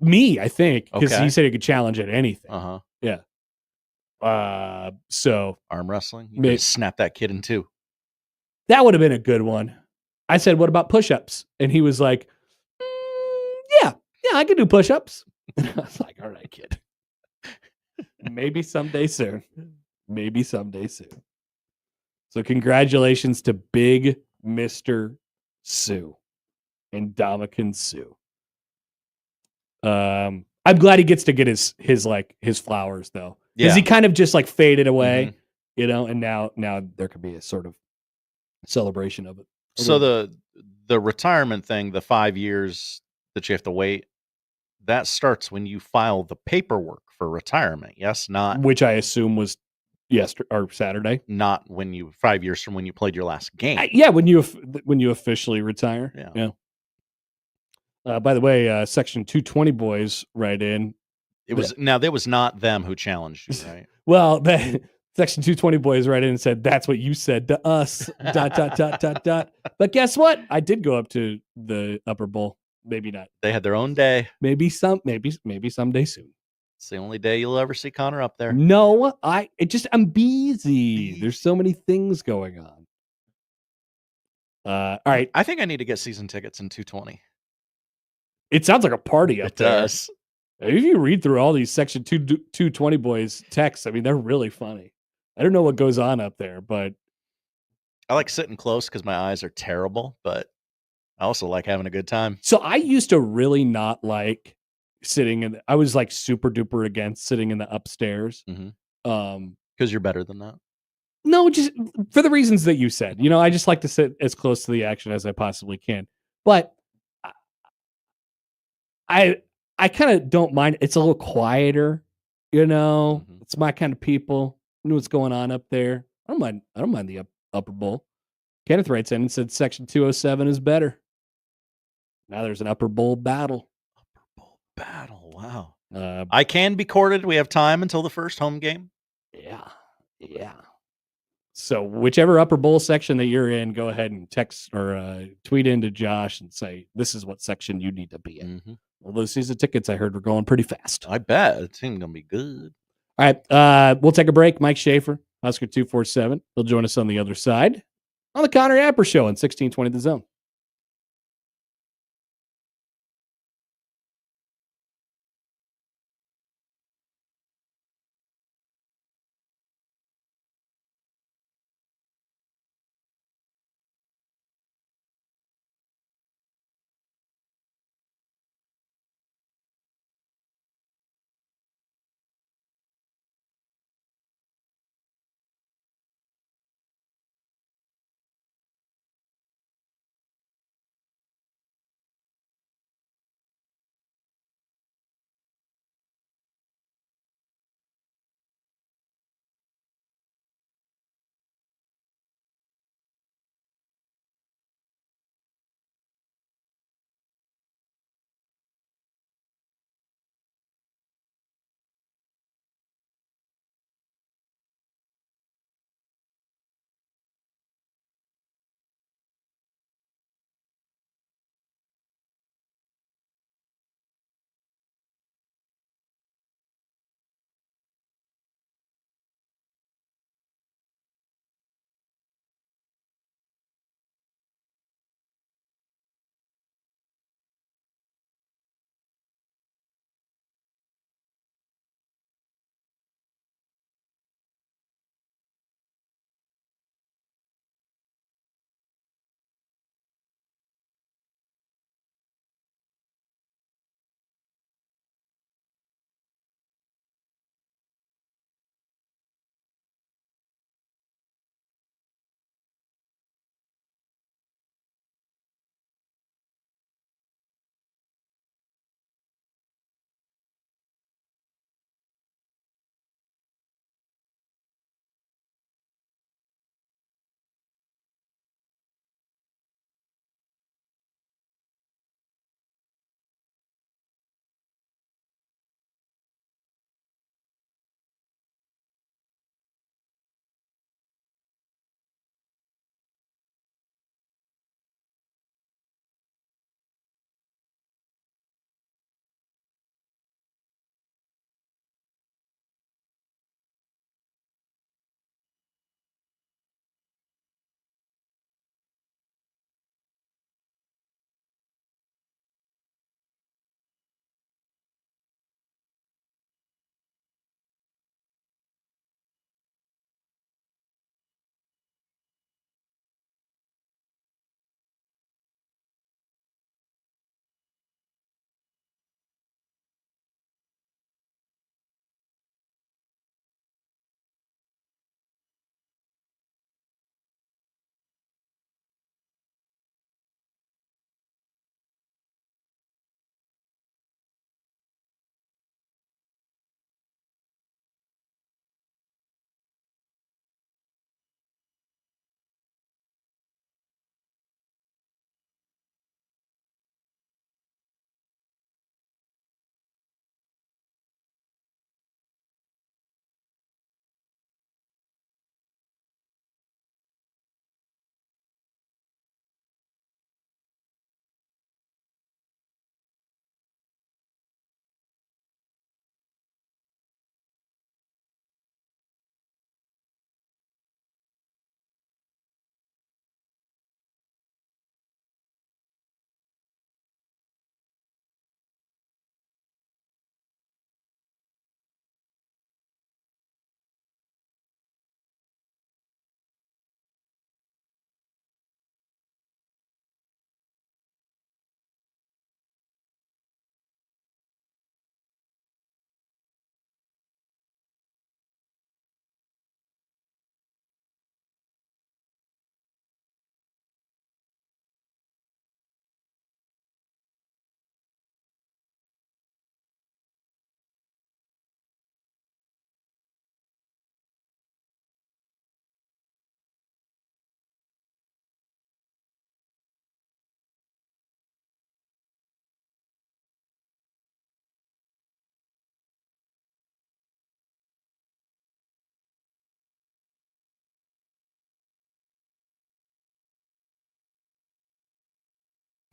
Me, I think, because Okay. he said he could challenge at anything. Uh-huh. Yeah. So arm wrestling? You could snap that kid in two. That would have been a good one. I said, "What about push-ups?" And he was like, yeah, I can do push-ups. And I was like, "All right, kid. Maybe someday soon. Maybe someday soon." So congratulations to big Mr. Sue and Ndamukong Suh. I'm glad he gets to get his flowers though. Because he kind of just like faded away, and now there could be a sort of celebration of it. So the retirement thing, the 5 years that you have to wait, that starts when you file the paperwork for retirement. Yes, not which I assume was yesterday or Saturday. Not when 5 years from when you played your last game. When you officially retire. Yeah. By the way, Section 220 boys write in. That was not them who challenged you, right? Well, Section 220 boys write in and said, "That's what you said to us." ... But guess what? I did go up to the Upper Bowl. Maybe not. They had their own day. Maybe someday soon. It's the only day you'll ever see Connor up there. No, I'm busy. There's so many things going on. All right. I think I need to get season tickets in 220. It sounds like a party up there. It does. If you read through all these Section 220 boys texts, I mean, they're really funny. I don't know what goes on up there, but I like sitting close because my eyes are terrible, but I also like having a good time. So I used to really not like sitting I was like super duper against sitting in the upstairs. Because you're better than that. No, just for the reasons that you said. I just like to sit as close to the action as I possibly can. But I kind of don't mind. It's a little quieter, It's my kind of people. I know what's going on up there. I don't mind the Upper Bowl. Kenneth writes in and said Section 207 is better. Now there's an Upper Bowl battle. Upper Bowl battle. Wow. I can be courted. We have time until the first home game. Yeah. So whichever Upper Bowl section that you're in, go ahead and text or tweet into Josh and say, this is what section you need to be in. Well, those season tickets I heard were going pretty fast. I bet. It's going to be good. All right. We'll take a break. Mike Schaefer, Husker 247. He'll join us on the other side on the Connor Happer Show on 1620 The Zone.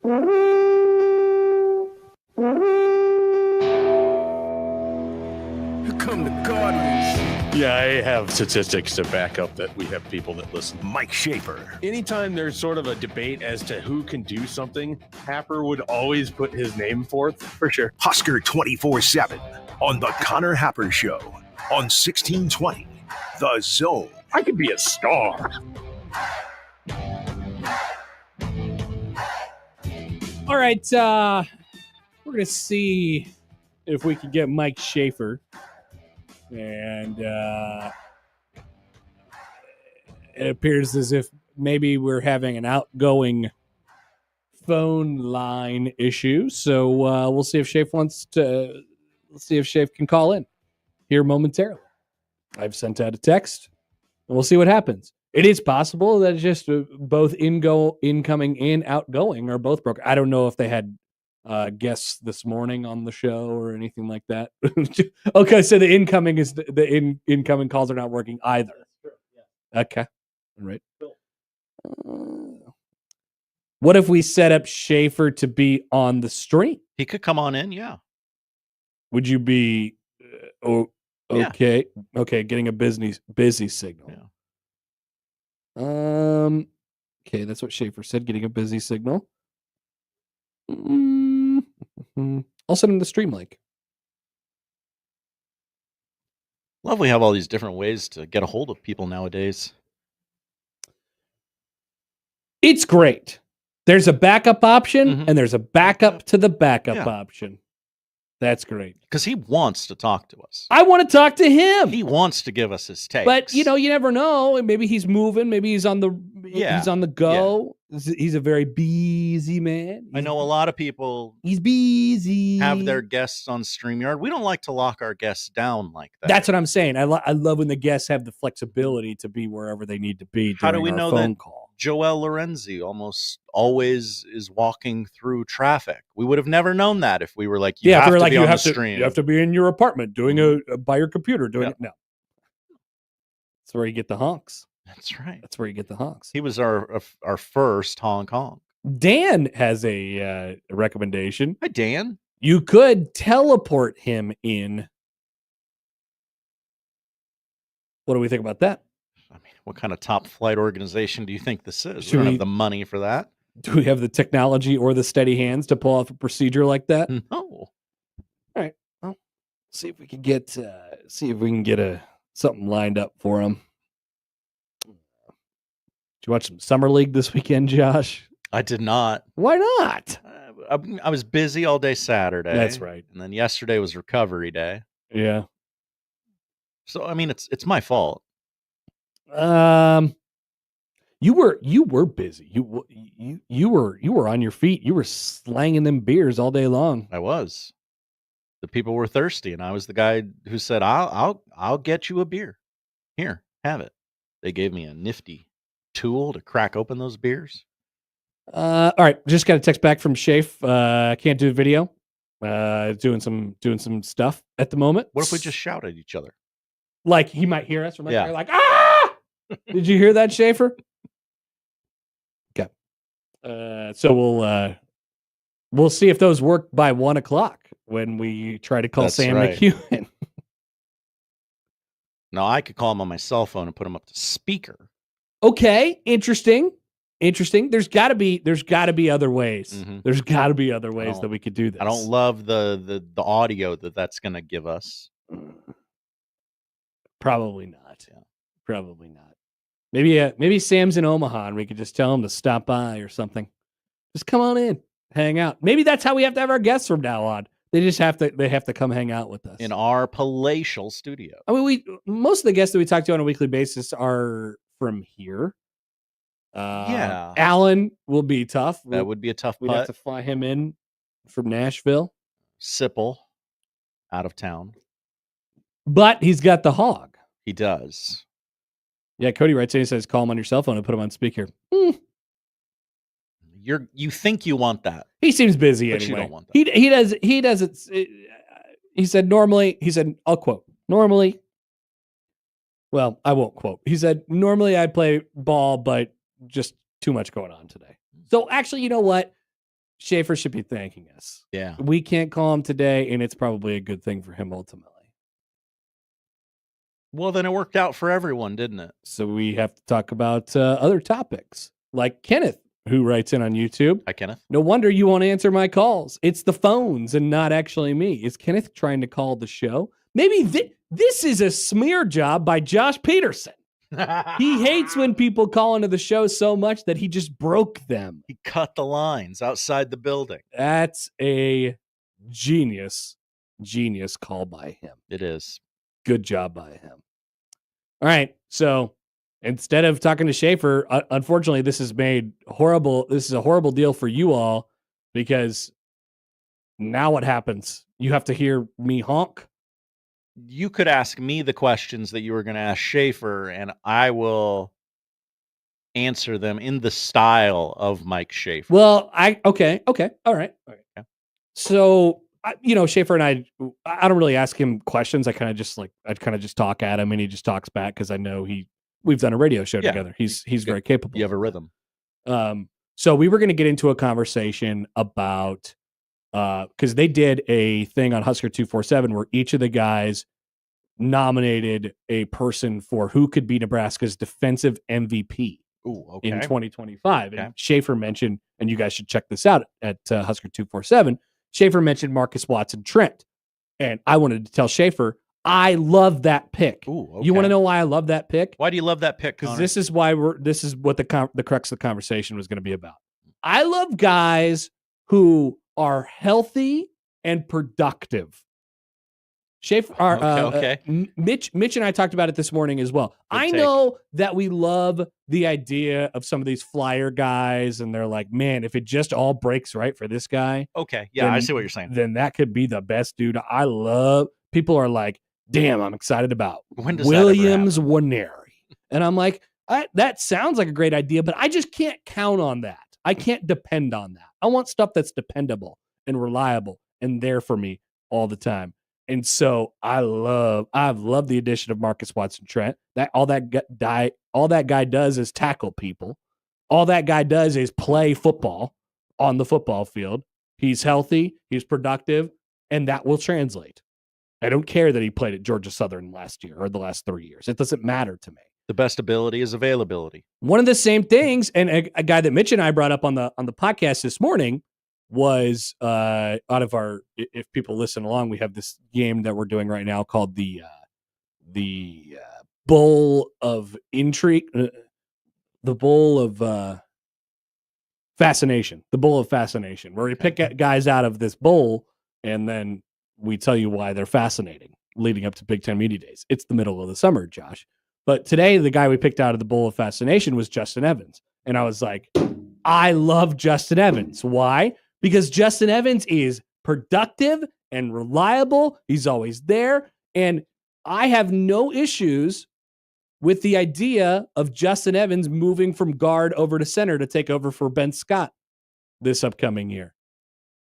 Come the Guardians. Yeah, I have statistics to back up that we have people that listen. Mike Schaefer. Anytime there's sort of a debate as to who can do something, Happer would always put his name forth, for sure. Husker 24/7 on the Connor Happer Show on 1620 The Zone. I could be a star. All right, we're going to see if we can get Mike Schaefer. And it appears as if maybe we're having an outgoing phone line issue. So we'll see if Schaefer can call in here momentarily. I've sent out a text, and we'll see what happens. It is possible that it's just both incoming and outgoing are both broken. I don't know if they had guests this morning on the show or anything like that. Okay, so the incoming is the incoming calls are not working either. Okay, all right. What if we set up Schaefer to be on the stream? He could come on in, yeah. Would you be okay? Yeah. Okay, getting a busy signal. Yeah. Okay, that's what Schaefer said. Getting a busy signal. I'll send him the stream link. Love we have all these different ways to get a hold of people nowadays. It's great. There's a backup option, and there's a backup to the backup option. That's great. Because he wants to talk to us. I want to talk to him. He wants to give us his takes. But, you never know. Maybe he's moving. Maybe he's on the go. Yeah. He's a very busy man. I know a lot of people He's busy. have their guests on StreamYard. We don't like to lock our guests down like that. That's what I'm saying. I love when the guests have the flexibility to be wherever they need to be. How do we know that call. Joel Lorenzi almost always is walking through traffic? We would have never known that if we were like, you have to be on the stream. You have to be in your apartment doing by your computer doing it. No. That's where you get the honks. That's right. That's where you get the honks. He was our first Hong Kong. Dan has a recommendation. Hi, Dan. You could teleport him in. What do we think about that? I mean, what kind of top flight organization do you think this is? Should We don't we- have the money for that. Do we have the technology or the steady hands to pull off a procedure like that? No. All right. Well, see if we can get something lined up for him. Did you watch some Summer League this weekend, Josh? I did not. Why not? I was busy all day Saturday. That's right. And then yesterday was recovery day. Yeah. So I mean, it's my fault. You were busy. You were on your feet. You were slanging them beers all day long. I was. The people were thirsty, and I was the guy who said, "I'll get you a beer. Here, have it." They gave me a nifty tool to crack open those beers. All right, just got a text back from Schaefer. Can't do video. Doing some stuff at the moment. What if we just shout at each other? Like he might hear us from Yeah. there, like ah! Did you hear that, Schaefer? Okay. So we'll see if those work by 1:00 when we try to call That's Sam right. McKewon. No, I could call him on my cell phone and put him up to speaker. Okay, interesting. There's got to be other ways. Mhm. There's got to be other ways that we could do this. I don't love the audio that's going to give us. Probably not. Yeah. Probably not. Maybe Sam's in Omaha and we could just tell him to stop by or something. Just come on in, hang out. Maybe that's how we have to have our guests from now on. They have to come hang out with us In our palatial studio. I mean, most of the guests that we talk to on a weekly basis are from here. Yeah. Alan will be tough. That would be a tough We'd have putt. to fly him in from Nashville, Sipple, out of town. but he's got the hog. He does. Yeah, Cody writes in. He says, "Call him on your cell phone and put him on speaker." You think you want that. He seems busy But anyway. you don't want that. He does it. He said normally. He said, I'll quote. Normally. Well, I won't quote. He said normally I play ball, but just too much going on today. So actually, you know what? Schaefer should be thanking us. Yeah. We can't call him today, and it's probably a good thing for him ultimately. Well, then it worked out for everyone, didn't it? So we have to talk about other topics, like Kenneth, who writes in on YouTube. Hi, Kenneth. No wonder you won't answer my calls. It's the phones and not actually me. Is Kenneth trying to call the show? Maybe this is a smear job by Josh Peterson. He hates when people call into the show so much that he just broke them. He cut the lines outside the building. That's a genius call by him. It is. Good job by him. All right. So instead of talking to Schaefer, unfortunately, this is horrible. This is a horrible deal for you all, because now what happens? You have to hear me honk. You could ask me the questions that you were going to ask Schaefer, and I will answer them in the style of Mike Schaefer. Well, okay. All right. Yeah. So, Schaefer and I don't really ask him questions. I kind of just talk at him, and he just talks back, because I know we've done a radio show together. He's very capable. You have a rhythm. So we were going to get into a conversation about, because they did a thing on Husker 247 where each of the guys nominated a person for who could be Nebraska's defensive MVP in 2025. Okay. And Schaefer mentioned, and you guys should check this out at Husker 247, Schaefer mentioned Marcus Watson Trent. And I wanted to tell Schaefer, I love that pick. Ooh, okay. You want to know why I love that pick? Why do you love that pick? Because this is what the crux of the conversation was going to be about. I love guys who are healthy and productive. Okay. Mitch and I talked about it this morning as well. I know that we love the idea of some of these flyer guys, and they're like, man, if it just all breaks right for this guy. Okay. Yeah, I see what you're saying. Then that could be the best dude. I love, people are like, damn, I'm excited about Williams Waneri. And I'm like, that sounds like a great idea, but I just can't count on that. I can't depend on that. I want stuff that's dependable and reliable and there for me all the time. And so I've loved the addition of Marcus Watson Trent. All that guy does is tackle people. All that guy does is play football on the football field. He's healthy, he's productive, and that will translate. I don't care that he played at Georgia Southern last year or the last 3 years. It doesn't matter to me. The best ability is availability. One of the same things, and a guy that Mitch and I brought up on the podcast this morning was out of our, if people listen along, we have this game that we're doing right now called the Bowl of Intrigue, the Bowl of Fascination, the Bowl of Fascination, where we pick guys out of this bowl and then we tell you why they're fascinating leading up to Big Ten Media Days. It's the middle of the summer, Josh. But today, the guy we picked out of the Bowl of Fascination was Justin Evans. And I was like, I love Justin Evans. Why? Because Justin Evans is productive and reliable. He's always there. And I have no issues with the idea of Justin Evans moving from guard over to center to take over for Ben Scott this upcoming year.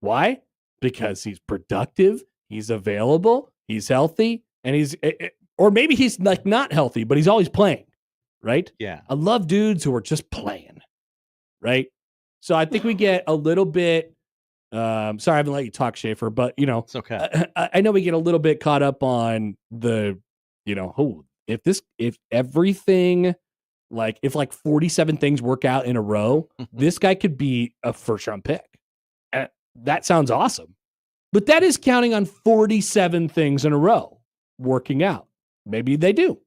Why? Because he's productive, he's available, he's healthy, and or maybe he's like not healthy, but he's always playing, right? Yeah. I love dudes who are just playing, right? So I think we get a little bit, sorry, I haven't let you talk, Schaefer, but, it's okay. I know we get a little bit caught up on the, if everything, if 47 things work out in a row, this guy could be a first-round pick. That sounds awesome. But that is counting on 47 things in a row working out. Maybe they do.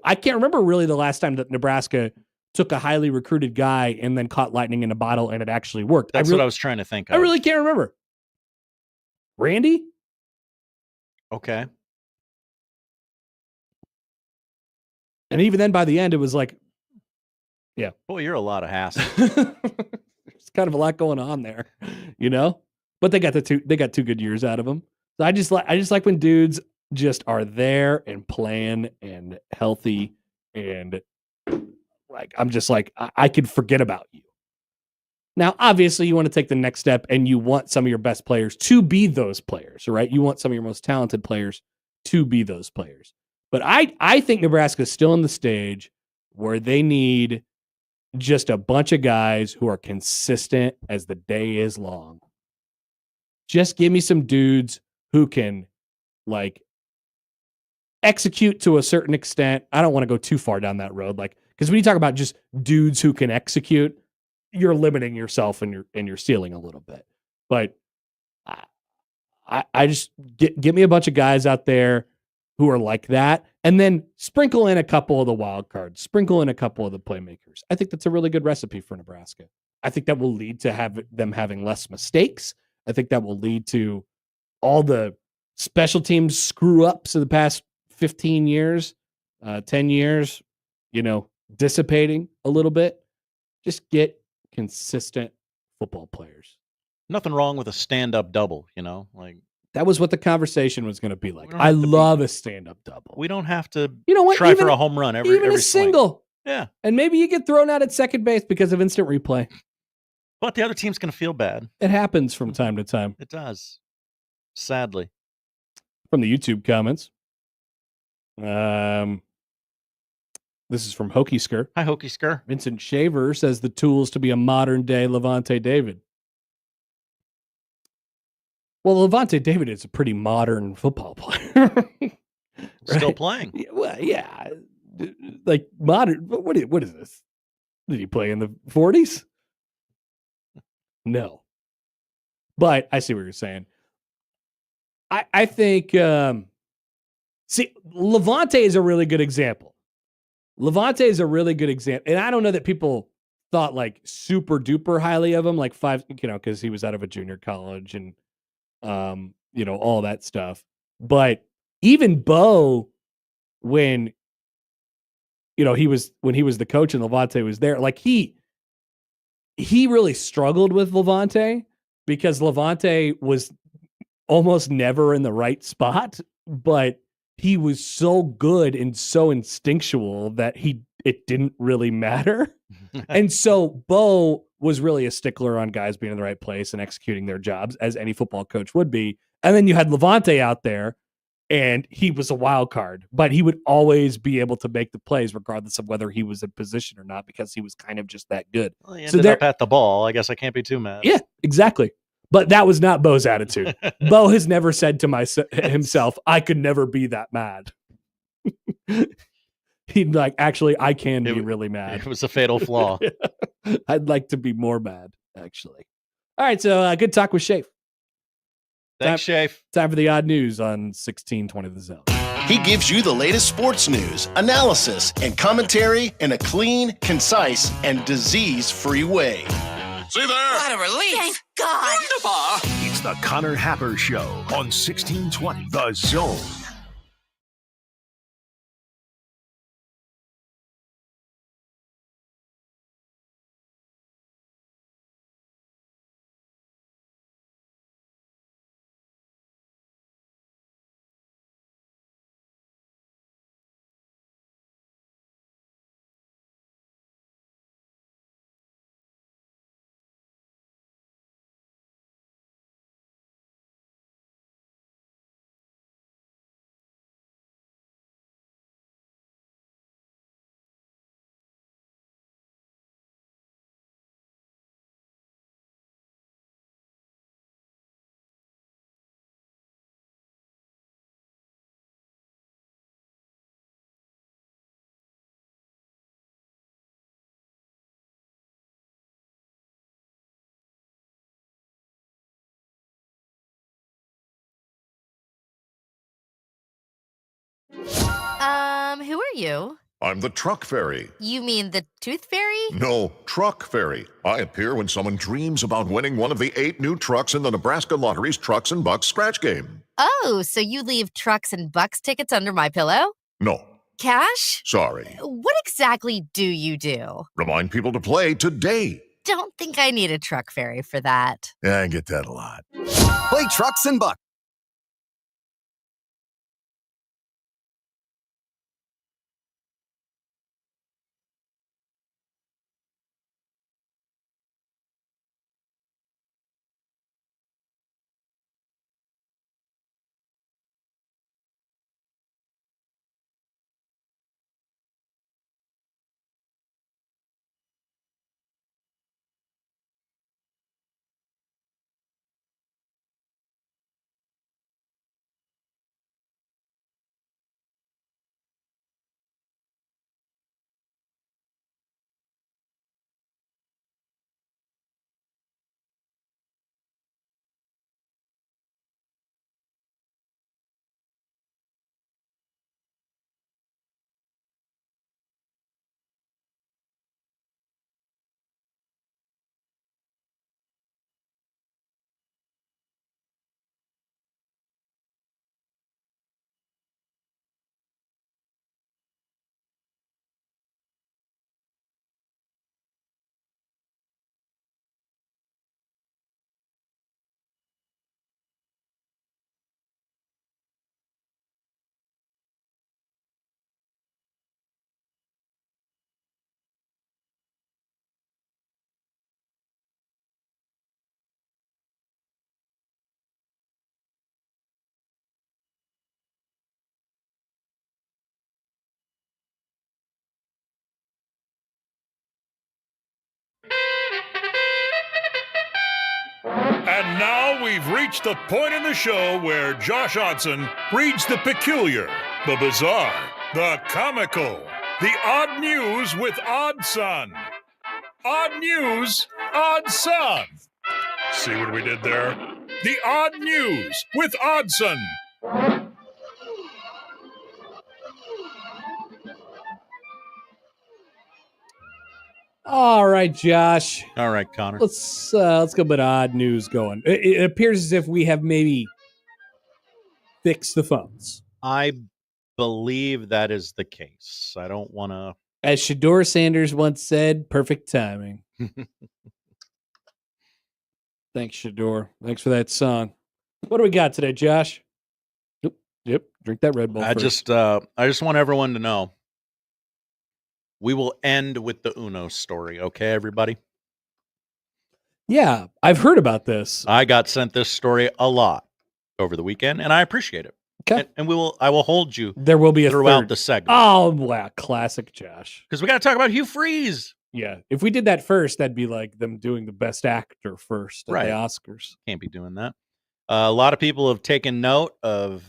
I can't remember really the last time that Nebraska took a highly recruited guy and then caught lightning in a bottle and it actually worked. That's what I was trying to think of. I really can't remember. Randy? Okay. And even then, by the end, it was like, yeah. Boy, you're a lot of hassle. There's kind of a lot going on there, But they got two good years out of him. So I just like when dudes just are there and playing and healthy and I'm just like, I could forget about you. Now, obviously, you want to take the next step and you want some of your best players to be those players, right? You want some of your most talented players to be those players. But I think Nebraska is still in the stage where they need just a bunch of guys who are consistent as the day is long. Just give me some dudes who can like execute to a certain extent. I don't want to go too far down that road, like because when you talk about just dudes who can execute, you're limiting yourself and your ceiling a little bit. But I just give me a bunch of guys out there who are like that, and then sprinkle in a couple of the wild cards, sprinkle in a couple of the playmakers. I think that's a really good recipe for Nebraska. I think that will lead to them having less mistakes. I think that will lead to all the special teams screw ups of the past 15 years, 10 years, dissipating a little bit. Just get consistent football players. Nothing wrong with a stand-up double, like that was what the conversation was going to be like. I love a stand-up double. We don't have to what? try Even for a home run every a swing. Single. Yeah. And maybe you get thrown out at second base because of instant replay. But the other team's going to feel bad. It happens from time to time. It does. Sadly. From the YouTube comments. This is from Hokisker. Hi, Hokisker. Vincent Shaver says the tools to be a modern-day Levante David. Well, Levante David is a pretty modern football player. Still playing. Well, yeah. Like modern. What is this? Did he play in the 40s? No. But I see what you're saying. I think, Levante is a really good example. Levante is a really good example. And I don't know that people thought like super duper highly of him, like because he was out of a junior college and, all that stuff. But even Bo, when he was the coach and Levante was there, like he really struggled with Levante because Levante was almost never in the right spot, but he was so good and so instinctual that it didn't really matter. And so Bo was really a stickler on guys being in the right place and executing their jobs, as any football coach would be. And then you had Levante out there, and he was a wild card, but he would always be able to make the plays regardless of whether he was in position or not, because he was kind of just that good. Well, he ended up at the ball. I guess I can't be too mad. Yeah, exactly. But that was not Bo's attitude. Bo has never said to himself, I could never be that mad. He'd like, actually, I can be really mad. It was a fatal flaw. I'd like to be more mad, actually. All right, so good talk with Schaefer. Thanks, Schaefer. Time for the odd news on 1620 The Zone. He gives you the latest sports news, analysis, and commentary in a clean, concise, and disease-free way. See there? What a relief. Thank God. Wonderful. It's the Connor Happer Show on 1620 The Zone. Who are you? I'm the truck fairy. You mean the tooth fairy? No, truck fairy. I appear when someone dreams about winning one of the 8 new trucks in the Nebraska Lottery's Trucks and Bucks scratch game. Oh, so you leave Trucks and Bucks tickets under my pillow? No. Cash? Sorry. What exactly do you do? Remind people to play today. Don't think I need a truck fairy for that. Yeah, I get that a lot. Play Trucks and Bucks. And now we've reached the point in the show where Josh Odson reads the peculiar, the bizarre, the comical, the odd news with Odd Son. Odd news, Odd Son. See what we did there? The odd news with Oddson. All right, Josh. All right, Connor. Let's get a bit of odd news going. It appears as if we have maybe fixed the phones. I believe that is the case. I don't want to. As Shedeur Sanders once said, perfect timing. Thanks, Shedeur. Thanks for that song. What do we got today, Josh? Yep. Drink that Red Bull. I first. just want everyone to know. We will end with the Uno story, okay, everybody? Yeah, I've heard about this. I got sent this story a lot over the weekend, and I appreciate it. Okay. And I will hold you There will be a throughout third. the segment. Oh, wow. Classic Josh. Because we got to talk about Hugh Freeze. Yeah. If we did that first, that'd be like them doing the best actor first at Right. the Oscars. Can't be doing that. A lot of people have taken note of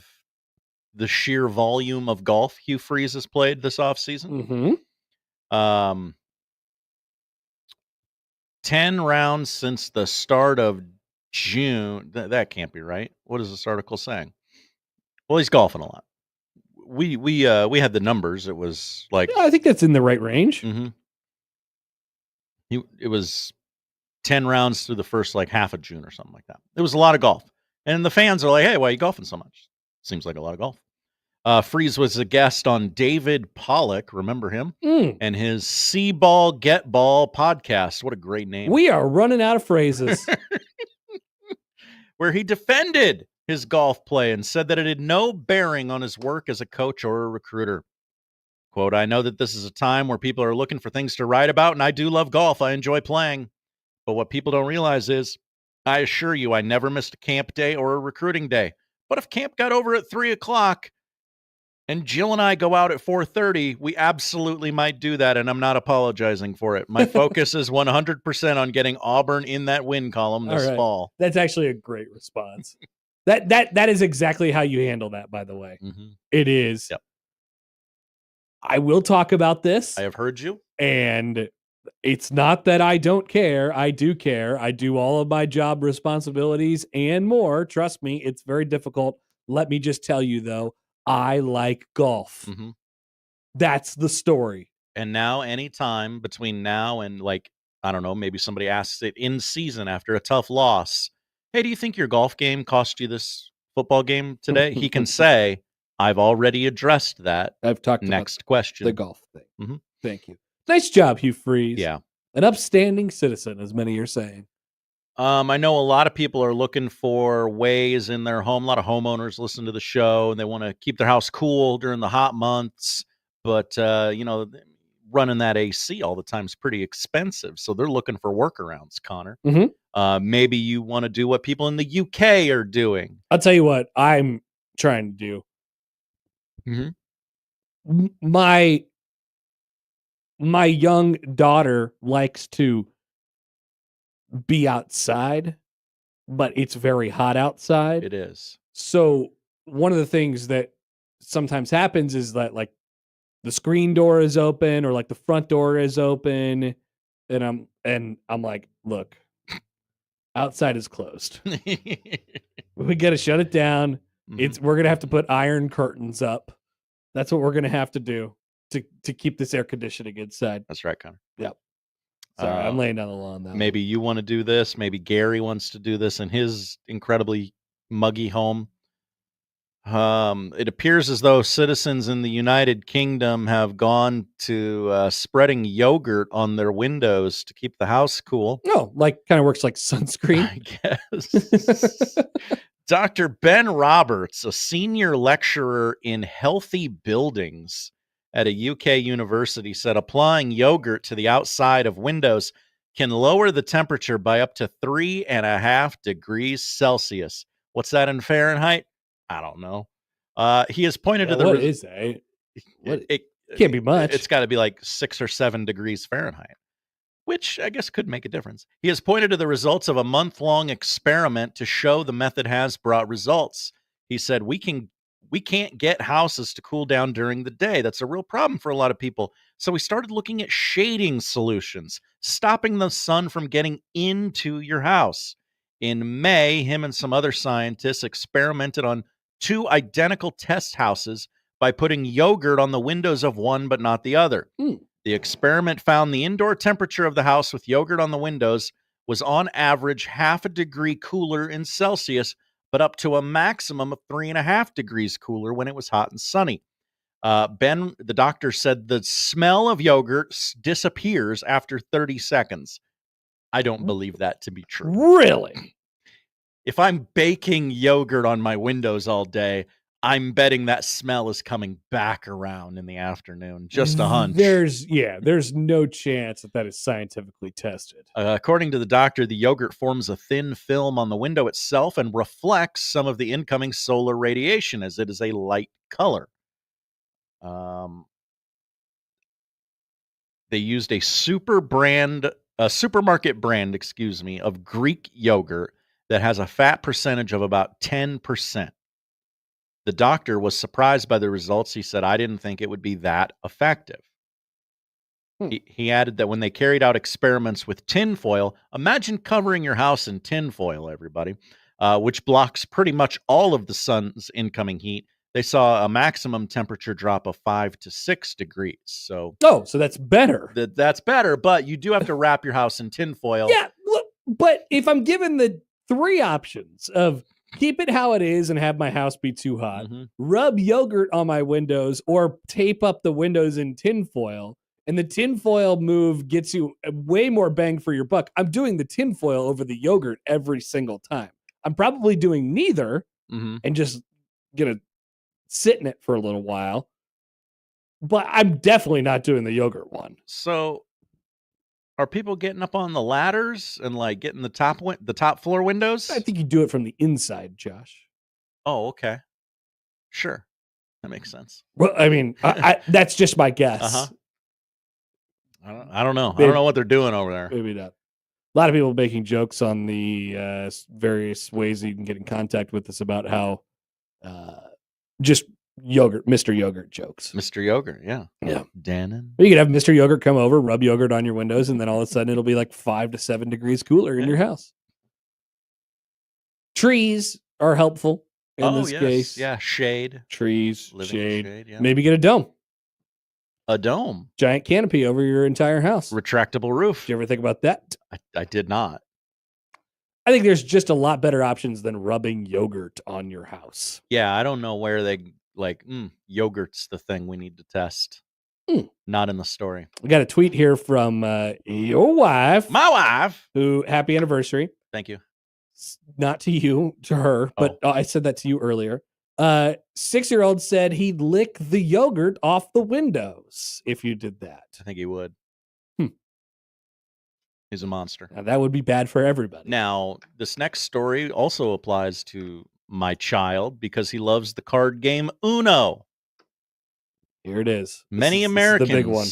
the sheer volume of golf Hugh Freeze has played this offseason. Mm-hmm. 10 rounds since the start of June. That can't be right. What is this article saying? Well, he's golfing a lot. We had the numbers. It was like Yeah, I think that's in the right range. Mhm. It was 10 rounds through the first like half of June or something like that. It was a lot of golf. And the fans are like, hey, why are you golfing so much? Seems like a lot of golf. Freeze was a guest on David Pollock, remember him? And his See Ball, Get Ball podcast. What a great name. We are running out of phrases. Where he defended his golf play and said that it had no bearing on his work as a coach or a recruiter. Quote, I know that this is a time where people are looking for things to write about, and I do love golf. I enjoy playing. But what people don't realize is, I assure you, I never missed a camp day or a recruiting day. But if camp got over at 3 o'clock and Jill and I go out at 4:30, we absolutely might do that, and I'm not apologizing for it. My focus is 100% on getting Auburn in that win column this All right. fall. That's actually a great response. That is exactly how you handle that, by the way. Mm-hmm. It is. Yep. I will talk about this. I have heard you. And it's not that I don't care. I do care. I do all of my job responsibilities and more. Trust me, it's very difficult. Let me just tell you, though, I like golf. Mm-hmm. That's the story. And now, anytime between now and like, I don't know, maybe somebody asks it in season after a tough loss, hey, do you think your golf game cost you this football game today? He can say, I've already addressed that. I've talked Next about question. the golf thing. Mm-hmm. Thank you. Nice job, Hugh Freeze. Yeah. An upstanding citizen, as many are saying. I know a lot of people are looking for ways in their home. A lot of homeowners listen to the show and they want to keep their house cool during the hot months. But, running that AC all the time is pretty expensive. So they're looking for workarounds, Connor. Mm-hmm. Maybe you want to do what people in the UK are doing. I'll tell you what I'm trying to do. Mm-hmm. My young daughter likes to be outside, but it's very hot outside. It is. So one of the things that sometimes happens is that like the screen door is open or like the front door is open, and I'm like, look, outside is closed. We got to shut it down. Mm-hmm. We're gonna have to put iron curtains up. That's what we're gonna have to do to keep this air conditioning inside. That's right, Connor. Yep. Sorry, I'm laying down the law on that. Maybe you want to do this. Maybe Gary wants to do this in his incredibly muggy home. It appears as though citizens in the United Kingdom have gone to spreading yogurt on their windows to keep the house cool. No, like kind of works like sunscreen. I guess. Dr. Ben Roberts, a senior lecturer in healthy buildings at a UK university, said applying yogurt to the outside of windows can lower the temperature by up to 3.5 degrees Celsius. What's that in Fahrenheit? I don't know. He has pointed to the... What is that? It can't be much. It's got to be like 6 or 7 degrees Fahrenheit. which I guess could make a difference. He has pointed to the results of a month-long experiment to show the method has brought results. He said, we can't get houses to cool down during the day. That's a real problem for a lot of people. So we started looking at shading solutions, stopping the sun from getting into your house. In May, him and some other scientists experimented on 2 identical test houses by putting yogurt on the windows of one but not the other. The experiment found the indoor temperature of the house with yogurt on the windows was on average 0.5 degree cooler in Celsius, but up to a maximum of 3.5 degrees cooler when it was hot and sunny. Ben, the doctor, said the smell of yogurt disappears after 30 seconds. I don't believe that to be true. Really? If I'm baking yogurt on my windows all day, I'm betting that smell is coming back around in the afternoon. Just a hunch. There's no chance that is scientifically tested. According to the doctor, the yogurt forms a thin film on the window itself and reflects some of the incoming solar radiation as it is a light color. They used a supermarket brand, of Greek yogurt that has a fat percentage of about 10%. The doctor was surprised by the results. He said, I didn't think it would be that effective. He added that when they carried out experiments with tinfoil, imagine covering your house in tinfoil, everybody, which blocks pretty much all of the sun's incoming heat. They saw a maximum temperature drop of 5 to 6 degrees. So that's better. That's better, but you do have to wrap your house in tinfoil. Yeah, but if I'm given the 3 options of keep it how it is and have my house be too hot, rub yogurt on my windows, or tape up the windows in tinfoil, and the tinfoil move gets you way more bang for your buck, I'm doing the tinfoil over the yogurt every single time. I'm probably doing neither and just going to sit in it for a little while, but I'm definitely not doing the yogurt one. So are people getting up on the ladders and like getting the top floor windows? I think you do it from the inside, Josh. Oh, okay. Sure. That makes sense. Well, I mean, I that's just my guess. I don't know. I don't know what they're doing over there. Maybe not. A lot of people making jokes on the various ways you can get in contact with us about how just yogurt, Mr. Yogurt jokes. Mr. Yogurt, yeah. Yeah. Dannon. You could have Mr. Yogurt come over, rub yogurt on your windows, and then all of a sudden it'll be like 5 to 7 degrees cooler in your house. Trees are helpful in this case. Yeah, shade. Trees, Living shade. yeah. Maybe get a dome. A dome. Giant canopy over your entire house. Retractable roof. Did you ever think about that? I did not. I think there's just a lot better options than rubbing yogurt on your house. Yeah, I don't know where they yogurt's the thing we need to test. Not in the story. We got a tweet here from your wife. My wife. Who, happy anniversary. Thank you. Not to you, to her, but I said that to you earlier. 6-year-old said he'd lick the yogurt off the windows if you did that. I think he would. He's a monster. Now, that would be bad for everybody. Now, this next story also applies to my child because he loves the card game Uno. Here it is. Many Americans, the big one.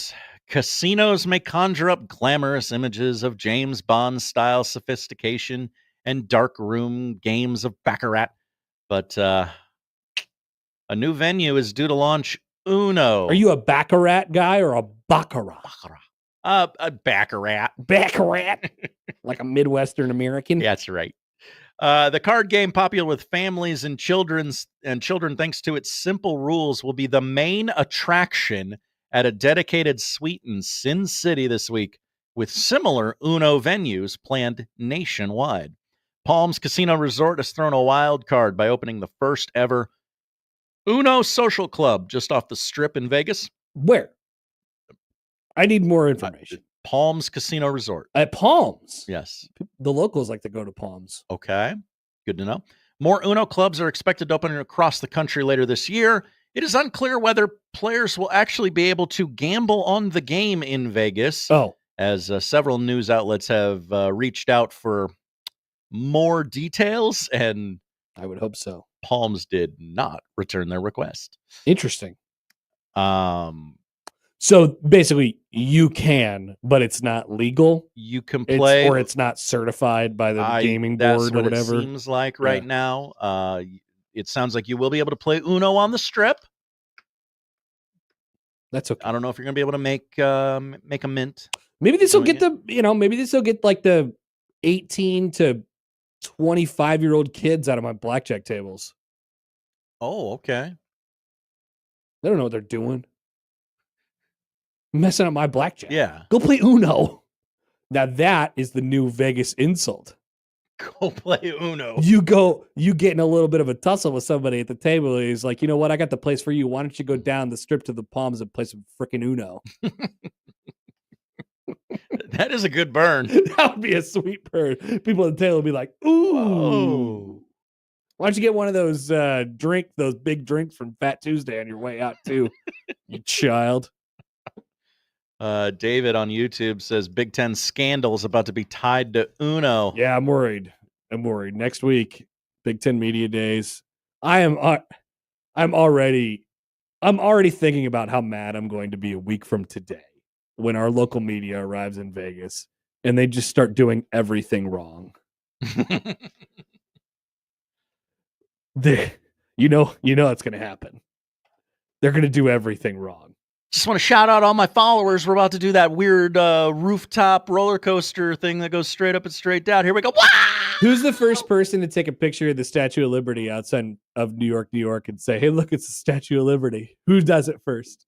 Casinos may conjure up glamorous images of James Bond-style sophistication and dark room games of baccarat, but a new venue is due to launch Uno. Are you a baccarat guy or a baccarat? A baccarat. Baccarat? Like a Midwestern American? Yeah, that's right. The card game, popular with families and children thanks to its simple rules, will be the main attraction at a dedicated suite in Sin City this week, with similar Uno venues planned nationwide. Palms Casino Resort has thrown a wild card by opening the first ever Uno Social Club just off the Strip in Vegas. Where? I need more information. Palms Casino Resort. At Palms? Yes. The locals like to go to Palms. Okay. Good to know. More Uno clubs are expected to open across the country later this year. It is unclear whether players will actually be able to gamble on the game in Vegas. As several news outlets have reached out for more details, and I would hope so. Palms did not return their request. Interesting. So basically, you can, but it's not legal. You can play, or it's not certified by the gaming board or whatever. That's what it seems like right now. It sounds like you will be able to play Uno on the strip. That's okay. I don't know if you're going to be able to make a mint. Maybe this will get maybe this will get like the 18 to 25-year-old kids out of my blackjack tables. Oh, okay. They don't know what they're doing. Messing up my blackjack. Yeah. Go play Uno. Now that is the new Vegas insult. Go play Uno. You get in a little bit of a tussle with somebody at the table. He's like, you know what? I got the place for you. Why don't you go down the strip to the Palms and play some freaking Uno? That is a good burn. That would be a sweet burn. People at the table would be like, ooh. Whoa. Why don't you get one of those those big drinks from Fat Tuesday on your way out too, you child. David on YouTube says Big Ten scandal is about to be tied to Uno. Yeah, I'm worried. Next week, Big Ten Media Days. I'm already thinking about how mad I'm going to be a week from today when our local media arrives in Vegas and they just start doing everything wrong. You know it's going to happen. They're going to do everything wrong. Just want to shout out all my followers. We're about to do that weird rooftop roller coaster thing that goes straight up and straight down. Here we go. Wah! Who's the first person to take a picture of the Statue of Liberty outside of New York, and say, "Hey, look, it's the Statue of Liberty"? Who does it first?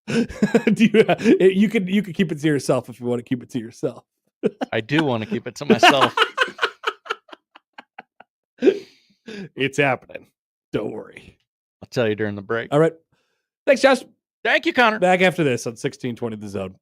You could keep it to yourself if you want to keep it to yourself. I do want to keep it to myself. It's happening. Don't worry. I'll tell you during the break. All right. Thanks, Josh. Thank you, Connor. Back after this on 1620 The Zone.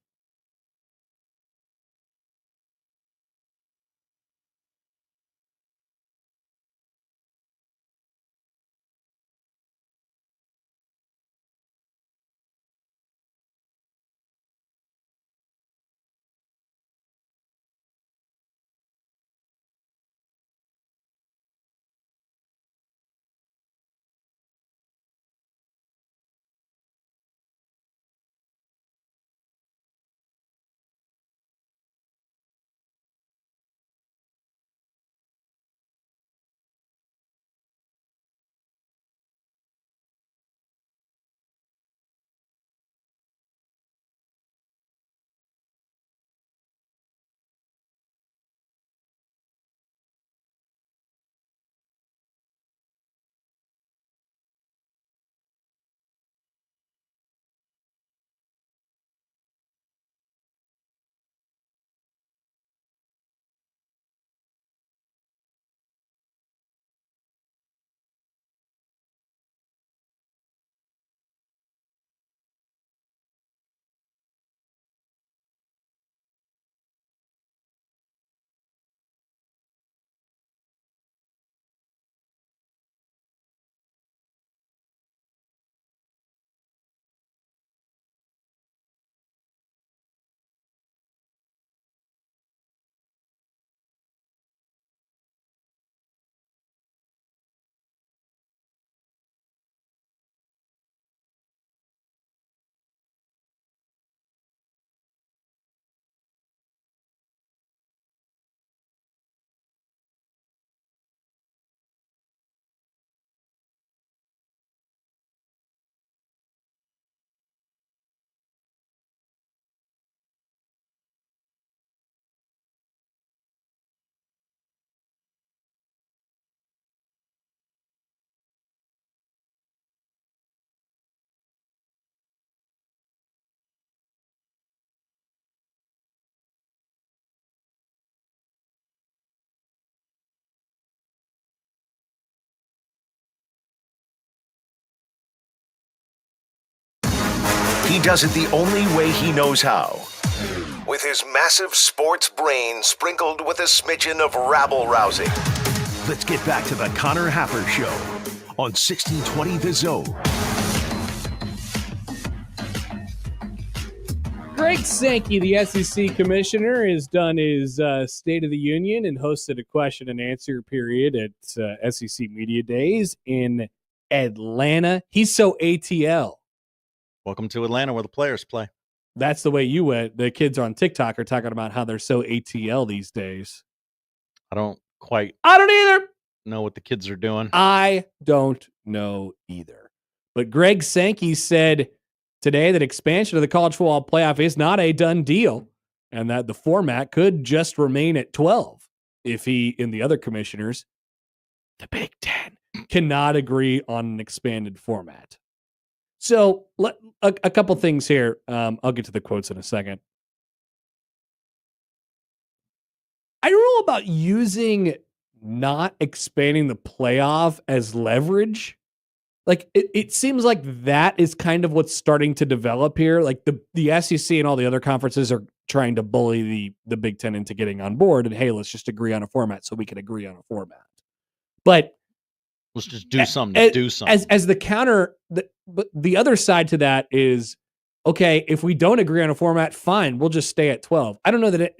He does it the only way he knows how. With his massive sports brain sprinkled with a smidgen of rabble-rousing. Let's get back to the Connor Happer Show on 1620 The Zone. Greg Sankey, the SEC commissioner, has done his State of the Union and hosted a question and answer period at SEC Media Days in Atlanta. He's so ATL. Welcome to Atlanta where the players play. That's the way you went. The kids on TikTok are talking about how they're so ATL these days. I don't quite I don't either. know what the kids are doing. I don't know either. But Greg Sankey said today that expansion of the college football playoff is not a done deal and that the format could just remain at 12 if he and the other commissioners, the Big Ten, cannot agree on an expanded format. So a couple things here. I'll get to the quotes in a second. I don't know about using not expanding the playoff as leverage. Like it seems like that is kind of what's starting to develop here. Like the SEC and all the other conferences are trying to bully the Big Ten into getting on board. And hey, let's just agree on a format so we can agree on a format. But let's just do something. Do something. As the counter, but the other side to that is, okay, if we don't agree on a format, fine, we'll just stay at 12. I don't know that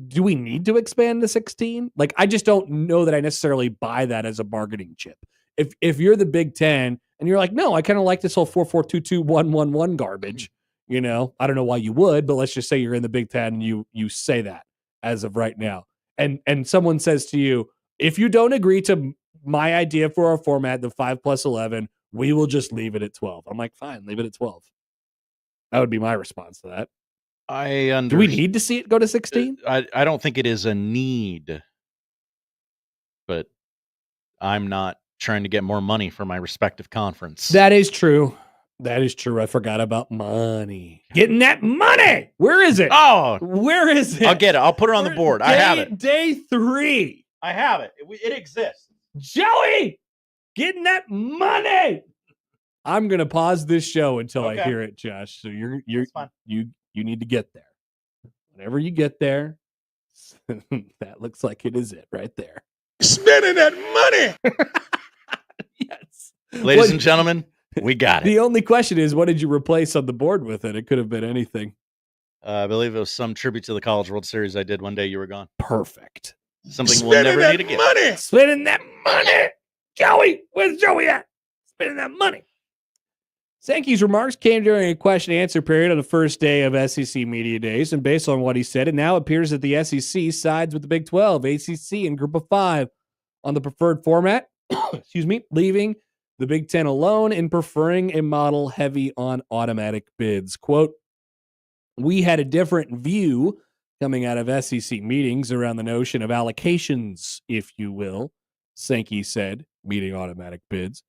do we need to expand to 16? Like, I just don't know that I necessarily buy that as a bargaining chip. If you're the Big Ten and you're like, no, I kind of like this whole 4-4-2-2-1-1-1 garbage, I don't know why you would, but let's just say you're in the Big Ten and you say that as of right now. And someone says to you, if you don't agree to my idea for our format, the 5+11, we will just leave it at 12. I'm like, fine, leave it at 12. That would be my response to that. Do we need to see it go to 16? I don't think it is a need, but I'm not trying to get more money for my respective conference. That is true. That is true. I forgot about money. Getting that money. Where is it? Oh, where is it? I'll get it. I'll put it on the board. I have it. Day 3. I have it. It exists. Joey, getting that money. I'm gonna pause this show until I hear it, Josh. So you need to get there. Whenever you get there, that looks like it is it right there. Spending that money. Yes, ladies and gentlemen, we got it. The only question is, what did you replace on the board with it? It could have been anything. I believe it was some tribute to the College World Series I did one day you were gone. Perfect. Something we'll never need again. Money. Spending that money. Joey, where's Joey at? Spending that money. Sankey's remarks came during a question and answer period on the first day of SEC Media Days, and based on what he said, it now appears that the SEC sides with the Big 12, ACC, and Group of 5 on the preferred format, leaving the Big 10 alone and preferring a model heavy on automatic bids. Quote, we had a different view coming out of SEC meetings around the notion of allocations, if you will, Sankey said, meeting automatic bids.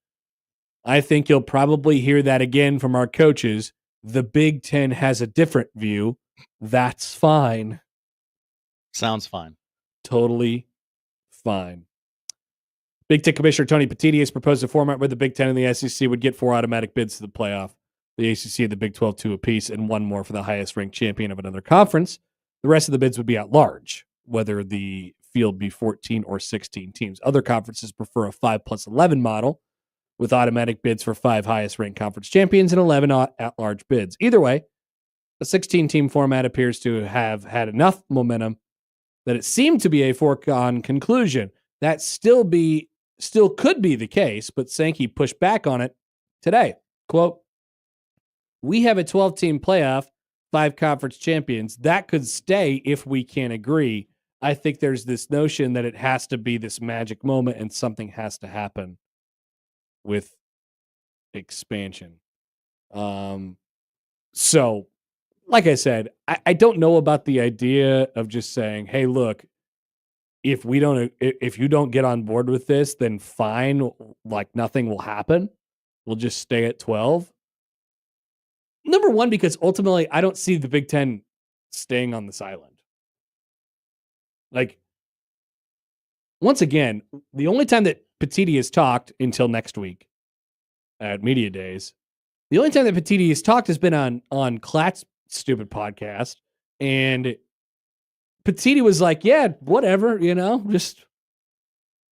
I think you'll probably hear that again from our coaches. The Big Ten has a different view. That's fine. Sounds fine. Totally fine. Big Ten Commissioner Tony Petitti has proposed a format where the Big Ten and the SEC would get 4 automatic bids to the playoff. The ACC and the Big 12 2 apiece, and 1 more for the highest ranked champion of another conference. The rest of the bids would be at large, whether the field be 14 or 16 teams. Other conferences prefer a 5+11 model, with automatic bids for 5 highest-ranked conference champions and 11 at-large bids. Either way, the 16-team format appears to have had enough momentum that it seemed to be a foregone conclusion. That still could be the case, but Sankey pushed back on it today. Quote, we have a 12-team playoff, 5 conference champions. That could stay if we can agree. I think there's this notion that it has to be this magic moment and something has to happen with expansion. So, like I said, I don't know about the idea of just saying, hey, look, if you don't get on board with this, then fine, like nothing will happen. We'll just stay at 12. Number one, because ultimately I don't see the Big Ten staying on this island. Like, once again, the only time that Petitti has talked until next week at Media Days, the only time that Petitti has talked has been on Klatt's stupid podcast. And Petitti was like, yeah, whatever, just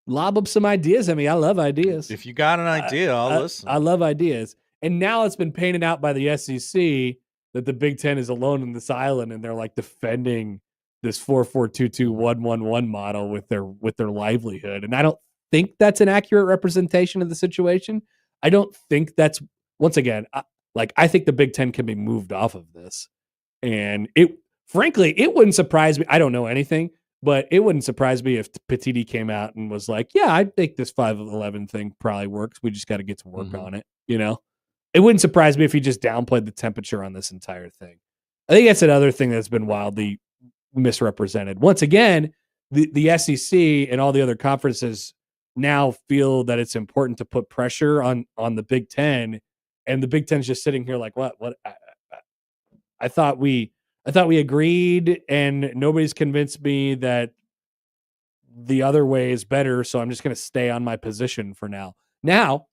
lob up some ideas. I mean, I love ideas. If you got an idea, I'll listen. I love ideas. And now it's been painted out by the SEC that the Big Ten is alone in this island, and they're like defending this 4-4-2-2-1-1-1 model with their livelihood. And I don't think that's an accurate representation of the situation. I don't think that's, once again, Like, I think the Big Ten can be moved off of this. And it wouldn't surprise me. I don't know anything, but it wouldn't surprise me if Petiti came out and was like, yeah, I think this 5-11 thing probably works. We just got to get to work on it. It wouldn't surprise me if he just downplayed the temperature on this entire thing. I think that's another thing that's been wildly misrepresented. Once again, the SEC and all the other conferences now feel that it's important to put pressure on the Big Ten, and the Big Ten's just sitting here like, what? I thought we agreed, and nobody's convinced me that the other way is better, so I'm just going to stay on my position for now. Now,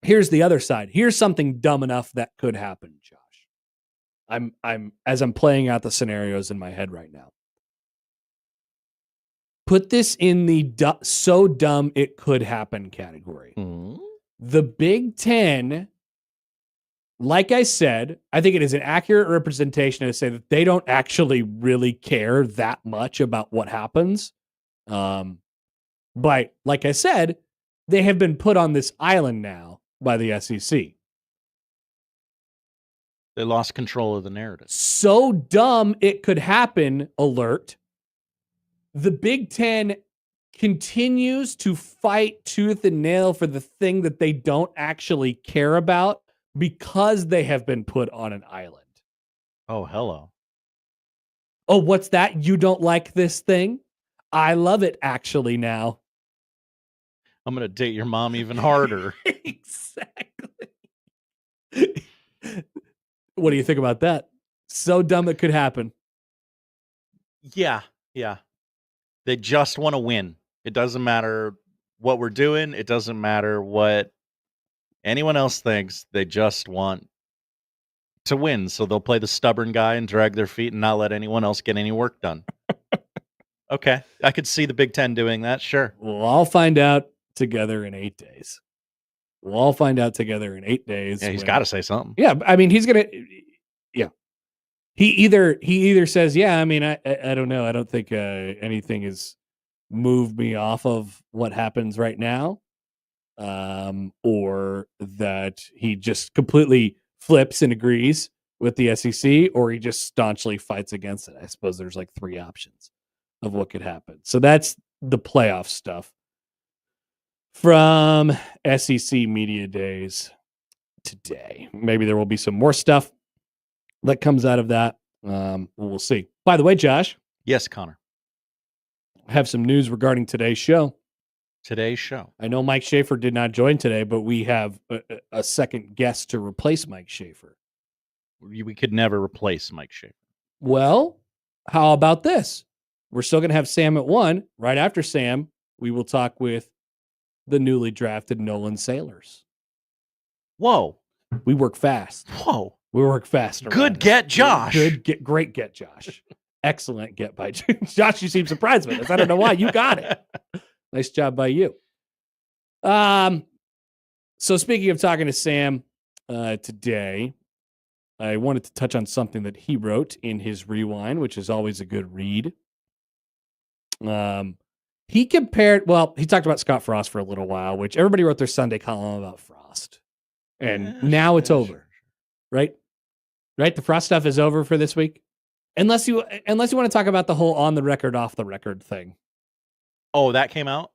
here's the other side. Here's something dumb enough that could happen, Josh. I'm playing out the scenarios in my head right now. Put this in the so dumb it could happen category. The Big Ten, like I said, I think it is an accurate representation to say that they don't actually really care that much about what happens. But like I said, they have been put on this island now by the SEC. They lost control of the narrative. So dumb it could happen alert. The Big Ten continues to fight tooth and nail for the thing that they don't actually care about because they have been put on an island. Oh, hello. Oh, what's that? You don't like this thing? I love it actually now. I'm going to date your mom even harder. Exactly. What do you think about that? So dumb it could happen. Yeah. They just want to win. It doesn't matter what we're doing. It doesn't matter what anyone else thinks. They just want to win. So they'll play the stubborn guy and drag their feet and not let anyone else get any work done. Okay. I could see the Big Ten doing that. Sure. We'll all find out together in 8 days. Yeah, he's got to say something. Yeah, I mean, he's gonna. Yeah, he either says, yeah, I mean, I don't know, I don't think anything has moved me off of what happens right now, or that he just completely flips and agrees with the SEC, or he just staunchly fights against it. I suppose there's like 3 options of what could happen. So that's the playoff stuff from SEC Media Days today. Maybe there will be some more stuff that comes out of that. We'll see. By the way, Josh. Yes, Connor. I have some news regarding today's show. I know Mike Schaefer did not join today, but we have a second guest to replace Mike Schaefer. We could never replace Mike Schaefer. Well, how about this? We're still going to have Sam at 1. Right after Sam, we will talk with the newly drafted Nolan Sailors. Whoa. We work fast. Whoa. We work fast. Good get, Josh. Great get, Josh. Excellent get by Josh. You seem surprised by this. I don't know why. You got it. Nice job by you. So speaking of talking to Sam today, I wanted to touch on something that he wrote in his Rewind, which is always a good read. He talked about Scott Frost for a little while, which everybody wrote their Sunday column about Frost. And now it's over. Sure. Right? The Frost stuff is over for this week. Unless you want to talk about the whole on the record, off the record thing. Oh, that came out?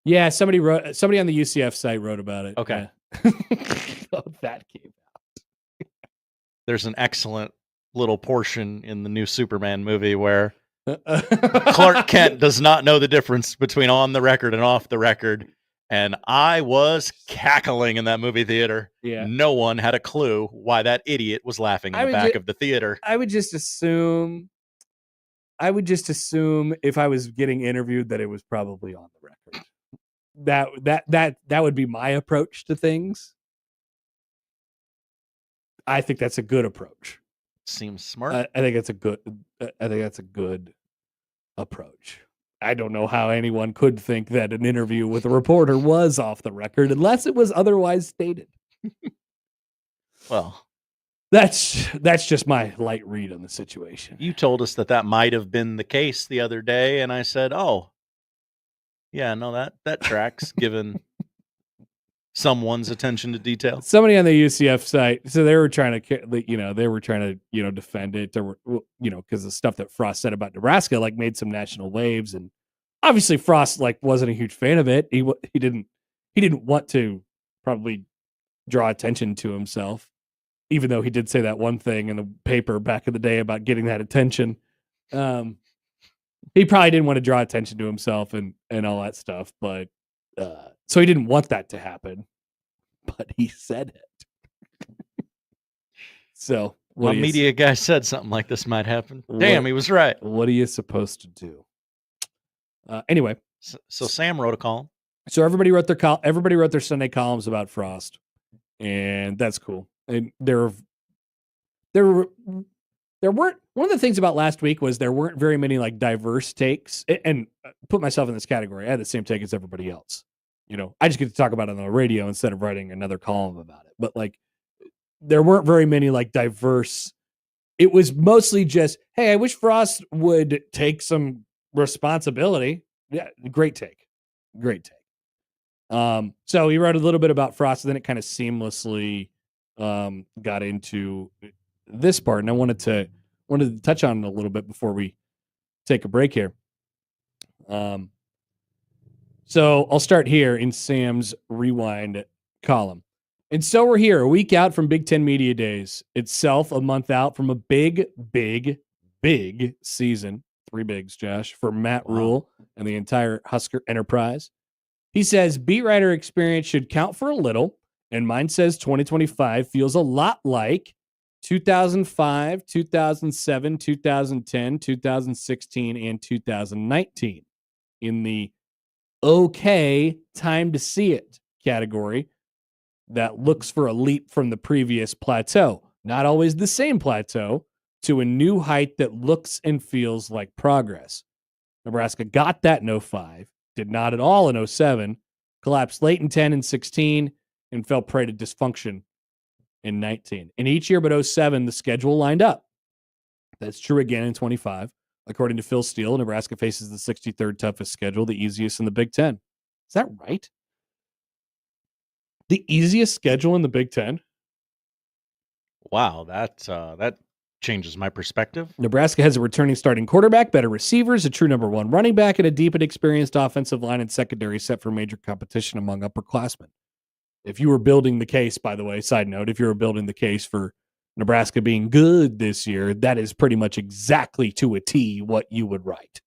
Yeah, somebody on the UCF site wrote about it. Okay. Yeah. That came out. There's an excellent little portion in the new Superman movie where Clark Kent does not know the difference between on the record and off the record. And I was cackling in that movie theater. Yeah. No one had a clue why that idiot was laughing in the back of the theater. I would just assume if I was getting interviewed that it was probably on the record. That would be my approach to things. I think that's a good approach. Seems smart. I think that's a good approach. I don't know how anyone could think that an interview with a reporter was off the record unless it was otherwise stated. Well, that's just my light read on the situation. You told us that might have been the case the other day, and I said, "Oh, yeah, no, that tracks." Given someone's attention to detail. Somebody on the UCF site, so they were trying to, defend it, or because the stuff that Frost said about Nebraska like made some national waves, and obviously Frost like wasn't a huge fan of it. He didn't want to probably draw attention to himself, even though he did say that one thing in the paper back in the day about getting that attention. He probably didn't want to draw attention to himself and all that stuff, but so he didn't want that to happen. But he said it. So Well, media guy said something like this might happen. Damn, he was right. What are you supposed to do? Anyway, so Sam wrote a column. So everybody wrote their Sunday columns about Frost, and that's cool. And there weren't, one of the things about last week was there weren't very many like diverse takes, and put myself in this category. I had the same take as everybody else. I just get to talk about it on the radio instead of writing another column about it. But like, there weren't very many like diverse. It was mostly just, hey, I wish Frost would take some responsibility. Yeah, great take. So he wrote a little bit about Frost, and then it kind of seamlessly got into this part. And I wanted to touch on it a little bit before we take a break here. So I'll start here in Sam's Rewind column. And so we're here, a week out from Big Ten Media Days. Itself a month out from a big, big, big season. 3 bigs, Josh, for Matt Rule and the entire Husker enterprise. He says, beat writer experience should count for a little, and mine says 2025 feels a lot like 2005, 2007, 2010, 2016, and 2019 in the okay time to see it category that looks for a leap from the previous plateau. Not always the same plateau, to a new height that looks and feels like progress. Nebraska got that in 05, did not at all in 07, collapsed late in 10 and 16, and fell prey to dysfunction in 19. In each year but 07, the schedule lined up. That's true again in 25. According to Phil Steele, Nebraska faces the 63rd toughest schedule, the easiest in the Big Ten. Is that right? The easiest schedule in the Big Ten? Wow, that changes my perspective. Nebraska has a returning starting quarterback, better receivers, a true number 1 running back, and a deep and experienced offensive line and secondary set for major competition among upperclassmen. If you were building the case, by the way, side note, if you were building the case for Nebraska being good this year, that is pretty much exactly to a T what you would write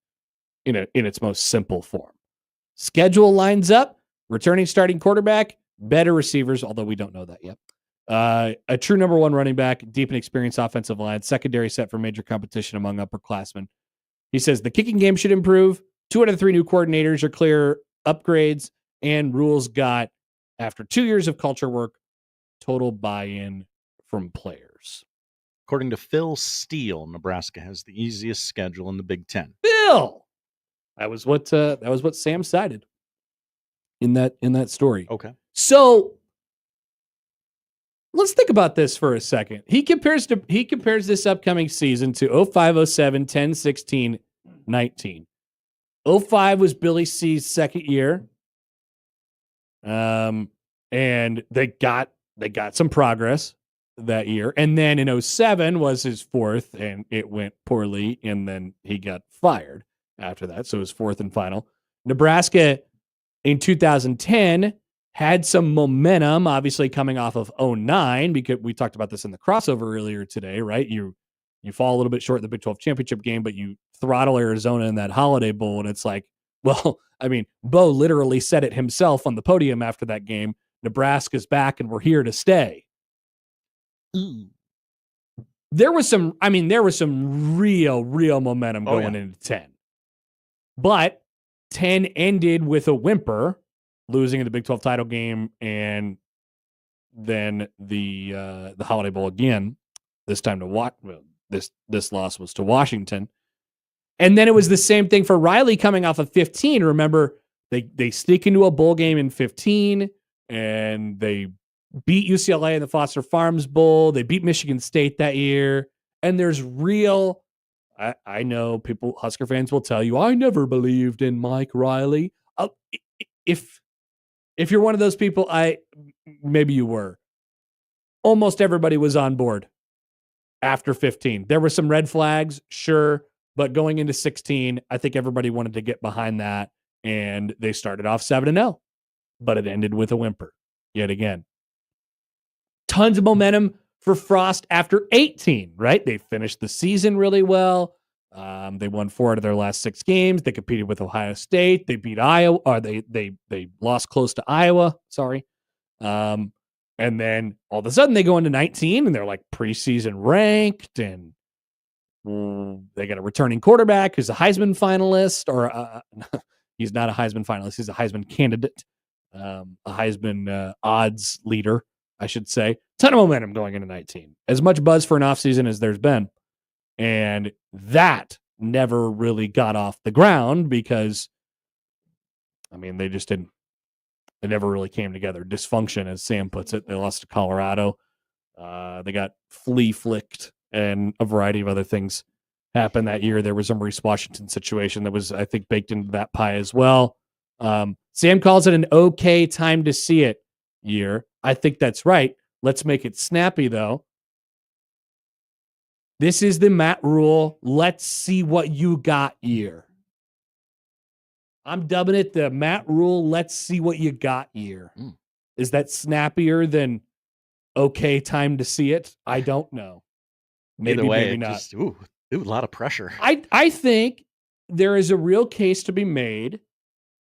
in its most simple form. Schedule lines up, returning starting quarterback, better receivers, although we don't know that yet. A true number 1 running back, deep and experienced offensive line, secondary set for major competition among upperclassmen. He says the kicking game should improve. 2 out of 3 new coordinators are clear upgrades, and Rules got, after 2 years of culture work, total buy-in from players. According to Phil Steele, Nebraska has the easiest schedule in the Big Ten. Phil, that was what Sam cited in that story. Okay, so let's think about this for a second. He compares this upcoming season to 05, 07, 10, 16, 19. 05 was Billy C's second year. And they got some progress that year. And then in 07 was his 4th, and it went poorly, and then he got fired after that. So his 4th and final. Nebraska in 2010 had some momentum, obviously coming off of 09, because we talked about this in the crossover earlier today, right? You fall a little bit short in the Big 12 championship game, but you throttle Arizona in that Holiday Bowl, and it's like, well, I mean, Bo literally said it himself on the podium after that game. Nebraska's back, and we're here to stay. There was some real momentum going into 10. But 10 ended with a whimper, losing in the Big 12 title game, and then the Holiday Bowl again. This time this loss was to Washington, and then it was the same thing for Riley coming off of 15. Remember, they sneak into a bowl game in 15, and they beat UCLA in the Foster Farms Bowl. They beat Michigan State that year, and there's real. I know people, Husker fans will tell you, I never believed in Mike Riley. If if you're one of those people, maybe you were. Almost everybody was on board after 15. There were some red flags, sure, but going into 16, I think everybody wanted to get behind that, and they started off 7-0, but it ended with a whimper yet again. Tons of momentum for Frost after 18, right? They finished the season really well. They won 4 out of their last 6 games. They competed with Ohio State. They beat Iowa, or they lost close to Iowa. Sorry. And then all of a sudden they go into 19 and they're like preseason ranked, and they got a returning quarterback who's a Heisman finalist, or he's not a Heisman finalist. He's a Heisman candidate, a Heisman odds leader, I should say. Ton of momentum going into 19. As much buzz for an offseason as there's been. And that never really got off the ground because, I mean, they just didn't. They never really came together. Dysfunction, as Sam puts it. They lost to Colorado. They got flea flicked, and a variety of other things happened that year. There was a Maurice Washington situation that was, I think, baked into that pie as well. Sam calls it an okay time to see it year. I think that's right. Let's make it snappy, though. This is the Matt Rule. Let's see what you got year. I'm dubbing it the Matt Rule. Let's see what you got year. Is that snappier than okay time to see it? I don't know. Maybe, Either way, maybe not. just, a lot of pressure. I think there is a real case to be made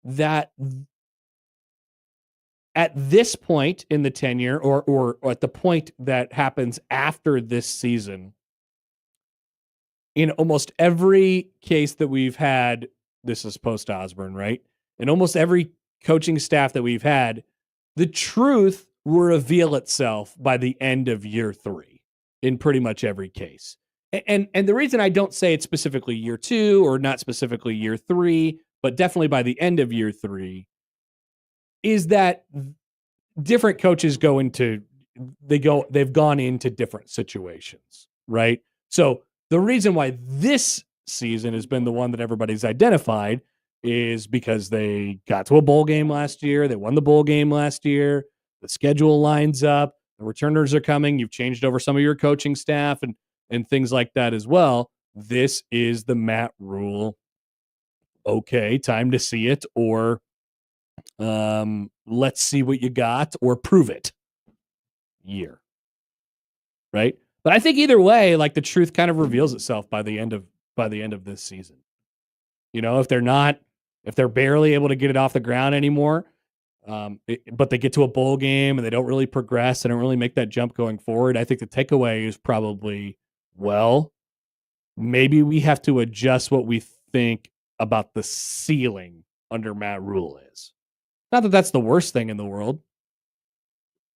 that at this point in the tenure, or at the point that happens after this season, in almost every case that we've had, this is post-Osborne, right? In almost every coaching staff that we've had, the truth will reveal itself by the end of year 3 in pretty much every case. And the reason I don't say it's specifically year 2 or not specifically year 3, but definitely by the end of year 3, is that different coaches they've gone into different situations, right? So the reason why this season has been the one that everybody's identified is because they got to a bowl game last year. They won the bowl game last year. The schedule lines up. The returners are coming. You've changed over some of your coaching staff and things like that as well. This is the Matt Rule. Okay, time to see it, or let's see what you got, or prove it year. Right? But I think either way, like, the truth kind of reveals itself by the end of this season. You know, if they're barely able to get it off the ground anymore, but they get to a bowl game and they don't really progress, they don't really make that jump going forward, I think the takeaway is probably, well, maybe we have to adjust what we think about the ceiling under Matt Rule is. Not that that's the worst thing in the world.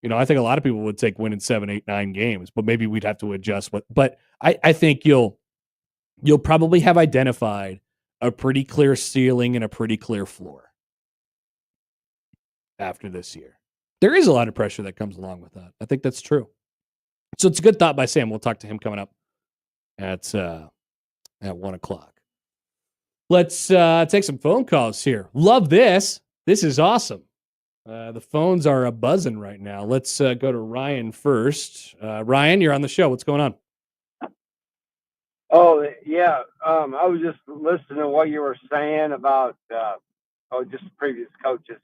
You know, I think a lot of people would take winning 7, 8, 9 games, but maybe we'd have to adjust but I think you'll probably have identified a pretty clear ceiling and a pretty clear floor after this year. There is a lot of pressure that comes along with that. I think that's true. So it's a good thought by Sam. We'll talk to him coming up at 1:00. Let's take some phone calls here. Love this. This is awesome. The phones are a-buzzing right now. Let's go to Ryan first. Ryan, you're on the show. What's going on? Oh, yeah. I was just listening to what you were saying about just previous coaches.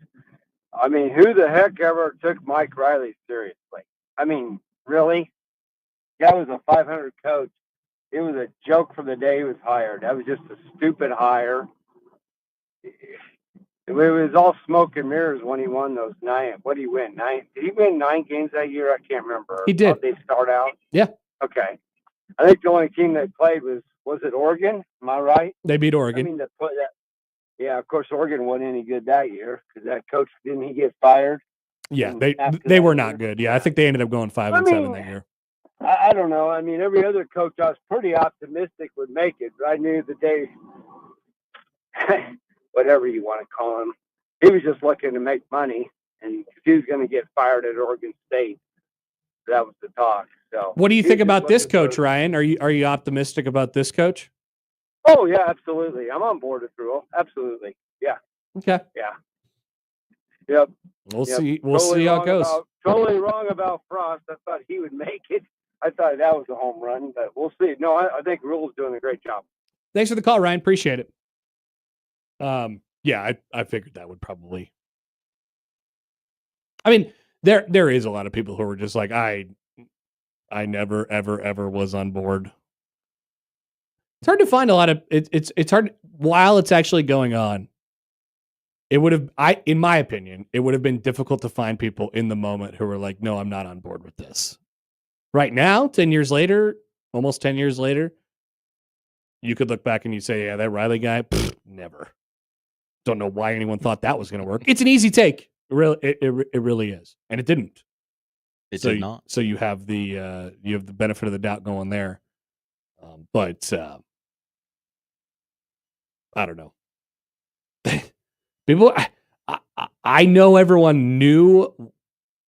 I mean, who the heck ever took Mike Riley seriously? I mean, really? Guy was a 500 coach. It was a joke from the day he was hired. That was just a stupid hire. It was all smoke and mirrors when he won those 9. What did he win? 9? Did he win 9 games that year? I can't remember. He did. How'd they start out? Yeah. Okay. I think the only team they played was it Oregon? Am I right? They beat Oregon. I mean, yeah, of course, Oregon wasn't any good that year because that coach, didn't he get fired? Yeah, they were not good. Yeah, I think they ended up going 5-7 that year. I don't know. I mean, every other coach I was pretty optimistic would make it, but I knew the day, whatever you want to call him, he was just looking to make money, and he was going to get fired at Oregon State. That was the talk. So, what do you think about this coach, Ryan? Are you optimistic about this coach? Oh yeah, absolutely. I'm on board with Rule. Absolutely. Yeah. Okay. Yeah. Yep. We'll Yep. see. We'll see how it goes. Totally wrong about Frost. I thought he would make it. I thought that was a home run, but we'll see. No, I think Rule's doing a great job. Thanks for the call, Ryan. Appreciate it. Yeah, I figured that would probably. I mean, there is a lot of people who are just like, I never ever was on board. It's hard to find a lot of it's hard while it's actually going on. It would have, in my opinion, it would have been difficult to find people in the moment who were like, no, I'm not on board with this. Right now, 10 years later, almost 10 years later, you could look back and you say, yeah, that Riley guy, never. Don't know why anyone thought that was going to work. It's an easy take. It really is. And it didn't. It did not. So you have the benefit of the doubt going there. But I don't know. People, I know everyone knew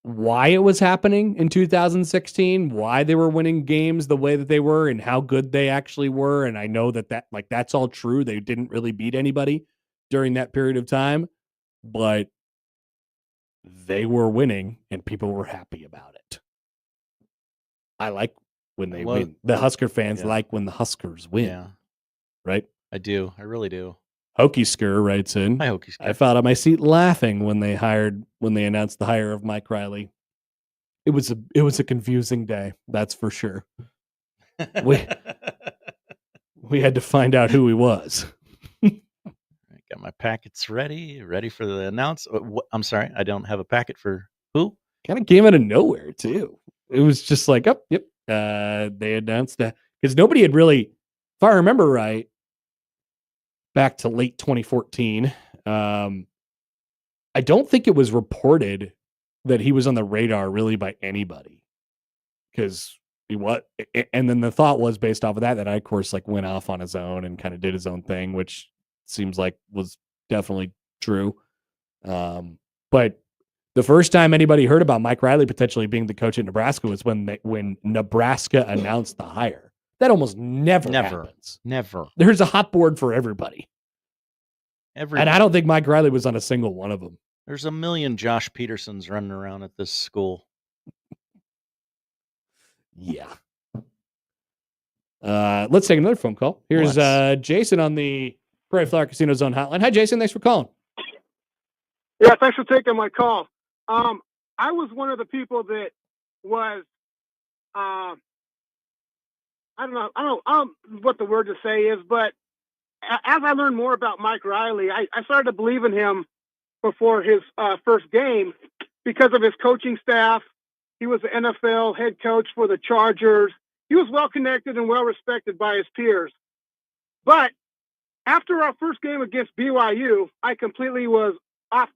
why it was happening in 2016, why they were winning games the way that they were, and how good they actually were. And I know that's all true. They didn't really beat anybody during that period of time, but they were winning, and people were happy about it. I like when they win. The Husker fans like when the Huskers win. Yeah. Right? I do. I really do. Hokey Skur writes in. Hi, Hokey Skur. I fell out of my seat laughing when they announced the hire of Mike Riley. It was a confusing day, that's for sure. We had to find out who he was. I got my packets ready for the announce. I'm sorry, I don't have a packet for who? Kind of came out of nowhere too. It was just like, oh, yep. They announced that because nobody had really, if I remember right, back to late 2014. I don't think it was reported that he was on the radar really by anybody, because he was. And then the thought was based off of that I, of course, like went off on his own and kind of did his own thing, which seems like was definitely true. But the first time anybody heard about Mike Riley potentially being the coach at Nebraska was when Nebraska announced the hire. That almost never happens. Never. There's a hot board for everybody. And I don't think Mike Riley was on a single one of them. There's a million Josh Petersons running around at this school. Yeah. Let's take another phone call. Here's Jason on the Prairie Flower Casino Zone hotline. Hi, Jason. Thanks for calling. Yeah, thanks for taking my call. I was one of the people that was, I don't know what the word to say is, but as I learned more about Mike Riley, I started to believe in him before his first game because of his coaching staff. He was the NFL head coach for the Chargers. He was well connected and well respected by his peers. But after our first game against BYU, I completely was off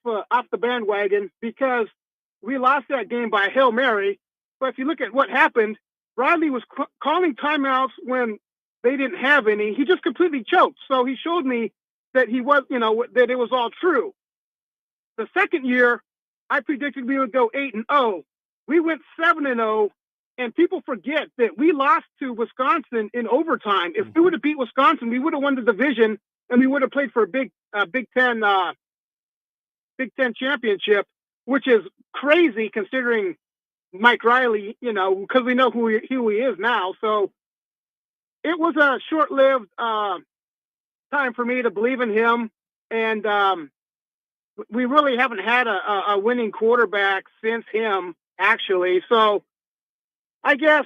the bandwagon because we lost that game by Hail Mary. But if you look at what happened, Riley was calling timeouts when they didn't have any. He just completely choked. So he showed me that he was, that it was all true. The second year, I predicted we would go 8-0. We went 7-0, and people forget that we lost to Wisconsin in overtime. If we would have beat Wisconsin, we would have won the division, and we would have played for a Big Ten championship, which is crazy considering Mike Riley, because we know who he is now. So it was a short-lived time for me to believe in him, and we really haven't had a winning quarterback since him, actually. So I guess,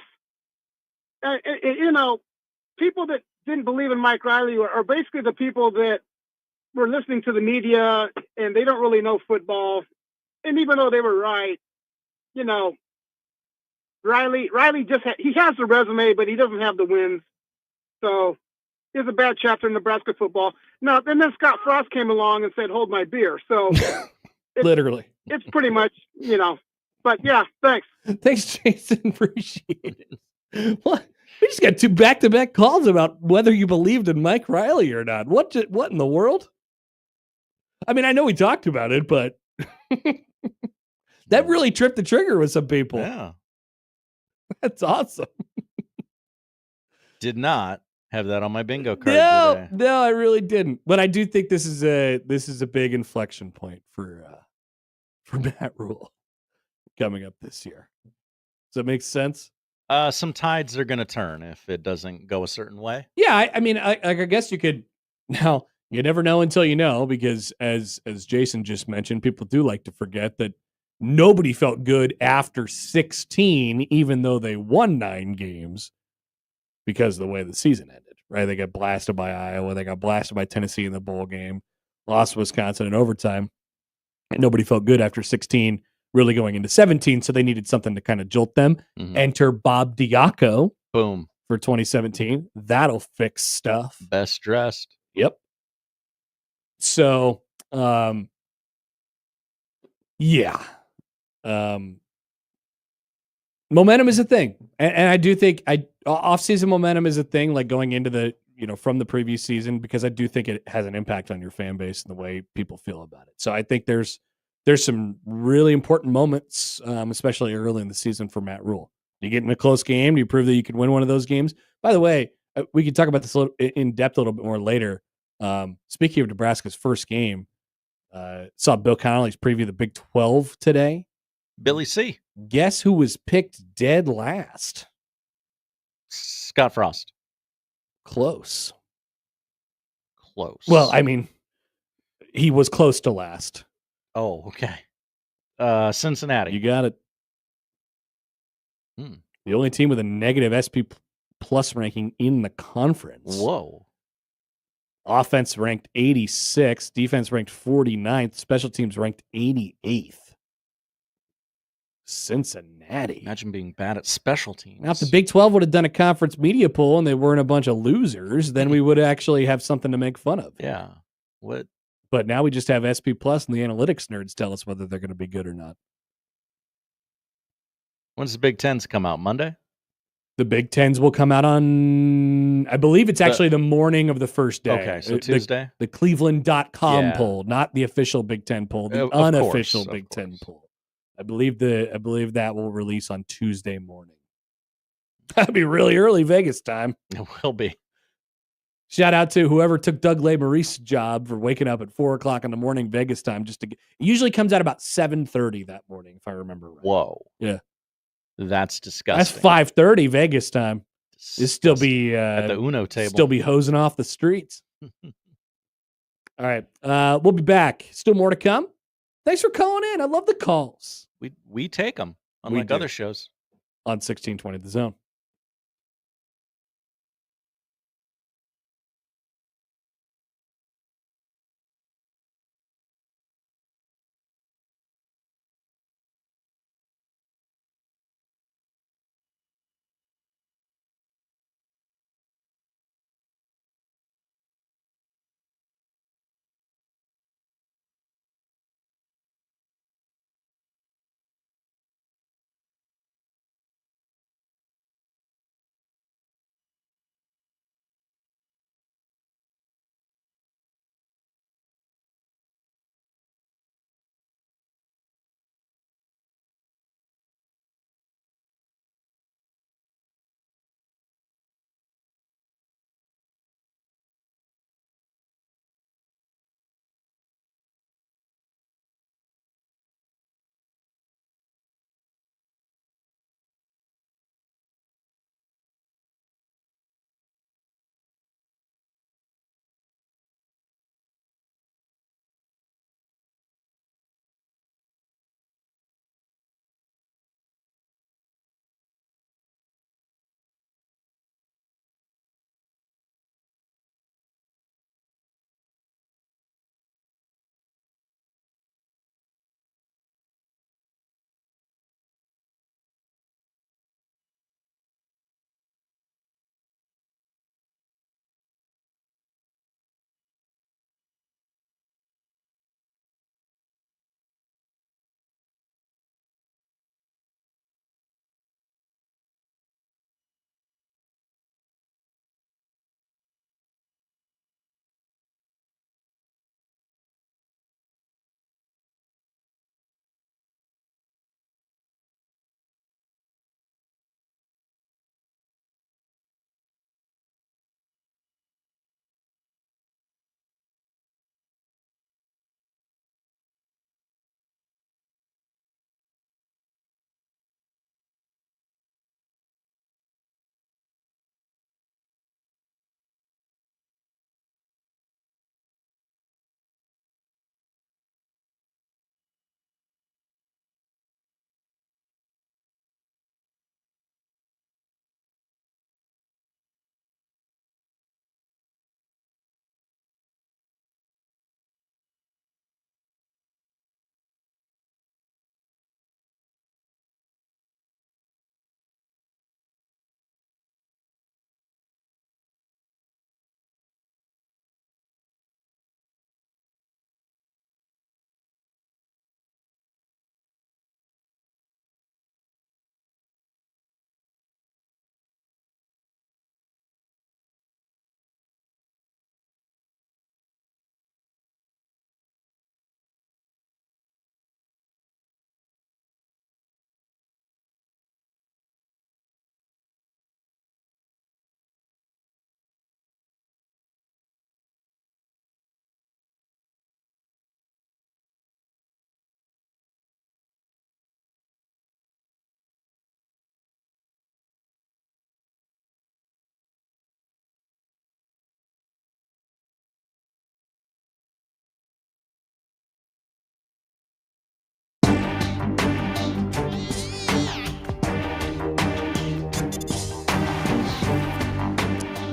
people that didn't believe in Mike Riley are basically the people that were listening to the media, and they don't really know football. And even though they were right, Riley just he has the resume, but he doesn't have the wins. So it's a bad chapter in Nebraska football. Now, and then Scott Frost came along and said, "Hold my beer." So literally, it's pretty much, But yeah, thanks. Thanks, Jason. Appreciate it. What? We just got 2 back-to-back calls about whether you believed in Mike Riley or not. What in the world? I mean, I know we talked about it, but that really tripped the trigger with some people. Yeah. That's awesome. Did not Have that on my bingo card today. No, I really didn't. But I do think this is a big inflection point for Matt Rule coming up this year. Does that make sense? Some tides are going to turn if it doesn't go a certain way. Yeah, I mean, I guess you could. Now, you never know until you know, because as Jason just mentioned, people do like to forget that nobody felt good after 16, even though they won 9 games, because of the way the season ended, right? They got blasted by Iowa. They got blasted by Tennessee in the bowl game, lost to Wisconsin in overtime. And nobody felt good after 16, really going into 17, so they needed something to kind of jolt them. Mhm. Enter Bob Diaco. Boom. For 2017. That'll fix stuff. Best dressed. Yep. So, yeah. Momentum is a thing. And I do think off-season momentum is a thing, like going into the, from the previous season, because I do think it has an impact on your fan base and the way people feel about it. So I think there's some really important moments, especially early in the season for Matt Rule. You get in a close game, you prove that you can win one of those games. By the way, we can talk about this in depth a little bit more later. Speaking of Nebraska's first game, saw Bill Connolly's preview the Big 12 today. Billy C. Guess who was picked dead last? Scott Frost. Close. Close. Well, I mean, he was close to last. Oh, okay. Cincinnati. You got it. The only team with a negative SP plus ranking in the conference. Whoa. Offense ranked 86th. Defense ranked 49th. Special teams ranked 88th. Cincinnati. Imagine being bad at special teams. Now, if the Big 12 would have done a conference media poll and they weren't a bunch of losers, then we would actually have something to make fun of. Yeah. What? But now we just have SP plus and the analytics nerds tell us whether they're going to be good or not. When's the Big Tens come out? Monday? The Big Tens will come out on, I believe it's actually the morning of the first day. Okay, so Tuesday? The Cleveland.com Yeah. poll, not the official Big Ten poll, the Of unofficial course, Big Ten poll. I believe that will release on Tuesday morning. That'd be really early Vegas time. It will be. Shout out to whoever took Doug Lesmerise's job for waking up at 4:00 in the morning Vegas time just to get. It usually comes out about 7:30 that morning, if I remember right. Whoa. Yeah. That's disgusting. That's 5:30 Vegas time. It'll still be at the Uno table. Still be hosing off the streets. All right. We'll be back. Still more to come. Thanks for calling in. I love the calls. We take them, unlike other shows. On 1620 The Zone.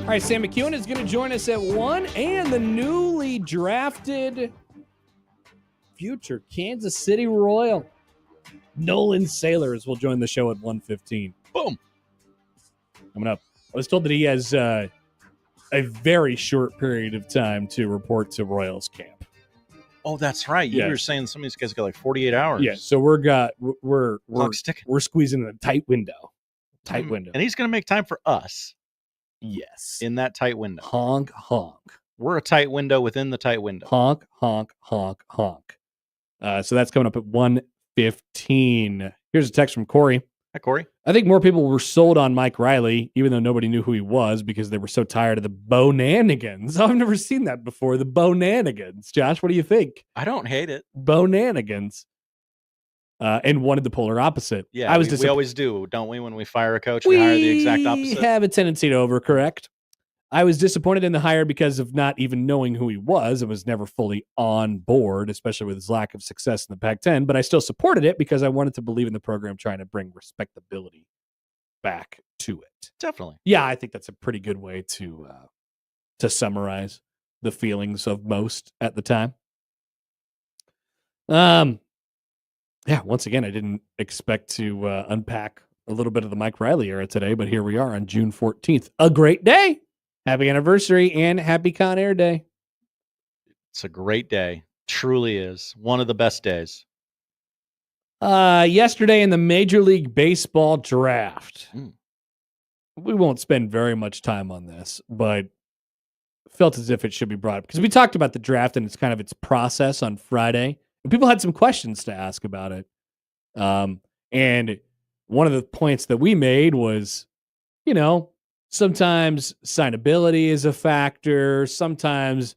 right, Sam McKewon is going to join us at 1, and the newly drafted future Kansas City Royal, Nolan Sailors, will join the show at 1:15. Boom. Coming up. I was told that he has a very short period of time to report to Royals camp. Oh, that's right. You were saying some of these guys got like 48 hours. Yeah, so we're squeezing in a tight window. Window. And he's going to make time for us. Yes. In that tight window. Honk, honk. We're a tight window within the tight window. Honk, honk, honk, honk. So that's coming up at 1:15. Here's a text from Corey. Hi, Corey. I think more people were sold on Mike Riley, even though nobody knew who he was, because they were so tired of the Bonanigans. I've never seen that before. The Bonanigans. Josh, what do you think? I don't hate it. Bonanigans. And wanted the polar opposite. Yeah, we always do, don't we? When we fire a coach, we hire the exact opposite. We have a tendency to overcorrect. I was disappointed in the hire because of not even knowing who he was and was never fully on board, especially with his lack of success in the Pac-10. But I still supported it because I wanted to believe in the program trying to bring respectability back to it. Definitely. Yeah, I think that's a pretty good way to summarize the feelings of most at the time. Yeah, once again, I didn't expect to unpack a little bit of the Mike Riley era today, but here we are on June 14th. A great day. Happy anniversary and happy Con Air Day. It's a great day. Truly is. One of the best days. Yesterday in the Major League Baseball draft. We won't spend very much time on this, but felt as if it should be brought up because we talked about the draft and it's kind of its process on Friday. And people had some questions to ask about it. And one of the points that we made was, sometimes signability is a factor. Sometimes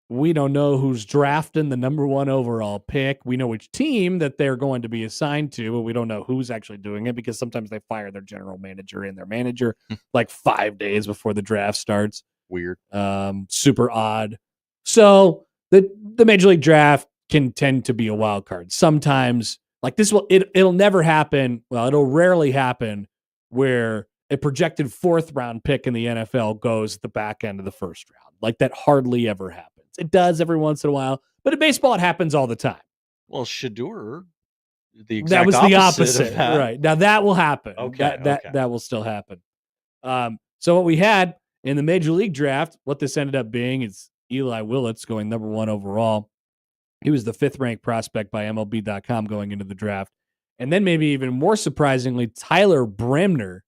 we don't know who's drafting the number 1 overall pick. We know which team that they're going to be assigned to, but we don't know who's actually doing it because sometimes they fire their general manager and their manager like 5 days before the draft starts. Weird. Super odd. So the Major League Draft can tend to be a wild card. Sometimes, like this it'll never happen. Well, it'll rarely happen where a projected 4th round pick in the NFL goes at the back end of the 1st round. Like that hardly ever happens. It does every once in a while, but in baseball it happens all the time. Well, Shedeur, the exact that was the opposite, that. Right? Now that will happen. Okay, that will still happen. So what we had in the Major League Draft, what this ended up being is Eli Willits going number 1 overall. He was the 5th ranked prospect by MLB.com going into the draft. And then maybe even more surprisingly, Tyler Bremner.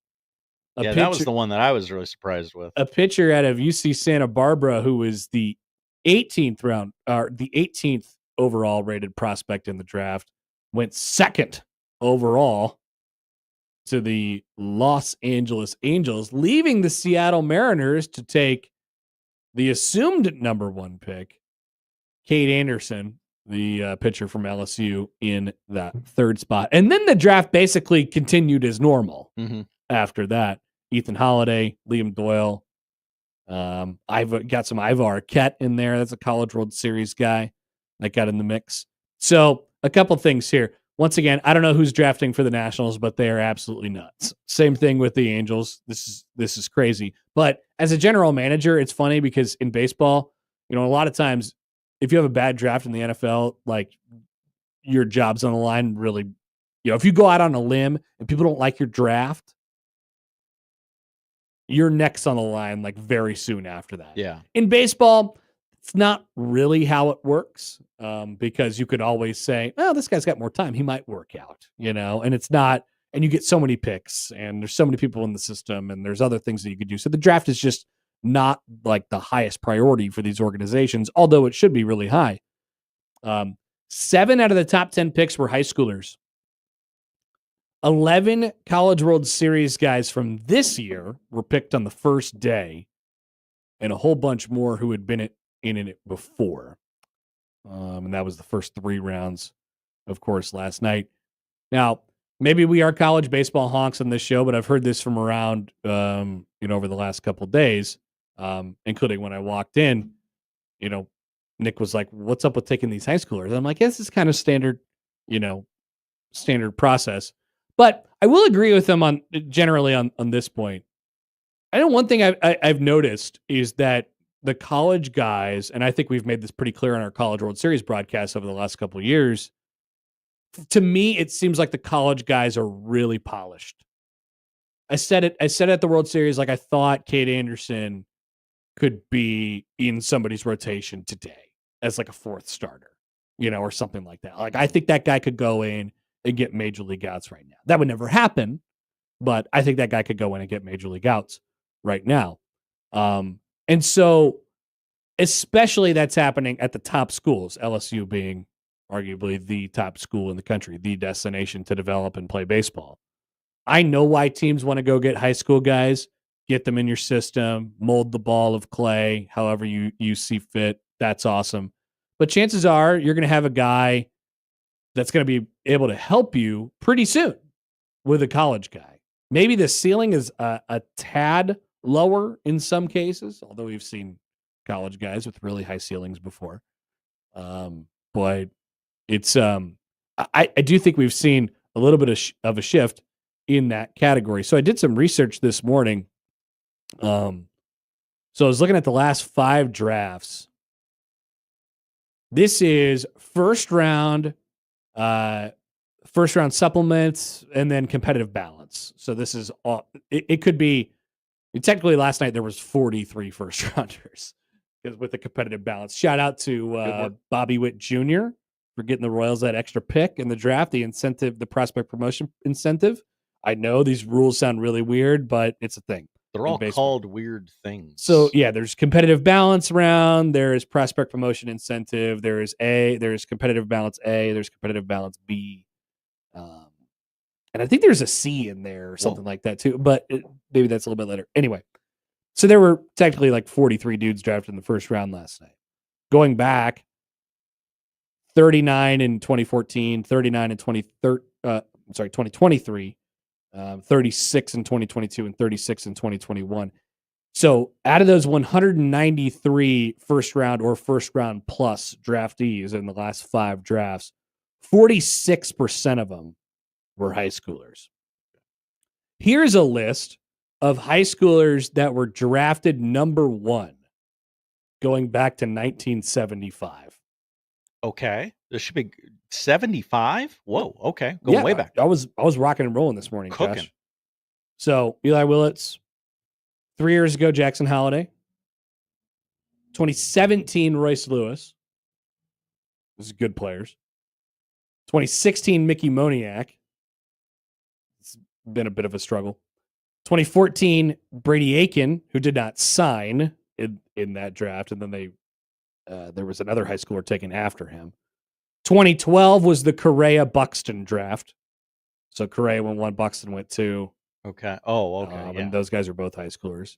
That was the one that I was really surprised with. A pitcher out of UC Santa Barbara who was the 18th round, or the 18th overall rated prospect in the draft, went 2nd overall to the Los Angeles Angels, leaving the Seattle Mariners to take the assumed number 1 pick, Cade Anderson, the pitcher from LSU, in that 3rd spot. And then the draft basically continued as normal after that. Ethan Holiday, Liam Doyle. I've got some Ivar Arquette in there. That's a College World Series guy that got in the mix. So a couple things here. Once again, I don't know who's drafting for the Nationals, but they are absolutely nuts. Same thing with the Angels. This is crazy. But as a general manager, it's funny because in baseball, a lot of times if you have a bad draft in the NFL, like your job's on the line, really, if you go out on a limb and people don't like your draft, your neck's on the line like very soon after that. Yeah. In baseball, it's not really how it works because you could always say, oh, this guy's got more time. He might work out, and it's not, and you get so many picks and there's so many people in the system and there's other things that you could do. So the draft is just not like the highest priority for these organizations, although it should be really high. 7 out of the top 10 picks were high schoolers. 11 College World Series guys from this year were picked on the first day, and a whole bunch more who had been in it before. And that was the first 3 rounds, of course, last night. Now, maybe we are college baseball honks on this show, but I've heard this from around, over the last couple of days, including when I walked in. Nick was like, "What's up with taking these high schoolers?" And I'm like, "This is kind of standard, standard process." But I will agree with him generally on this point. I know one thing I've noticed is that the college guys, and I think we've made this pretty clear on our College World Series broadcast over the last couple of years. To me, it seems like the college guys are really polished. I said it at the World Series, like I thought Cade Anderson could be in somebody's rotation today as like a fourth starter, or something like that. Like I think that guy could go in and get major league outs right now. That would never happen, but I think that guy could go in and get major league outs right now. And so especially that's happening at the top schools, LSU being arguably the top school in the country, the destination to develop and play baseball. I know why teams want to go get high school guys, get them in your system, mold the ball of clay, however you see fit. That's awesome. But chances are you're going to have a guy that's going to be able to help you pretty soon with a college guy. Maybe the ceiling is a tad lower in some cases, although we've seen college guys with really high ceilings before. But it's I do think we've seen a little bit of a shift in that category. So I did some research this morning. So I was looking at the last 5 drafts. This is first round supplements and then competitive balance. So this is all, it could be, technically last night there was 43 first rounders with the competitive balance. Shout out to Bobby Witt Jr. for getting the Royals that extra pick in the draft, the incentive, the prospect promotion incentive. I know these rules sound really weird, but it's a thing. They're all called weird things. So yeah, there's competitive balance round, there's prospect promotion incentive, there's competitive balance A, there's competitive balance B. And I think there's a C in there or something like that too, but maybe that's a little bit later. Anyway, so there were technically like 43 dudes drafted in the first round last night. Going back, 39 in 2014, 39 in 2023, 36 in 2022, and 36 in 2021. So out of those 193 first round or first round plus draftees in the last 5 drafts, 46% of them were high schoolers. Here's a list of high schoolers that were drafted number 1 going back to 1975. Okay. This should be 75? Whoa, okay. Going way back. I was rocking and rolling this morning, Cooking. Josh. So Eli Willits, 3 years ago, Jackson Holliday. 2017, Royce Lewis. This is good players. 2016, Mickey Moniak. It's been a bit of a struggle. 2014, Brady Aiken, who did not sign in that draft, and then there was another high schooler taken after him. 2012 was the Correa-Buxton draft. So Correa went 1, Buxton went 2. Okay. Oh, okay. And those guys are both high schoolers.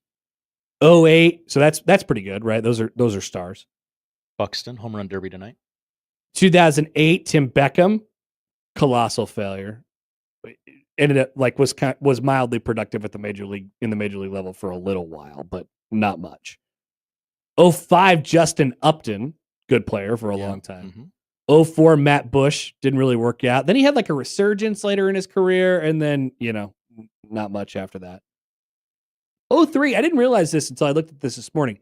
08, so that's pretty good, right? Those are stars. Buxton, home run derby tonight. 2008, Tim Beckham, colossal failure. Ended up was mildly productive at the major league level for a little while, but not much. 05, Justin Upton, good player for a long time. 04, Matt Bush, didn't really work out. Then he had like a resurgence later in his career, and then, not much after that. 03, I didn't realize this until I looked at this morning.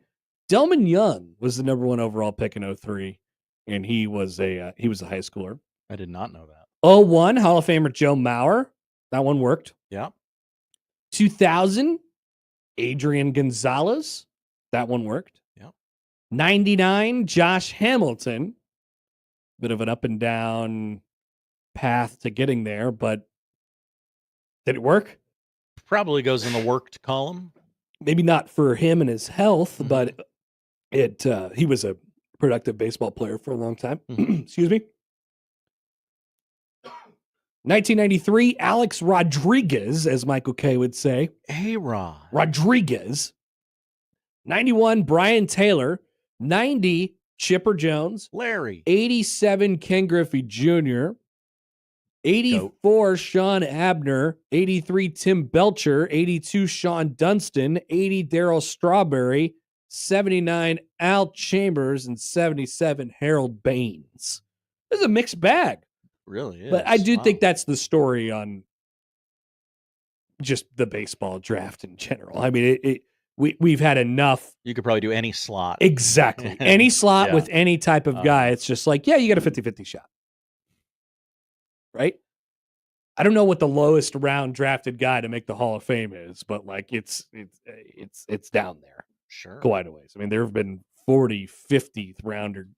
Delman Young was the number 1 overall pick in 03, and he was a high schooler. I did not know that. 01, Hall of Famer Joe Mauer. That one worked. Yeah. 2000, Adrian Gonzalez. That one worked. Yeah. 99, Josh Hamilton. Bit of an up and down path to getting there, but did it work? Probably goes in the worked column. Maybe not for him and his health, but he was a productive baseball player for a long time. Excuse me. 1993, Alex Rodriguez, as Michael K would say. A-Rod. Rodriguez. 91, Brian Taylor. 90, Chipper Jones. Larry. 87, Ken Griffey Jr. 84, Sean Abner. 83, Tim Belcher. 82, Sean Dunston. 80, Darryl Strawberry. 79, Al Chambers. And 77, Harold Baines. This is a mixed bag. Really is. But I do think that's the story on just the baseball draft in general. I mean, we've had enough. You could probably do any slot. Exactly. Any slot Yeah. with any type of guy. It's just like, yeah, you got a 50-50 shot. Right? I don't know what the lowest round drafted guy to make the Hall of Fame is, but like it's down there. Sure. Quite a ways. I mean, there have been 40, 50th rounder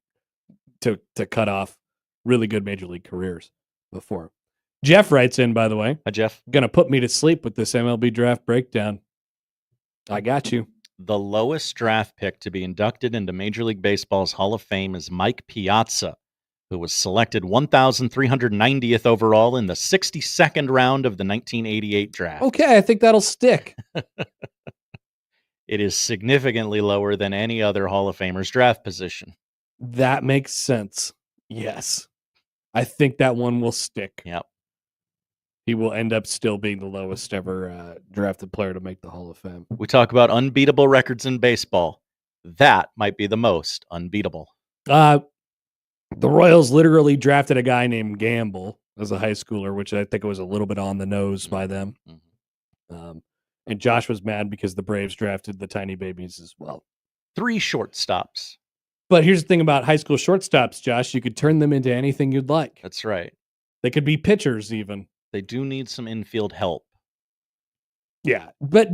to cut off really good major league careers before. Jeff writes in, by the way. Hi, Jeff. Gonna put me to sleep with this MLB draft breakdown. I got you. The lowest draft pick to be inducted into Major League Baseball's Hall of Fame is Mike Piazza, who was selected 1,390th overall in the 62nd round of the 1988 draft. Okay, I think that'll stick. It is significantly lower than any other Hall of Famer's draft position. That makes sense. Yes. I think that one will stick. Yep. He will end up still being the lowest ever drafted player to make the Hall of Fame. We talk about unbeatable records in baseball. That might be the most unbeatable. The Royals literally drafted a guy named Gamble as a high schooler, which I think was a little bit on the nose by them. And Josh was mad because the Braves drafted the tiny babies as well. 3 shortstops. But here's the thing about high school shortstops, Josh. You could turn them into anything you'd like. That's right. They could be pitchers even. They do need some infield help. Yeah, but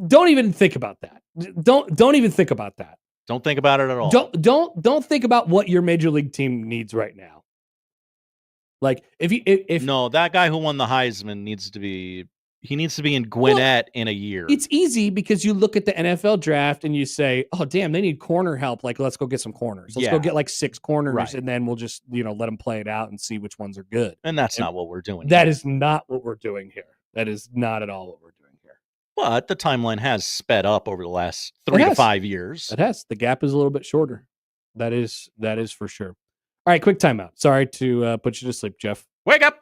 don't even think about that. Don't even think about that. Don't think about it at all. Don't think about what your major league team needs right now. Like if no, that guy who won the Heisman needs to be in Gwinnett in a year. It's easy because you look at the NFL draft and you say, "Oh, damn, they need corner help. Like, let's go get some corners. Let's go get like 6 corners, Right. and then we'll just let them play it out and see which ones are good." And that's not what we're doing. That is not what we're doing here. That is not at all what we're doing here. But the timeline has sped up over the last 3 to 5 years. It has. The gap is a little bit shorter. That is for sure. All right, quick timeout. Sorry to put you to sleep, Jeff. Wake up.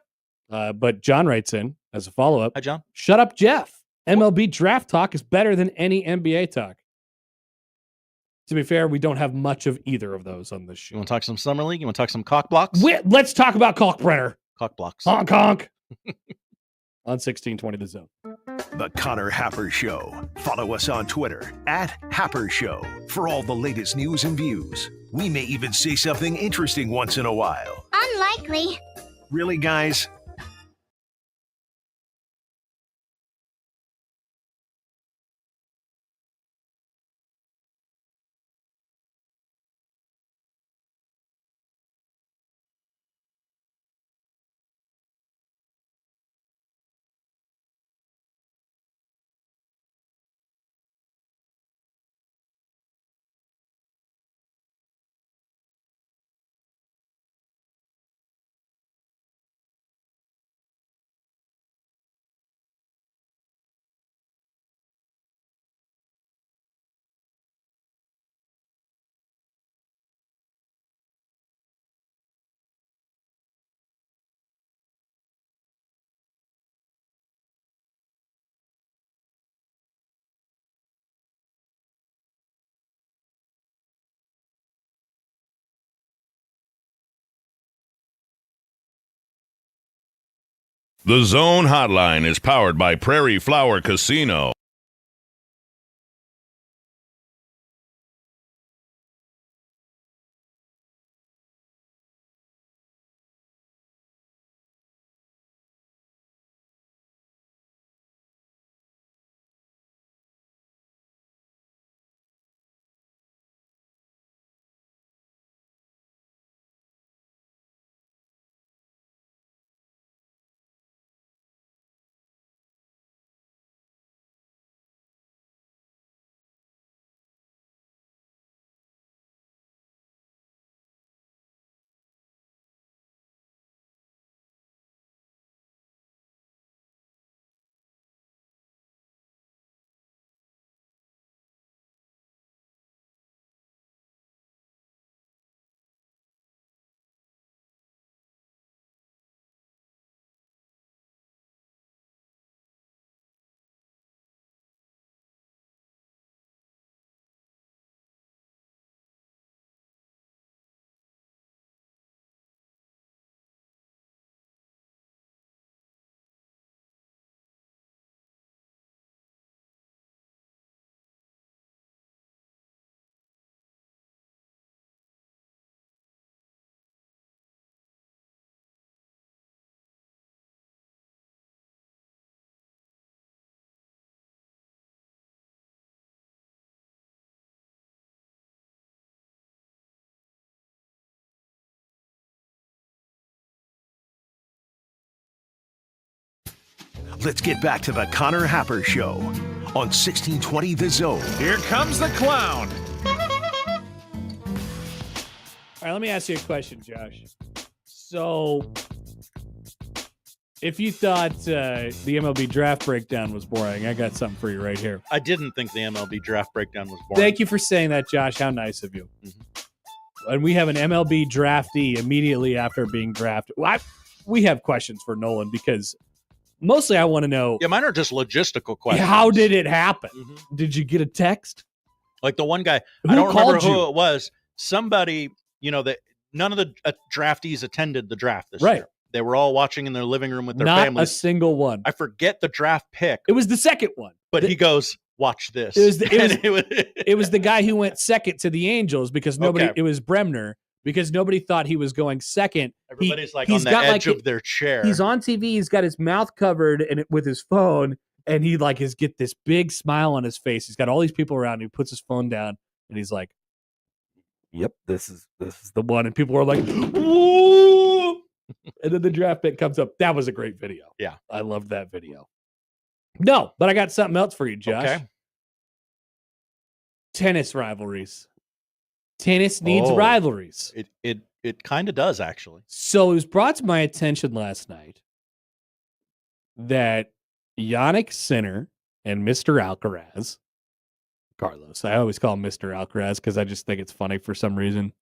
But John writes in as a follow-up. Hi, John. Shut up, Jeff. MLB draft talk is better than any NBA talk. To be fair, we don't have much of either of those on this show. You want to talk some Summer League? You want to talk some cock blocks? Let's talk about Kalkbrenner. Cock blocks. Honk, honk. On 1620 The Zone. The Connor Happer Show. Follow us on Twitter @Happer Show for all the latest news and views. We may even say something interesting once in a while. Unlikely. Really, guys? The Zone Hotline is powered by Prairie Flower Casino. Let's get back to the Connor Happer Show on 1620 The Zone. Here comes the clown. All right, let me ask you a question, Josh. So, if you thought the MLB Draft breakdown was boring, I got something for you right here. I didn't think the MLB Draft breakdown was boring. Thank you for saying that, Josh. How nice of you. Mm-hmm. And we have an MLB draftee immediately after being drafted. We have questions for Nolan because mostly I want to know. Yeah, mine are just logistical questions. How did it happen? Mm-hmm. Did you get a text? Like the one guy, I don't remember who it was. Somebody, that none of the draftees attended the draft this year. They were all watching in their living room with their families. Not a single one. I forget the draft pick. It was the second one. But he goes, watch this. It was the guy who went second to the Angels because it was Bremner, because nobody thought he was going second. Everybody's on the edge of their chair. He's on TV. He's got his mouth covered with his phone, and he get this big smile on his face. He's got all these people around him. He puts his phone down, and he's like, yep, this is the one. And people are like, whoa! And then the draft pick comes up. That was a great video. Yeah. I loved that video. No, but I got something else for you, Josh. Okay. Tennis rivalries. Tennis needs rivalries. It kind of does, actually. So it was brought to my attention last night that Yannick Sinner and Mr. Alcaraz, Carlos, I always call him Mr. Alcaraz because I just think it's funny for some reason,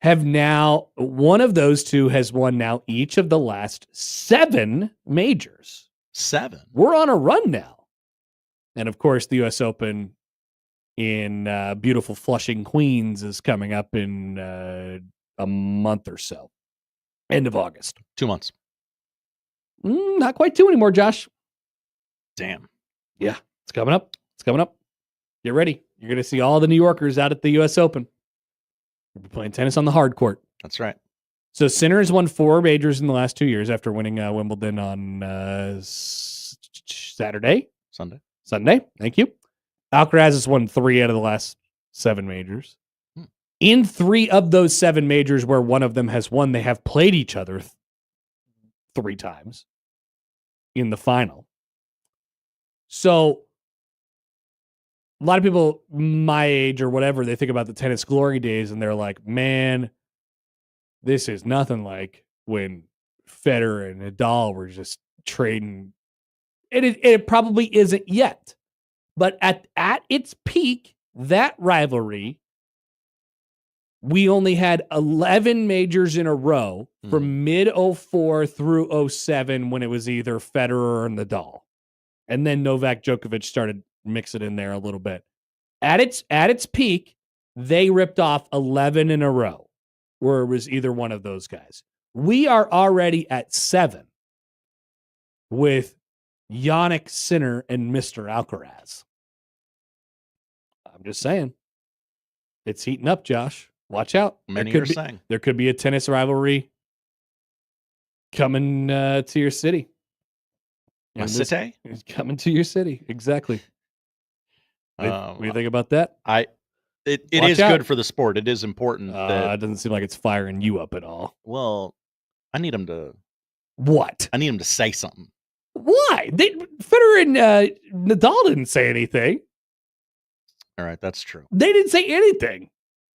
have now, one of those two has won now each of the last 7 majors. 7? We're on a run now. And of course, the U.S. Open in beautiful Flushing, Queens is coming up in a month or so. End of August. 2 months. Not quite 2 anymore, Josh. Damn. Yeah, it's coming up. It's coming up. Get ready. You're going to see all the New Yorkers out at the U.S. Open. We'll be playing tennis on the hard court. That's right. So Sinner has won 4 majors in the last 2 years after winning Wimbledon on Sunday. Thank you. Alcaraz has won 3 out of the last 7 majors. In 3 of those 7 majors where one of them has won, they have played each other 3 times in the final. So a lot of people my age or whatever, they think about the tennis glory days and they're like, man, this is nothing like when Federer and Nadal were just trading. It probably isn't yet. But at its peak, that rivalry, we only had 11 majors in a row from mid-04 through 07 when it was either Federer or Nadal. And then Novak Djokovic started mixing in there a little bit. At its peak, they ripped off 11 in a row where it was either one of those guys. We are already at 7 with Yannick Sinner and Mr. Alcaraz. I'm just saying. It's heating up, Josh. Watch out. Many are saying. There could be a tennis rivalry coming to your city. My city? It's coming to your city. Exactly. What do you think about that? It is good for the sport. It is important. It doesn't seem like it's firing you up at all. Well, I need him to. What? I need him to say something. Why? Federer and Nadal didn't say anything. All right, that's true. They didn't say anything.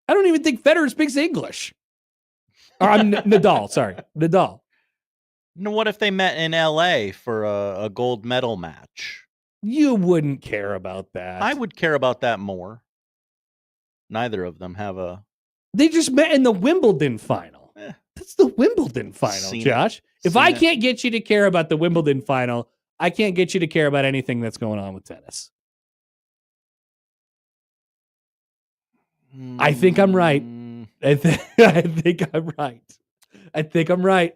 I don't even think Federer speaks English. Or Nadal, sorry. Nadal. No, what if they met in L.A. for a gold medal match? You wouldn't care about that. I would care about that more. Neither of them have a... They just met in the Wimbledon final. That's the Wimbledon final, Josh. If I can't get you to care about the Wimbledon final, I can't get you to care about anything that's going on with tennis. I think I'm right. I think I'm right. I think I'm right.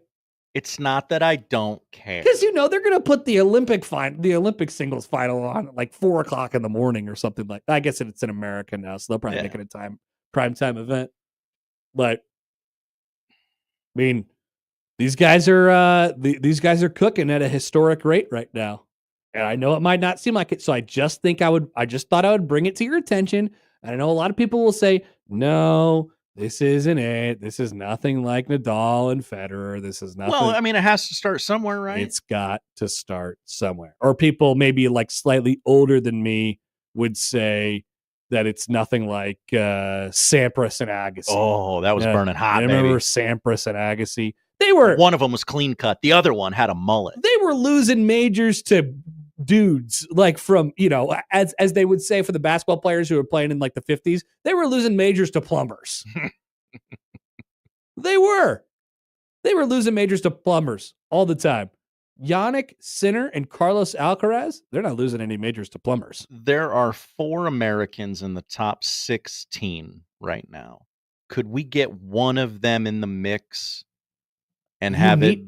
It's not that I don't care. Because, they're going to put the Olympic singles final on at like 4 o'clock in the morning or something like that. I guess it's in America now, so they'll probably make it a prime time event. But, I mean, these guys are cooking at a historic rate right now. And I know it might not seem like it, so I just thought I would bring it to your attention. And I know a lot of people will say, no, This isn't it. This is nothing like Nadal and Federer. This is nothing. Well, I mean, it has to start somewhere, right? It's got to start somewhere. Or people maybe like slightly older than me would say that it's nothing like Sampras and Agassi. Oh, that was burning hot, I remember baby. Sampras and Agassi. They were one of them was clean cut. The other one had a mullet. They were losing majors to dudes like from, as they would say for the basketball players who were playing in like the 50s, they were losing majors to plumbers. They were losing majors to plumbers all the time. Yannick Sinner and Carlos Alcaraz, they're not losing any majors to plumbers. There are 4 Americans in the top 16 right now. Could we get one of them in the mix and have it?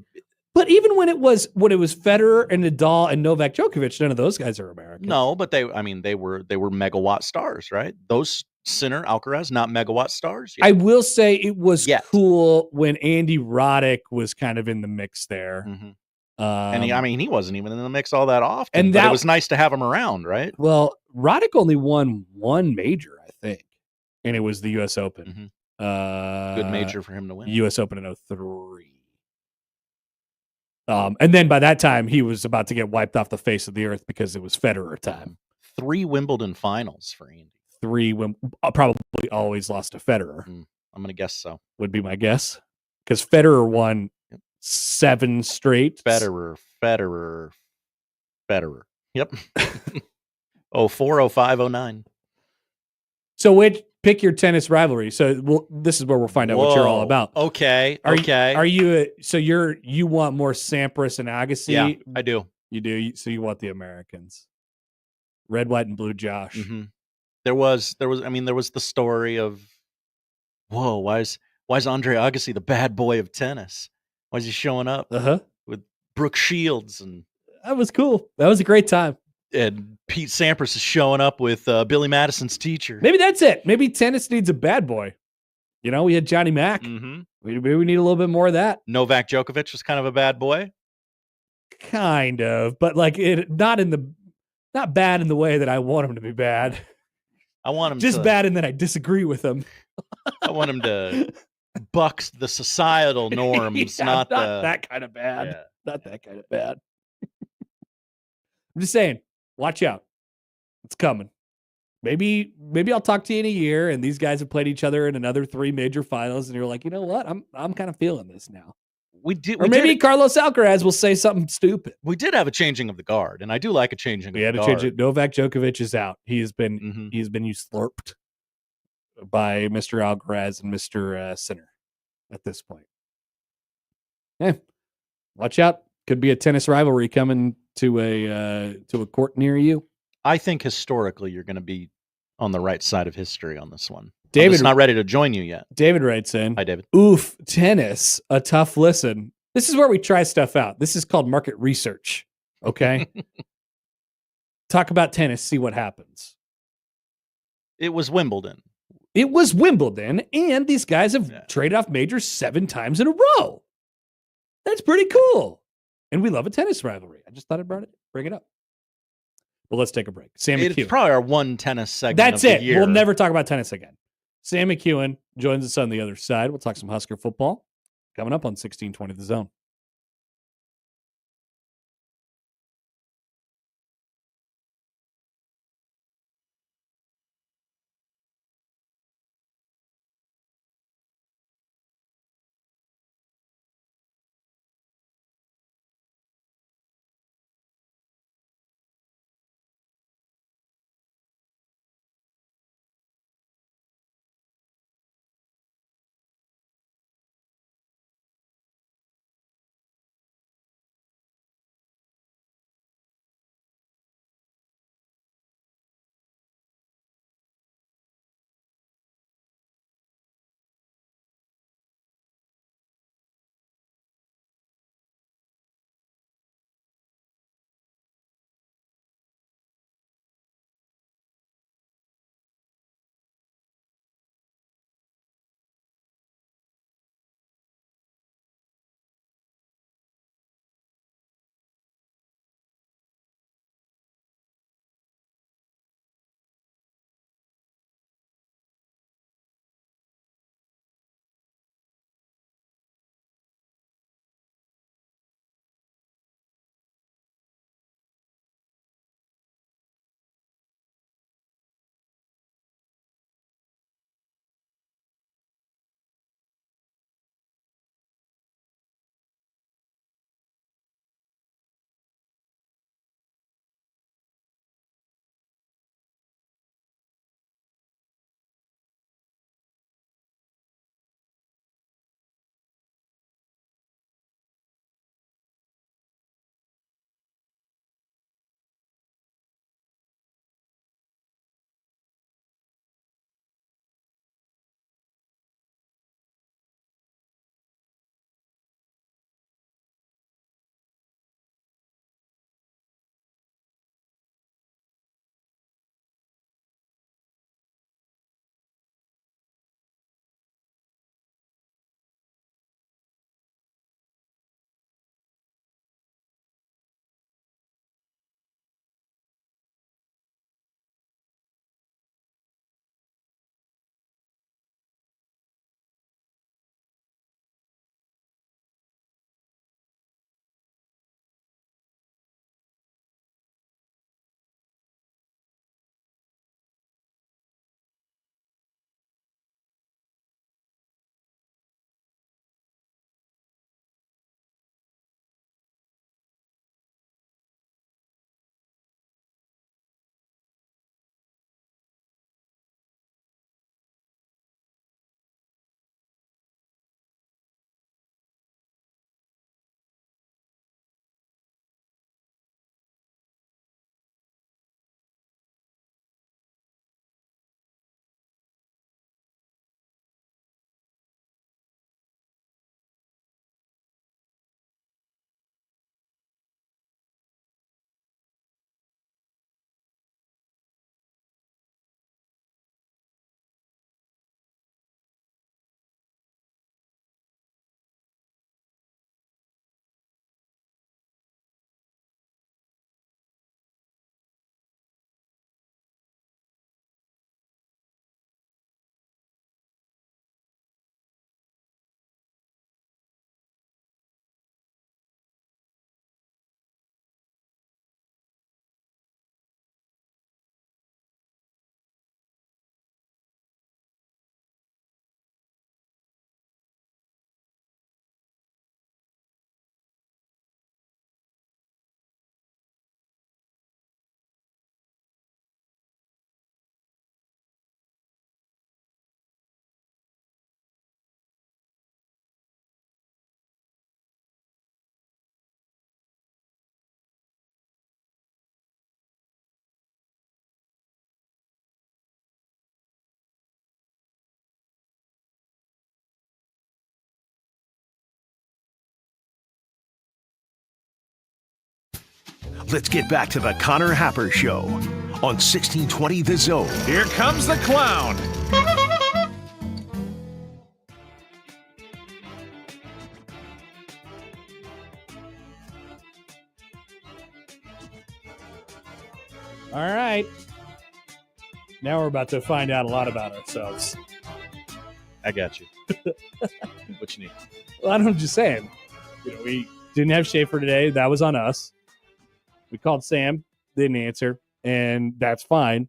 But even when it was Federer and Nadal and Novak Djokovic, none of those guys are American. No, but they were megawatt stars, right? Those Sinner, Alcaraz, not megawatt stars yet. I will say it was cool when Andy Roddick was kind of in the mix there. Mm-hmm. And he wasn't even in the mix all that often. And but it was nice to have him around, right? Well, Roddick only won one major, I think, and it was the U.S. Open. Mm-hmm. Good major for him to win. U.S. Open in 2003. And then by that time, he was about to get wiped off the face of the earth because it was Federer time. 3 Wimbledon finals for Andy. 3 probably always lost to Federer. I'm going to guess so. Would be my guess. Because Federer won 7 straight. Federer. Yep. 04, 05, 09. So pick your tennis rivalry. So this is where we'll find out what you're all about. Okay. Are you you want more Sampras and Agassi? Yeah, I do. You do. So you want the Americans. Red, white, and blue Josh. Mm-hmm. There was the story of, whoa, why is Andre Agassi the bad boy of tennis? Why is he showing up with Brooke Shields? And that was cool. That was a great time. And Pete Sampras is showing up with Billy Madison's teacher. Maybe that's it. Maybe tennis needs a bad boy. We had Johnny Mack. Mm-hmm. Maybe we need a little bit more of that. Novak Djokovic was kind of a bad boy. Kind of, but like not bad in the way that I want him to be bad. I want him just bad in that I disagree with him. I want him to buck the societal norms, not that kind of bad. Yeah. Not that kind of bad. I'm just saying, watch out. It's coming. Maybe I'll talk to you in a year and these guys have played each other in another 3 major finals and you're like, you know what? I'm kind of feeling this now. Carlos Alcaraz will say something stupid. We did have a changing of the guard, and I do like a changing of the guard. We had to change it. Novak Djokovic is out. He has been usurped by Mr. Alcaraz and Mr. Sinner at this point. Yeah. Watch out. Could be a tennis rivalry coming to a court near you. I think historically you're going to be on the right side of history on this one. David's not ready to join you yet. David writes in. Hi, David. Oof, tennis, a tough listen. This is where we try stuff out. This is called market research. Okay. Talk about tennis, see what happens. It was Wimbledon. And these guys have traded off majors 7 times in a row. That's pretty cool. And we love a tennis rivalry. I just thought I'd bring it up. Well, let's take a break. Sam McKewon. It's probably our one tennis segment. That's of it. The year. We'll never talk about tennis again. Sam McKewon joins us on the other side. We'll talk some Husker football coming up on 1620 The Zone. Let's get back to the Connor Happer Show on 1620 The Zone. Here comes the clown. All right. Now we're about to find out a lot about ourselves. I got you. What you need? Well, I'm just saying. We didn't have Schaefer today. That was on us. We called Sam, didn't answer, and that's fine.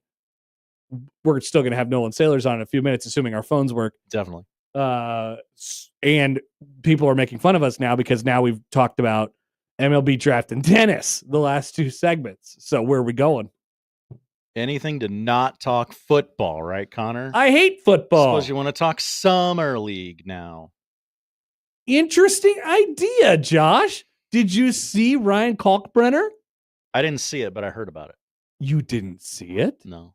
We're still going to have Nolan Sailors on in a few minutes, assuming our phones work. Definitely. And people are making fun of us now because now we've talked about MLB Draft and tennis the last two segments. So where are we going? Anything to not talk football, right, Connor? I hate football. Suppose you want to talk summer league now. Interesting idea, Josh. Did you see Ryan Kalkbrenner? I didn't see it, but I heard about it. You didn't see it? No.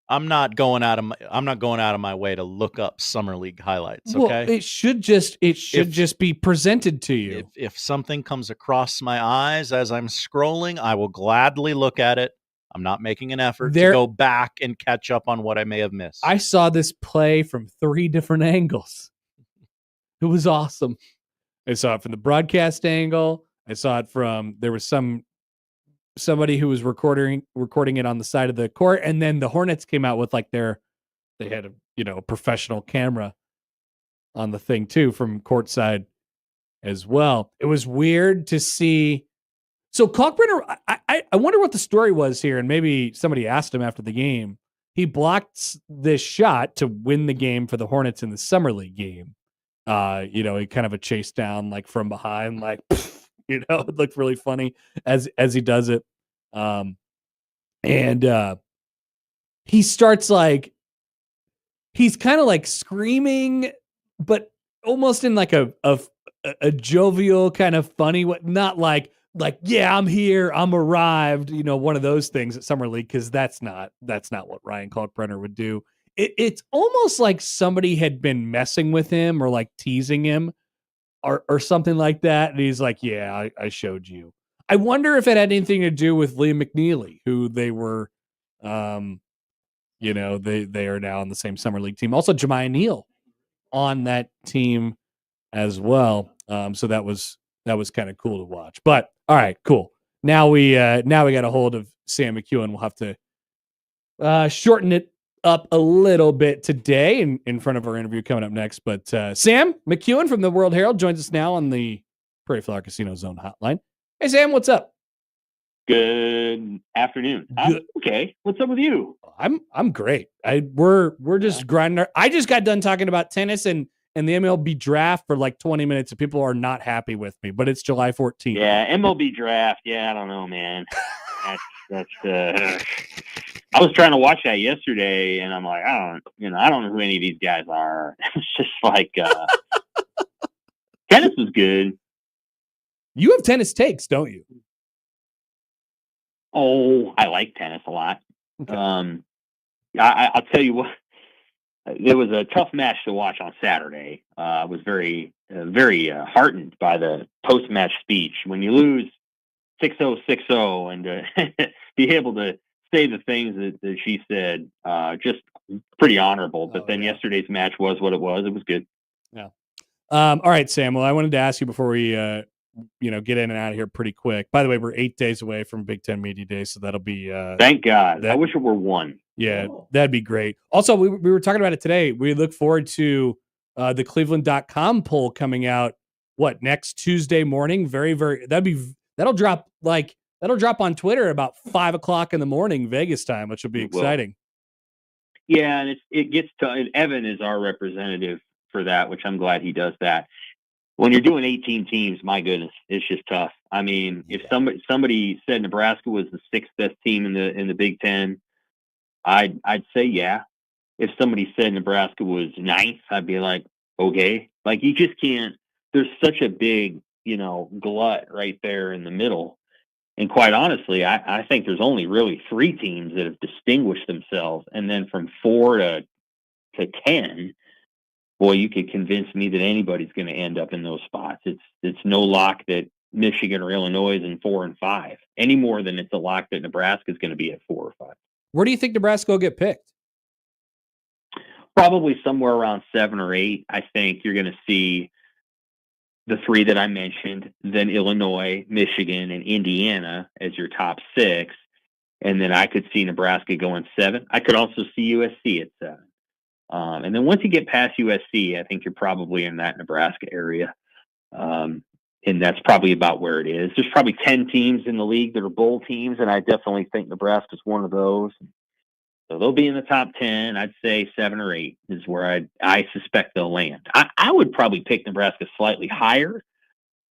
I'm not going out of my way to look up summer league highlights, okay? Well, it should just be presented to you. If something comes across my eyes as I'm scrolling, I will gladly look at it. I'm not making an effort to go back and catch up on what I may have missed. I saw this play from 3 different angles. It was awesome. I saw it from the broadcast angle. I saw it from, there was somebody who was recording it on the side of the court, and then the Hornets came out with like they had a professional camera on the thing too from courtside as well. It was weird to see. So Kalkbrenner, I wonder what the story was here, and maybe somebody asked him after the game. He blocked this shot to win the game for the Hornets in the summer league game. He kind of a chase down like from behind, like it looked really funny as he does it. He starts like he's kind of like screaming, but almost in like a jovial kind of funny way, not like, yeah, I'm here, I'm arrived, one of those things at Summer League, because that's not what Ryan Kalkbrenner would do. It's almost like somebody had been messing with him or like teasing him or something like that. And he's like, yeah, I showed you. I wonder if it had anything to do with Liam McNeely, who they were, they are now on the same Summer League team. Also, Jemiah Neal on that team as well. So that was kind of cool to watch. But all right, cool. Now we got a hold of Sam McKewon. We'll have to shorten it up a little bit today in front of our interview coming up next. But Sam McKewon from the World Herald joins us now on the Prairie Flower Casino Zone hotline. Hey, Sam, what's up? Good afternoon. Okay. What's up with you? I'm great. We're just grinding. I just got done talking about tennis and the MLB draft for like 20 minutes, and people are not happy with me, but it's July 14th. Yeah, MLB draft. Yeah, I don't know, man. That's I was trying to watch that yesterday, and I'm like, I don't know who any of these guys are. It's just like tennis was good. You have tennis takes, don't you? Oh, I like tennis a lot. Okay. I'll tell you what. It was a tough match to watch on Saturday. I was very, very heartened by the post-match speech. When you lose 6-0, 6-0, and to be able to say the things that she said, just pretty honorable. But then yesterday's match was what it was. It was good. Yeah. All right, Sam. Well, I wanted to ask you before we, get in and out of here pretty quick. By the way, we're 8 days away from Big Ten Media Day, so that'll be. Thank God. I wish it were 1. Yeah, that'd be great. Also, we were talking about it today. We look forward to the Cleveland.com poll coming out, next Tuesday morning? Very, very, that'll drop on Twitter about 5:00 in the morning, Vegas time, which will be exciting. Yeah, and it gets to, and Evan is our representative for that, which I'm glad he does that. When you're doing 18 teams, my goodness, it's just tough. I mean, if somebody said Nebraska was the 6th best team in the Big Ten, I'd say yeah. If somebody said Nebraska was 9th, I'd be like, okay. Like, you just can't. There's such a big, glut right there in the middle. And quite honestly, I think there's only really 3 teams that have distinguished themselves. And then from 4 to 10, boy, you could convince me that anybody's going to end up in those spots. It's no lock that Michigan or Illinois is in 4 and 5 any more than it's a lock that Nebraska is going to be at 4 or 5. Where do you think Nebraska will get picked? Probably somewhere around 7 or 8. I think you're going to see the 3 that I mentioned, then Illinois, Michigan, and Indiana as your top 6. And then I could see Nebraska going 7. I could also see USC at 7. And then once you get past USC, I think you're probably in that Nebraska area. And that's probably about where it is. There's probably 10 teams in the league that are bowl teams, and I definitely think Nebraska's one of those. So they'll be in the top 10. I'd say 7 or 8 is where I suspect they'll land. I would probably pick Nebraska slightly higher.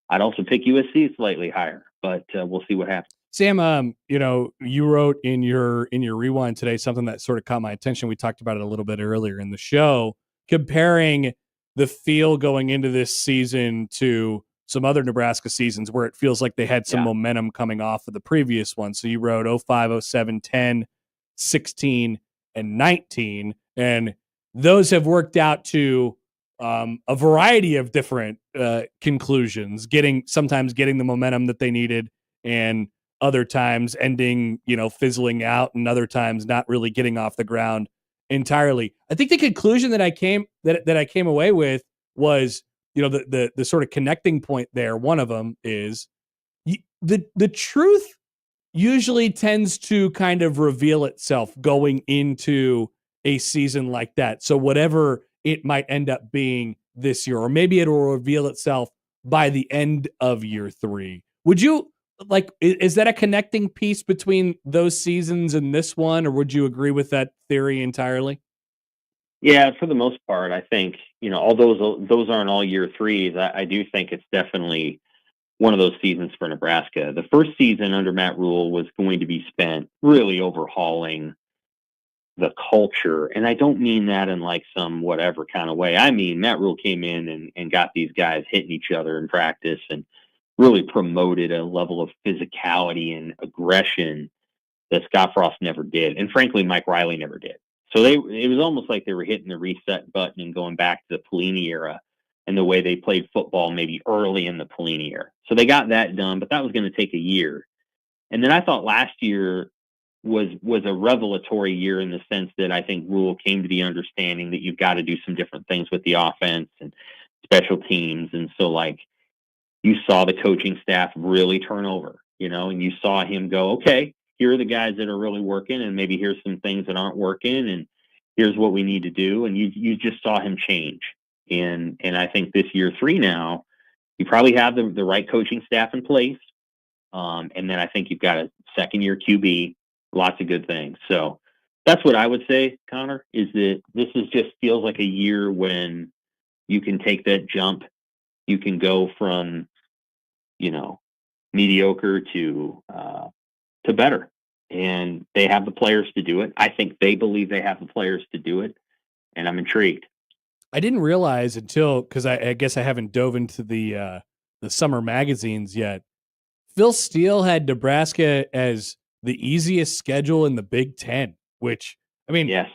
I'd also pick USC slightly higher, but we'll see what happens. Sam, you wrote in your rewind today something that sort of caught my attention. We talked about it a little bit earlier in the show, comparing the feel going into this season to some other Nebraska seasons where it feels like they had some momentum coming off of the previous one. So you wrote 05, 07, 10, 16, and 19, and those have worked out to a variety of different conclusions, sometimes getting the momentum that they needed, and other times ending, fizzling out, and other times not really getting off the ground entirely. I think the conclusion that I came away with was, the sort of connecting point there. One of them is the truth usually tends to kind of reveal itself going into a season like that. So whatever it might end up being this year, or maybe it will reveal itself by the end of year 3. Would you is that a connecting piece between those seasons and this one, or would you agree with that theory entirely? Yeah, for the most part, I think, although those aren't all year 3s, I do think it's definitely one of those seasons for Nebraska. The first season under Matt Rule was going to be spent really overhauling the culture. And I don't mean that in like some whatever kind of way. I mean, Matt Rule came in and got these guys hitting each other in practice and really promoted a level of physicality and aggression that Scott Frost never did. And frankly, Mike Riley never did. So it was almost like they were hitting the reset button and going back to the Pelini era and the way they played football maybe early in the Pelini era. So they got that done, but that was going to take a year. And then I thought last year was a revelatory year in the sense that I think Rule came to the understanding that you've got to do some different things with the offense and special teams. And so you saw the coaching staff really turn over, and you saw him go, okay, here are the guys that are really working, and maybe here's some things that aren't working, and here's what we need to do. And you just saw him change. And I think this year 3 now, you probably have the right coaching staff in place. And then I think you've got a second-year QB, lots of good things. So that's what I would say, Connor, is that this just feels like a year when you can take that jump. You can go from, mediocre to better. And they have the players to do it. I think they believe they have the players to do it. And I'm intrigued. I didn't realize because I guess I haven't dove into the summer magazines yet. Phil Steele had Nebraska as the easiest schedule in the Big Ten, which, I mean, yes.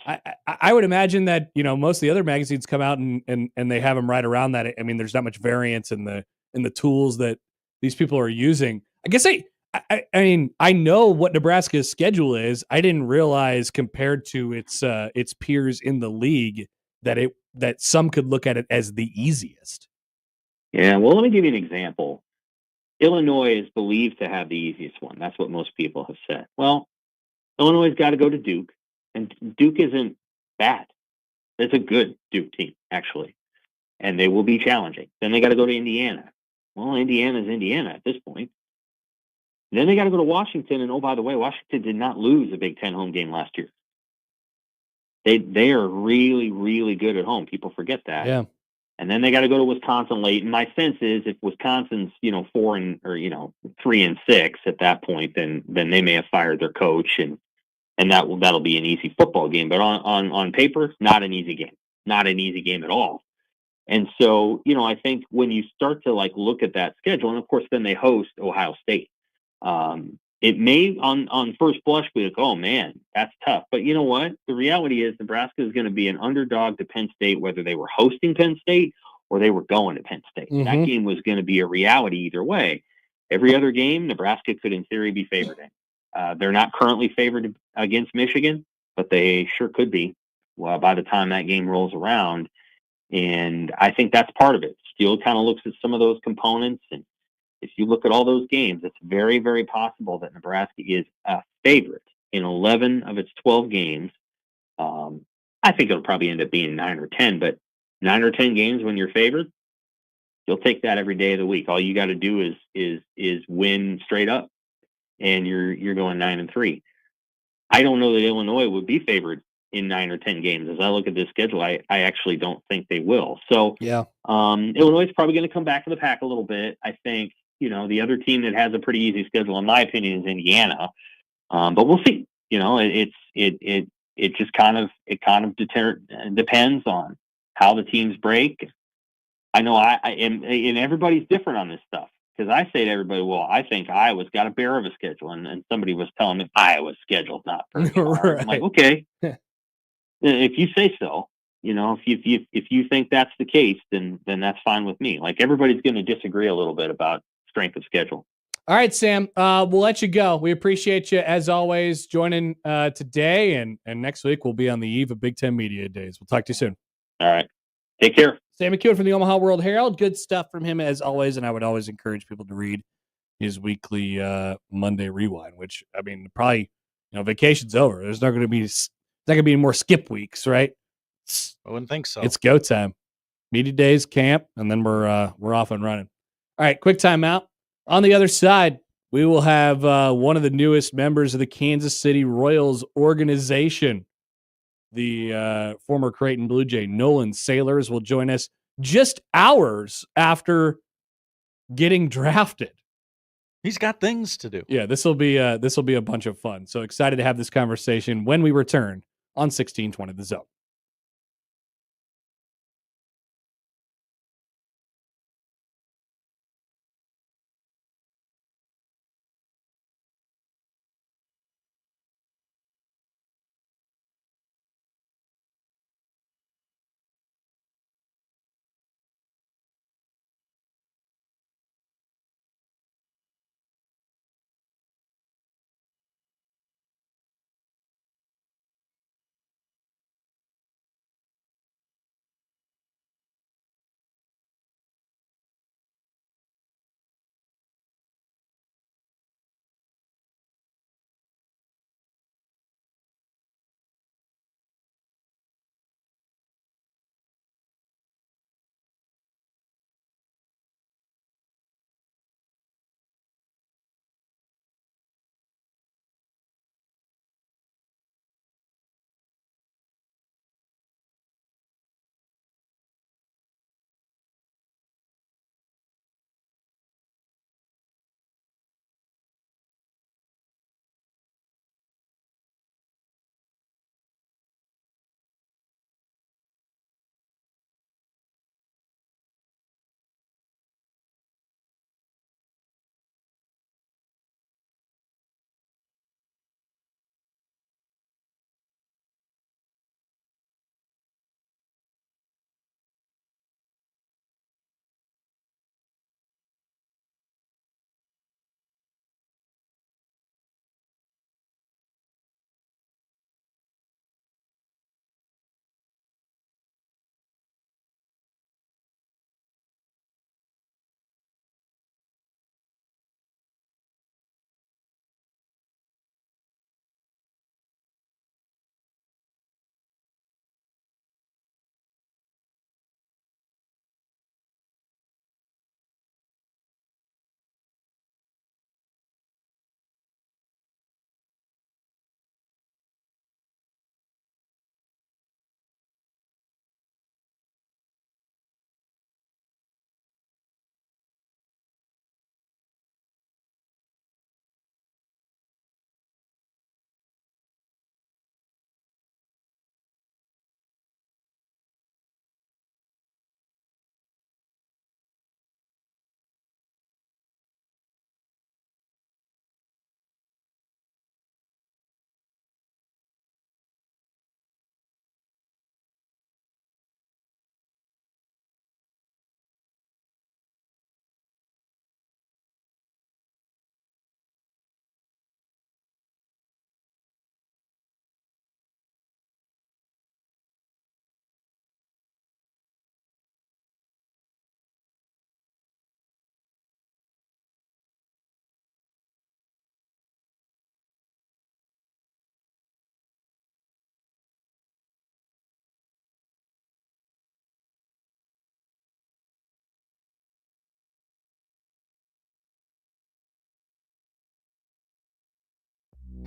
I would imagine that, most of the other magazines come out and they have them right around that. I mean, there's not much variance in the tools that these people are using. I guess I mean, I know what Nebraska's schedule is. I didn't realize compared to its peers in the league that some could look at it as the easiest. Yeah, well, let me give you an example. Illinois is believed to have the easiest one. That's what most people have said. Well, Illinois has got to go to Duke, and Duke isn't bad. It's a good Duke team, actually, and they will be challenging. Then they got to go to Indiana. Well, Indiana's Indiana at this point. Then they got to go to Washington, and oh, by the way, Washington did not lose a Big Ten home game last year. They are really, really good at home. People forget that. Yeah. And then they got to go to Wisconsin late. And my sense is if Wisconsin's, 3-6 at that point, then they may have fired their coach and that'll be an easy football game. But on paper, not an easy game. Not an easy game at all. And so, I think when you start to look at that schedule, and of course then they host Ohio State. It may on first blush be like, oh man, that's tough. But you know what? The reality is Nebraska is going to be an underdog to Penn State, whether they were hosting Penn State or they were going to Penn State. Mm-hmm. That game was going to be a reality either way. Every other game, Nebraska could, in theory, be favored in. They're not currently favored against Michigan, but they sure could be by the time that game rolls around. And I think that's part of it. Steele kind of looks at some of those components, and if you look at all those games, it's very, very possible that Nebraska is a favorite in 11 of its 12 games. I think it'll probably end up being 9 or 10, but 9 or 10 games when you're favored, you'll take that every day of the week. All you got to do is win straight up, and you're going 9-3. I don't know that Illinois would be favored in 9 or 10 games. As I look at this schedule, I actually don't think they will. So yeah, Illinois is probably going to come back to the pack a little bit. I think, the other team that has a pretty easy schedule, in my opinion, is Indiana. But we'll see. It just kind of depends on how the teams break. I know and everybody's different on this stuff, because I say to everybody, well, I think Iowa's got a bear of a schedule, and somebody was telling me Iowa's schedule's not very hard. Right. I'm like, okay, if you say so, if you think that's the case, then that's fine with me. Like, everybody's going to disagree a little bit about strength of schedule. All right, Sam, we'll let you go. We appreciate you, as always, joining today, and next week we'll be on the eve of Big Ten Media Days. We'll talk to you soon. All right. Take care. Sam McKewon from the Omaha World Herald. Good stuff from him, as always, and I would always encourage people to read his weekly Monday Rewind, which, I mean, probably, vacation's over. There's not going to be any more skip weeks, right? I wouldn't think so. It's go time. Media Days, camp, and then we're off and running. All right, quick timeout. On the other side, we will have one of the newest members of the Kansas City Royals organization. The former Creighton Blue Jay, Nolan Sailors, will join us just hours after getting drafted. He's got things to do. Yeah, this will be a bunch of fun. So excited to have this conversation when we return on 1620 The Zone.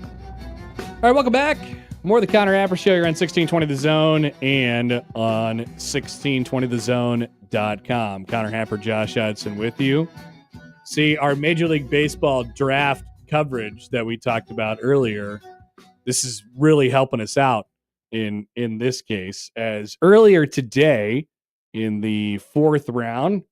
All right, welcome back. More of the Connor Happer Show. You're on 1620 The Zone and on 1620thezone.com. Connor Happer, Josh Hudson with you. See, our Major League Baseball draft coverage that we talked about earlier, this is really helping us out in this case, as earlier today in the 4th round,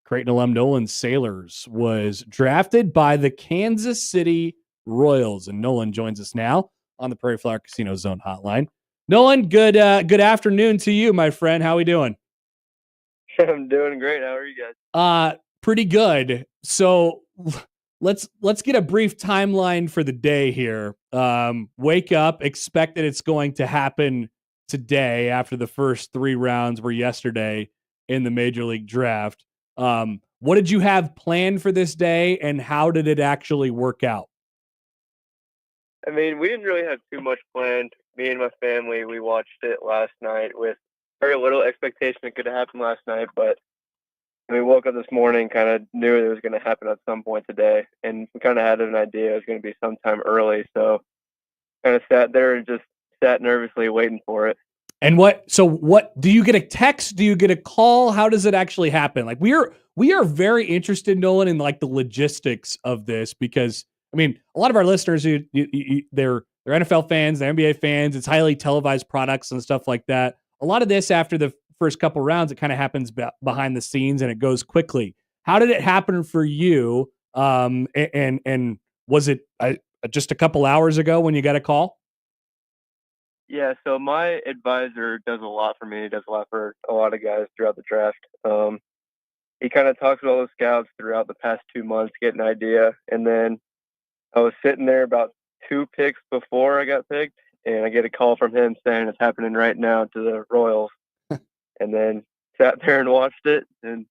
Creighton alum Nolan Sailors was drafted by the Kansas City Royals, and Nolan joins us now on the Prairie Flower Casino Zone hotline. Nolan, good afternoon to you, my friend. How are we doing? I'm doing great. How are you guys? Pretty good. So let's get a brief timeline for the day here. Wake up, expect that it's going to happen today after the first 3 rounds were yesterday in the Major League Draft. What did you have planned for this day, and how did it actually work out? I mean, we didn't really have too much planned. Me and my family, we watched it last night with very little expectation it could have happened last night, but we woke up this morning, kind of knew it was going to happen at some point today, and we kind of had an idea it was going to be sometime early, so kind of sat there and just sat nervously waiting for it. And what do you get a text? Do you get a call? How does it actually happen? Like we are very interested, Nolan, in like the logistics of this, because I mean, a lot of our listeners, they're NFL fans, they're NBA fans. It's highly televised products and stuff like that. A lot of this after the first couple rounds, it kind of happens behind the scenes and it goes quickly. How did it happen for you? And was it just a couple hours ago when you got a call? Yeah, so my advisor does a lot for me. He does a lot for a lot of guys throughout the draft. He kind of talks with all the scouts throughout the past 2 months, get an idea. And then I was sitting there about 2 picks before I got picked, and I get a call from him saying it's happening right now to the Royals. And then sat there and watched it and,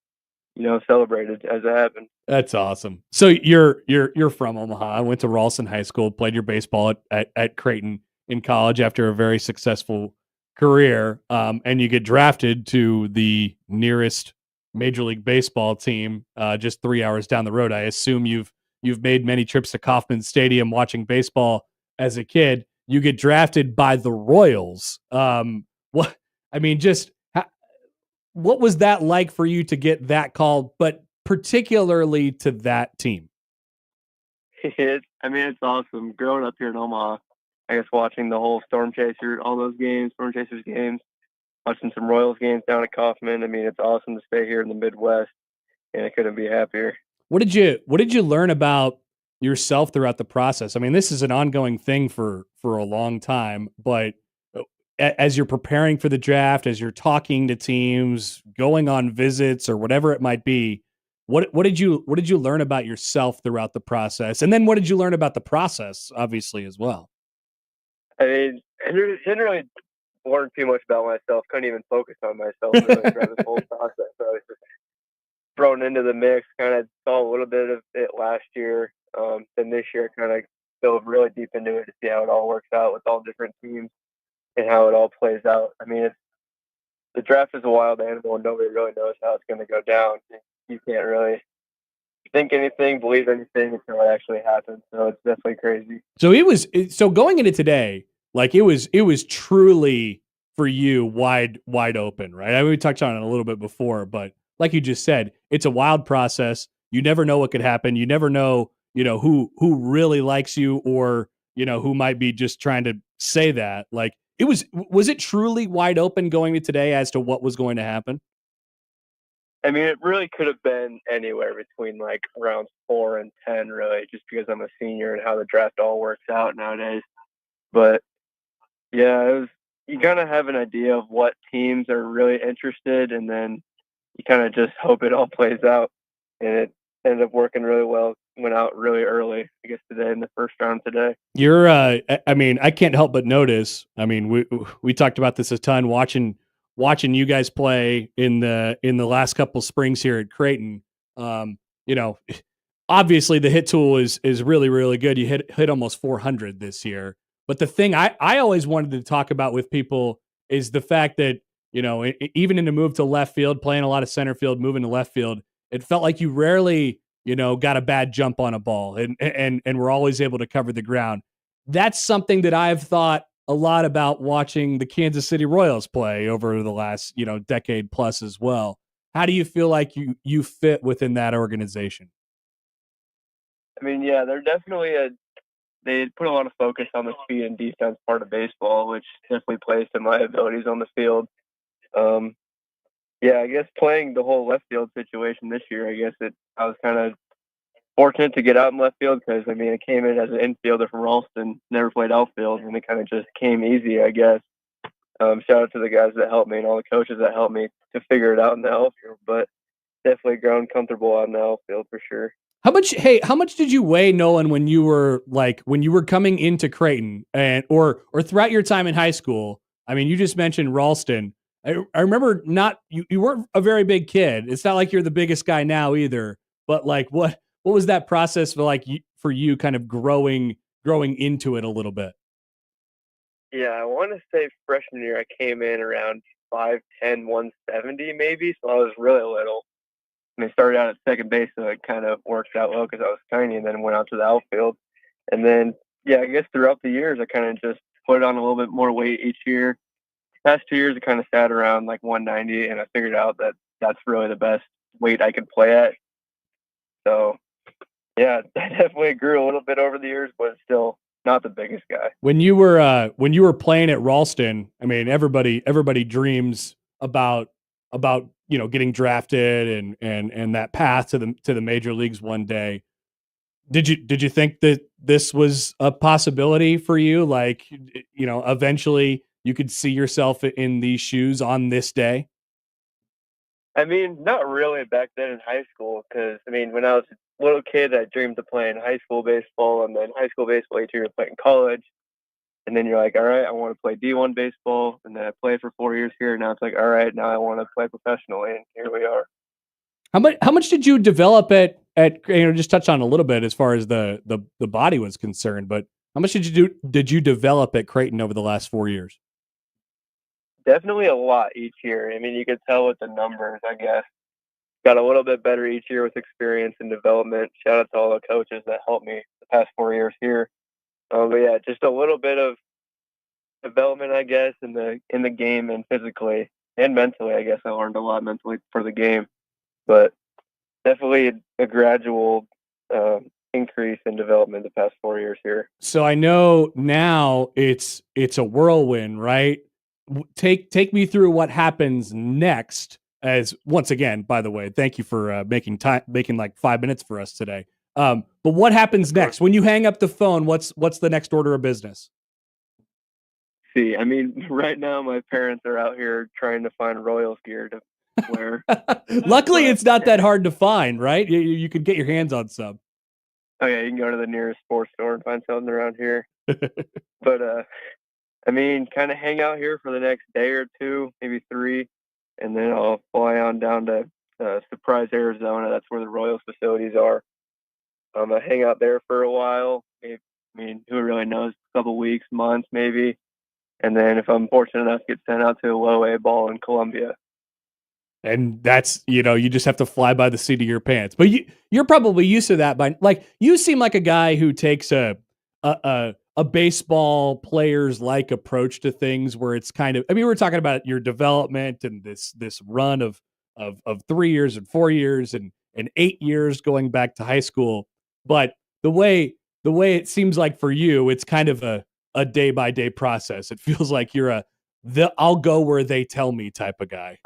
celebrated as it happened. That's awesome. So you're from Omaha. I went to Ralston High School, played your baseball at Creighton in college after a very successful career, and you get drafted to the nearest Major League Baseball team just 3 hours down the road. I assume you've made many trips to Kauffman Stadium watching baseball as a kid. You get drafted by the Royals. What was that like for you to get that call, but particularly to that team? It's awesome. Growing up here in Omaha, I guess watching the whole Storm Chasers games, watching some Royals games down at Kauffman. I mean, it's awesome to stay here in the Midwest, and I couldn't be happier. What did you learn about yourself throughout the process? I mean, this is an ongoing thing for a long time, but as you're preparing for the draft, as you're talking to teams, going on visits or whatever it might be, what did you learn about yourself throughout the process? And then what did you learn about the process, obviously, as well? I mean, I didn't really learn too much about myself. Couldn't even focus on myself really throughout this whole process. So I was just thrown into the mix. Kind of saw a little bit of it last year. Then this year, kind of dove really deep into it to see how it all works out with all different teams and how it all plays out. I mean, the draft is a wild animal, and nobody really knows how it's going to go down. You can't really think anything, believe anything until it actually happens. So it's definitely crazy. So going into today, like it was truly for you wide open, right? I mean, we touched on it a little bit before, but like you just said, it's a wild process. You never know what could happen. You never know, who really likes you or, who might be just trying to say that. Like was it truly wide open going to today as to what was going to happen? I mean, it really could have been anywhere between like rounds 4 and 10, really, just because I'm a senior and how the draft all works out nowadays. But yeah, you kind of have an idea of what teams are really interested, and then you kind of just hope it all plays out. And it ended up working really well. Went out really early, I guess, today in the first round today. You're, I mean, I can't help but notice. I mean, we talked about this a ton watching you guys play in the last couple springs here at Creighton. Obviously the hit tool is really, really good. You hit almost 400 this year. But the thing I always wanted to talk about with people is the fact that, even in the move to left field, playing a lot of center field, moving to left field, it felt like you rarely, got a bad jump on a ball and we're always able to cover the ground. that's something that I've thought a lot about watching the Kansas City Royals play over the last, decade plus as well. How do you feel like you fit within that organization? I mean, yeah, they're definitely they put a lot of focus on the speed and defense part of baseball, which definitely plays to my abilities on the field. Yeah, I guess playing the whole left field situation this year, I was kind of fortunate to get out in left field because, I mean, I came in as an infielder from Ralston, never played outfield, and it kind of just came easy, I guess. Shout out to the guys that helped me and all the coaches that helped me to figure it out in the outfield, but definitely grown comfortable out in the outfield for sure. How much did you weigh, Nolan, when you were coming into Creighton or throughout your time in high school? I mean, you just mentioned Ralston. I remember you weren't a very big kid. It's not like you're the biggest guy now either, but like what was that process for you kind of growing into it a little bit? Yeah, I want to say freshman year I came in around 5'10", 170 maybe, so I was really little. And I started out at second base, so it kind of worked out well because I was tiny, and then went out to the outfield. And then, yeah, I guess throughout the years, I kind of just put on a little bit more weight each year. Past 2 years, I kind of sat around like 190, and I figured out that that's really the best weight I could play at. So, yeah, I definitely grew a little bit over the years, but still not the biggest guy. When you were playing at Ralston, I mean, everybody dreams about getting drafted and that path to the major leagues one day. Did you think that this was a possibility for you? Like, eventually you could see yourself in these shoes on this day? I mean, not really back then in high school, because, I mean, when I was a little kid, I dreamed of playing high school baseball, and then high school baseball, each year you're playing college, and then you're like, all right, I want to play D1 baseball, and then I played for 4 years here, and now it's like, all right, now I want to play professionally, and here we are. How much did you develop at just touch on a little bit as far as the body was concerned, but how much did you develop at Creighton over the last 4 years? Definitely a lot each year. I mean, you could tell with the numbers, I guess. Got a little bit better each year with experience and development. Shout out to all the coaches that helped me the past 4 years here. But yeah, just a little bit of development, I guess, in the game and physically and mentally. I guess I learned a lot mentally for the game, but definitely a gradual increase in development the past 4 years here. So I know now it's a whirlwind, right? Take me through what happens next. As once again, by the way, thank you for making like 5 minutes for us today. But what happens next when you hang up the phone? What's the next order of business? See, I mean, right now my parents are out here trying to find Royals gear to wear. Luckily, it's not that hard to find, right? You could get your hands on some. Oh yeah, you can go to the nearest sports store and find something around here. But I mean, kind of hang out here for the next day or two, maybe 3, and then I'll fly on down to Surprise, Arizona. That's where the Royals facilities are. I hang out there for a while. I mean, who really knows? A couple weeks, months, maybe. And then if I'm fortunate enough, get sent out to a low A ball in Columbia. And that's, you just have to fly by the seat of your pants. But you're probably used to that you seem like a guy who takes a baseball player's like approach to things where it's kind of, I mean, we're talking about your development and this run of 3 years and 4 years and 8 years going back to high school. But the way it seems like for you, it's kind of a day by day process. It feels like you're I'll go where they tell me type of guy.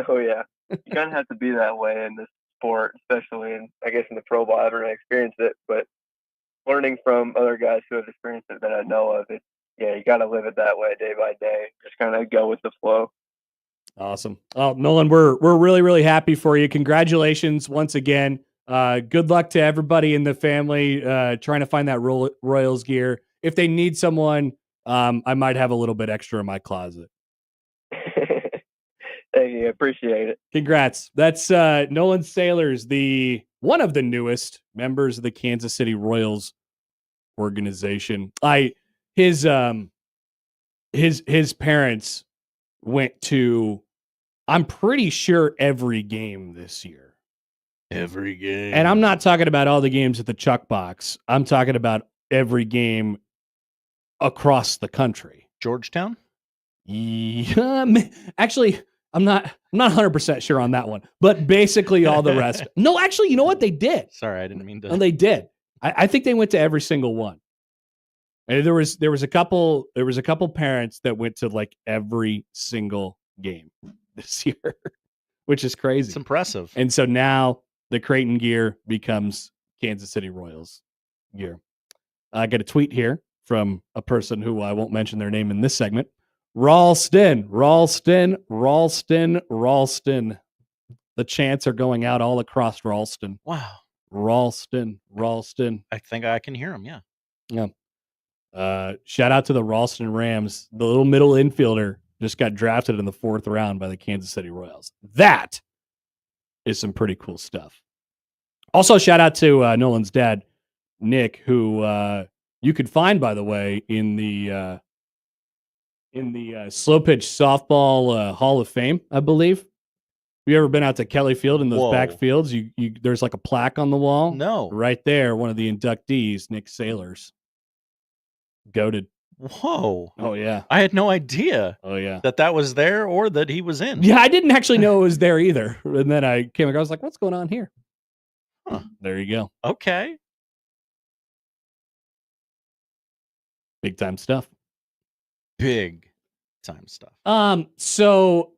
Oh yeah, you kind of have to be that way in this sport, especially in, I guess, in the pro ball. I haven't really experienced it, but learning from other guys who have experienced it that I know of, you got to live it that way day by day. Just kind of go with the flow. Awesome. Oh, Nolan, we're really, really happy for you. Congratulations once again. Good luck to everybody in the family trying to find that Royals gear. If they need someone, I might have a little bit extra in my closet. Thank you. I appreciate it. Congrats. That's Nolan Sailors, one of the newest members of the Kansas City Royals organization. His parents went to, I'm pretty sure, every game this year. Every game. And I'm not talking about all the games at the Chuck Box. I'm talking about every game across the country. Georgetown? Yeah, actually, I'm not 100% sure on that one, but basically all the rest. No, actually, you know what? They did. Sorry, I didn't mean to. No, they did. I think they went to every single one. And there was a couple parents that went to like every single game this year, which is crazy. It's impressive. And so now the Creighton gear becomes Kansas City Royals gear. I got a tweet here from a person who I won't mention their name in this segment. Ralston. The chants are going out all across Ralston. Wow. Ralston. I think I can hear him. Yeah. Yeah. Shout out to the Ralston Rams. The little middle infielder just got drafted in the 4th round by the Kansas City Royals. That is some pretty cool stuff. Also, shout out to Nolan's dad, Nick, who you could find, by the way, in the slow pitch softball Hall of Fame, I believe. Have you ever been out to Kelly Field in those back fields? You there's like a plaque on the wall. No. Right there, one of the inductees, Nick Sailors. Goated. Whoa. Oh, yeah. I had no idea. Oh, yeah. That was there or that he was in. Yeah, I didn't actually know it was there either. And then I came, I was like, what's going on here? Huh. There you go. Okay. Big time stuff. Big time stuff. So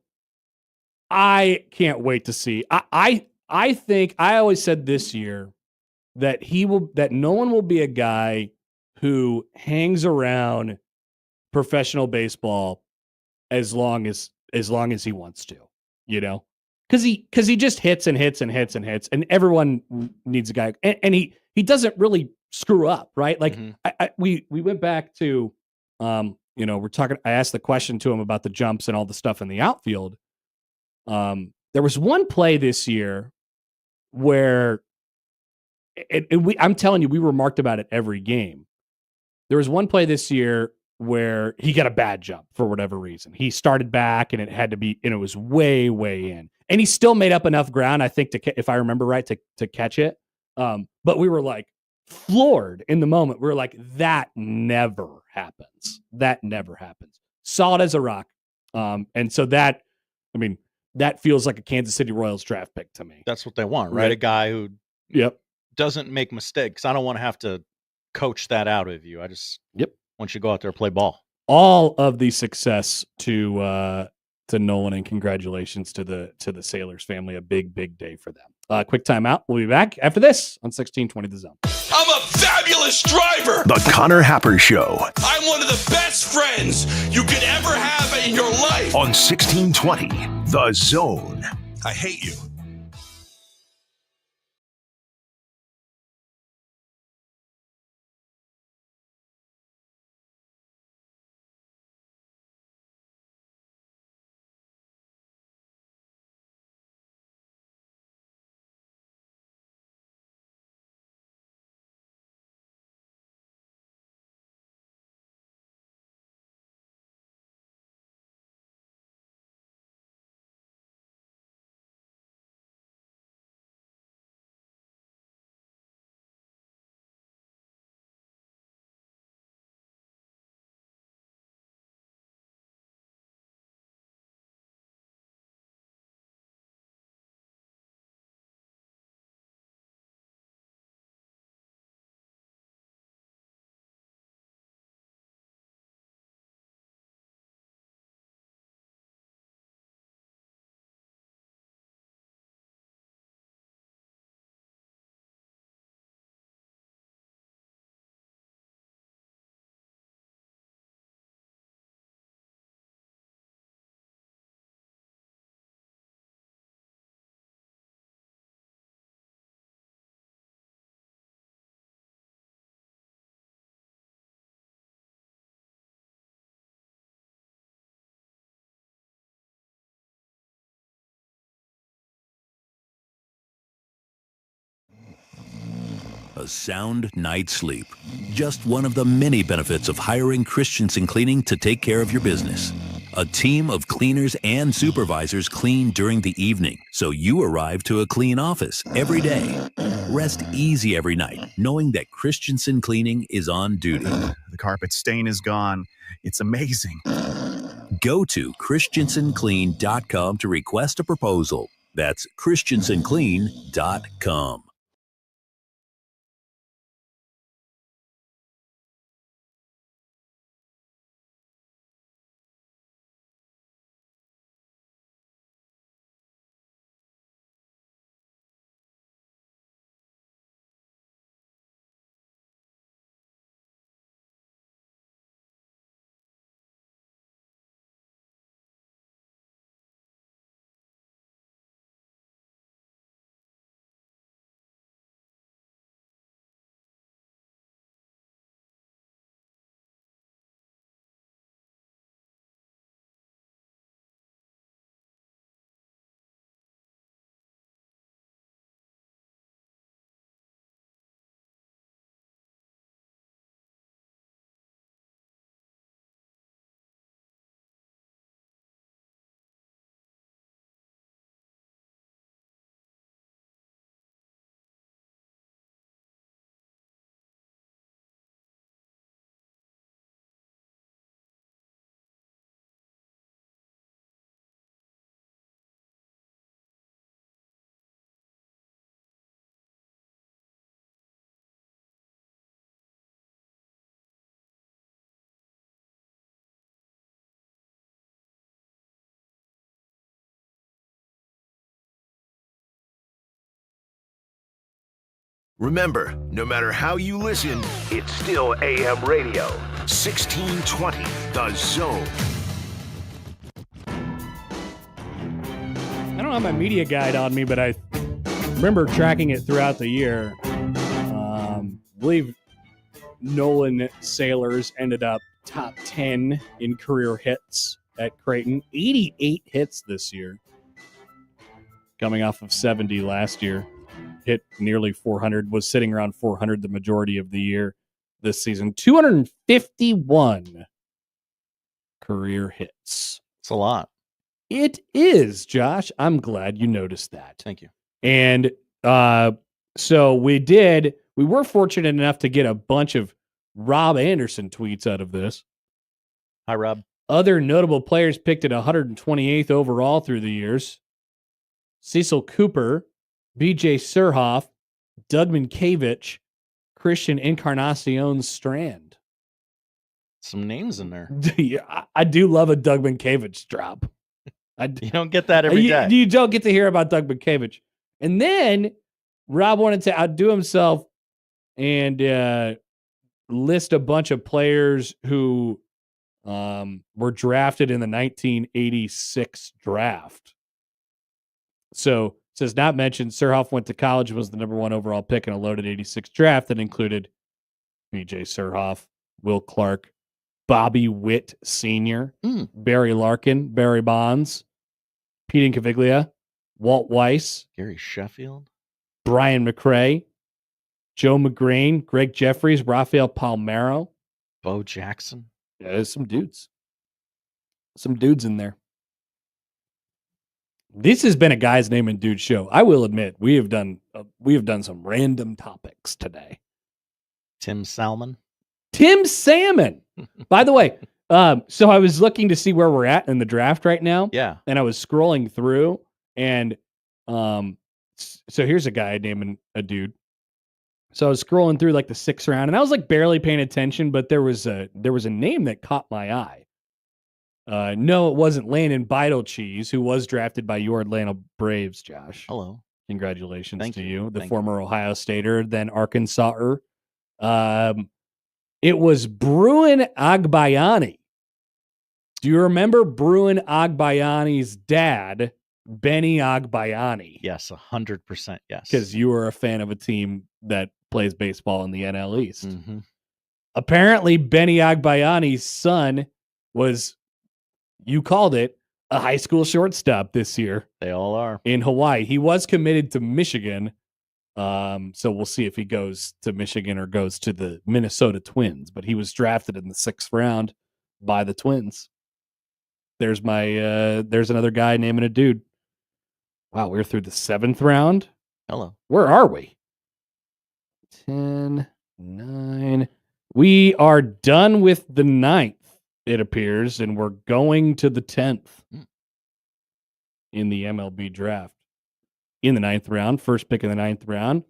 I can't wait to see. I think I always said this year that Nolan will be a guy who hangs around professional baseball as long as he wants to, you know, because he just hits and hits and hits and hits, and everyone needs a guy, and he doesn't really screw up, right? Like we went back to, we're talking. I asked the question to him about the jumps and all the stuff in the outfield. There was one play this year where, I'm telling you, we remarked about it every game. There was one play this year where he got a bad jump for whatever reason. He started back and it had to be, and it was way, way in. And he still made up enough ground, I think, if I remember right, to catch it. But we were like floored in the moment. We were like, that never happens. That never happens. Solid as a rock. And so that feels like a Kansas City Royals draft pick to me. That's what they want, right? A guy who doesn't make mistakes. I don't want to have to coach that out of you. I just want you to go out there and play ball. All of the success to Nolan, and congratulations to the Sailors family. A big day for them. Quick timeout. We'll be back after this on 1620 The Zone. I'm a fabulous driver. The Connor Happer Show. I'm one of the best friends you could ever have in your life. On 1620 The Zone. I hate you. A sound night's sleep. Just one of the many benefits of hiring Christensen Cleaning to take care of your business. A team of cleaners and supervisors clean during the evening, so you arrive to a clean office every day. Rest easy every night, knowing that Christensen Cleaning is on duty. The carpet stain is gone. It's amazing. Go to christensenclean.com to request a proposal. That's christensenclean.com. Remember, no matter how you listen, it's still AM radio. 1620, The Zone. I don't have my media guide on me, but I remember tracking it throughout the year. I believe Nolan Sailors ended up top 10 in career hits at Creighton. 88 hits this year, coming off of 70 last year. Hit nearly 400, was sitting around 400 the majority of the year this season. 251 career hits. It's a lot. It is, Josh. I'm glad you noticed that. Thank you. And so we were fortunate enough to get a bunch of Rob Anderson tweets out of this. Hi, Rob. Other notable players picked at 128th overall through the years: Cecil Cooper, B.J. Surhoff, Doug Minkiewicz, Christian Encarnacion Strand. Some names in there. Yeah, I do love a Doug Minkiewicz drop. You don't get that every day. You don't get to hear about Doug Minkiewicz. And then Rob wanted to outdo himself and list a bunch of players who were drafted in the 1986 draft. So it says, not mentioned, Surhoff went to college and was the number 1 overall pick in a loaded 86 draft that included B.J. Surhoff, Will Clark, Bobby Witt Sr., Barry Larkin, Barry Bonds, Pete Incaviglia, Walt Weiss, Gary Sheffield, Brian McRae, Joe McGrain, Greg Jeffries, Rafael Palmeiro, Bo Jackson. Yeah, there's some dudes. Some dudes in there. This has been a Guys Name and Dude show. I will admit, we have done some random topics today. Tim Salmon. Tim Salmon. By the way, so I was looking to see where we're at in the draft right now. Yeah. And I was scrolling through, and so here's a guy naming a dude. So I was scrolling through like the 6th round, and I was like barely paying attention, but there was a name that caught my eye. No, it wasn't Landon Beidle-Cheese, who was drafted by your Atlanta Braves, Josh. Hello. Congratulations Thank to you. you, the Thank former Ohio Stater, then Arkansaser. It was Bruin Agbayani. Do you remember Bruin Agbayani's dad, Benny Agbayani? Yes, 100% yes. Because you were a fan of a team that plays baseball in the NL East. Mm-hmm. Apparently, Benny Agbayani's son was, you called it, a high school shortstop this year. They all are. In Hawaii. He was committed to Michigan. So we'll see if he goes to Michigan or goes to the Minnesota Twins. But he was drafted in the 6th round by the Twins. There's my there's another guy naming a dude. Wow, we're through the 7th round. Hello. Where are we? 10, 9. We are done with the 9th, it appears, and we're going to the 10th in the MLB draft. In the 9th round, first pick in the 9th round,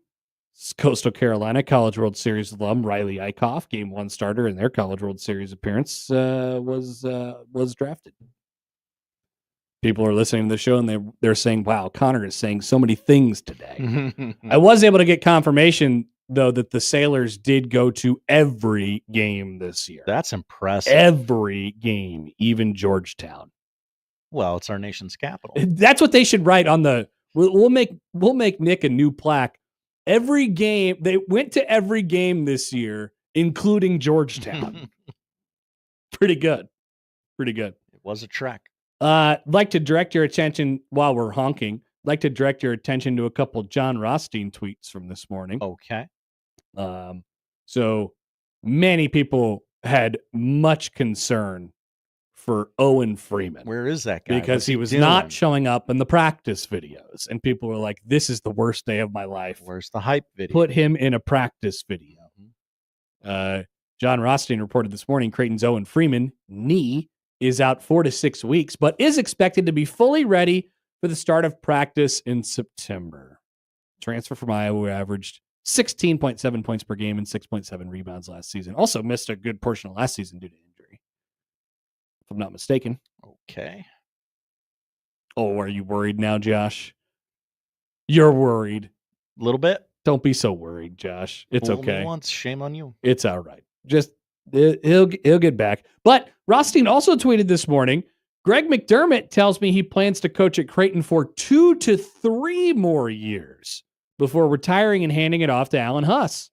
Coastal Carolina College World Series alum Riley Eichhoff, Game 1 starter in their College World Series appearance, was drafted. People are listening to the show and they're saying, wow, Connor is saying so many things today. I was able to get confirmation, though, that the Sailors did go to every game this year. That's impressive. Every game, even Georgetown. Well, it's our nation's capital. That's what they should write on the. We'll make Nick a new plaque. Every game, they went to every game this year, including Georgetown. Pretty good. It was a trek. Like to direct your attention while we're honking. Like to direct your attention to a couple John Rothstein tweets from this morning. Okay. So many people had much concern for Owen Freeman. Where is that guy? Because he was not showing up in the practice videos. And people were like, this is the worst day of my life. Where's the hype video? Put him in a practice video. John Rothstein reported this morning, Creighton's Owen Freeman, knee, is out 4 to 6 weeks, but is expected to be fully ready for the start of practice in September. Transfer from Iowa, averaged 16.7 points per game and 6.7 rebounds last season. Also missed a good portion of last season due to injury, if I'm not mistaken. Okay. Oh, are you worried now, Josh? You're worried. A little bit. Don't be so worried, Josh. It's Fool okay. me once, shame on you. It's all right. Just he'll get back. But Rothstein also tweeted this morning, Greg McDermott tells me he plans to coach at Creighton for 2 to 3 more years before retiring and handing it off to Alan Huss.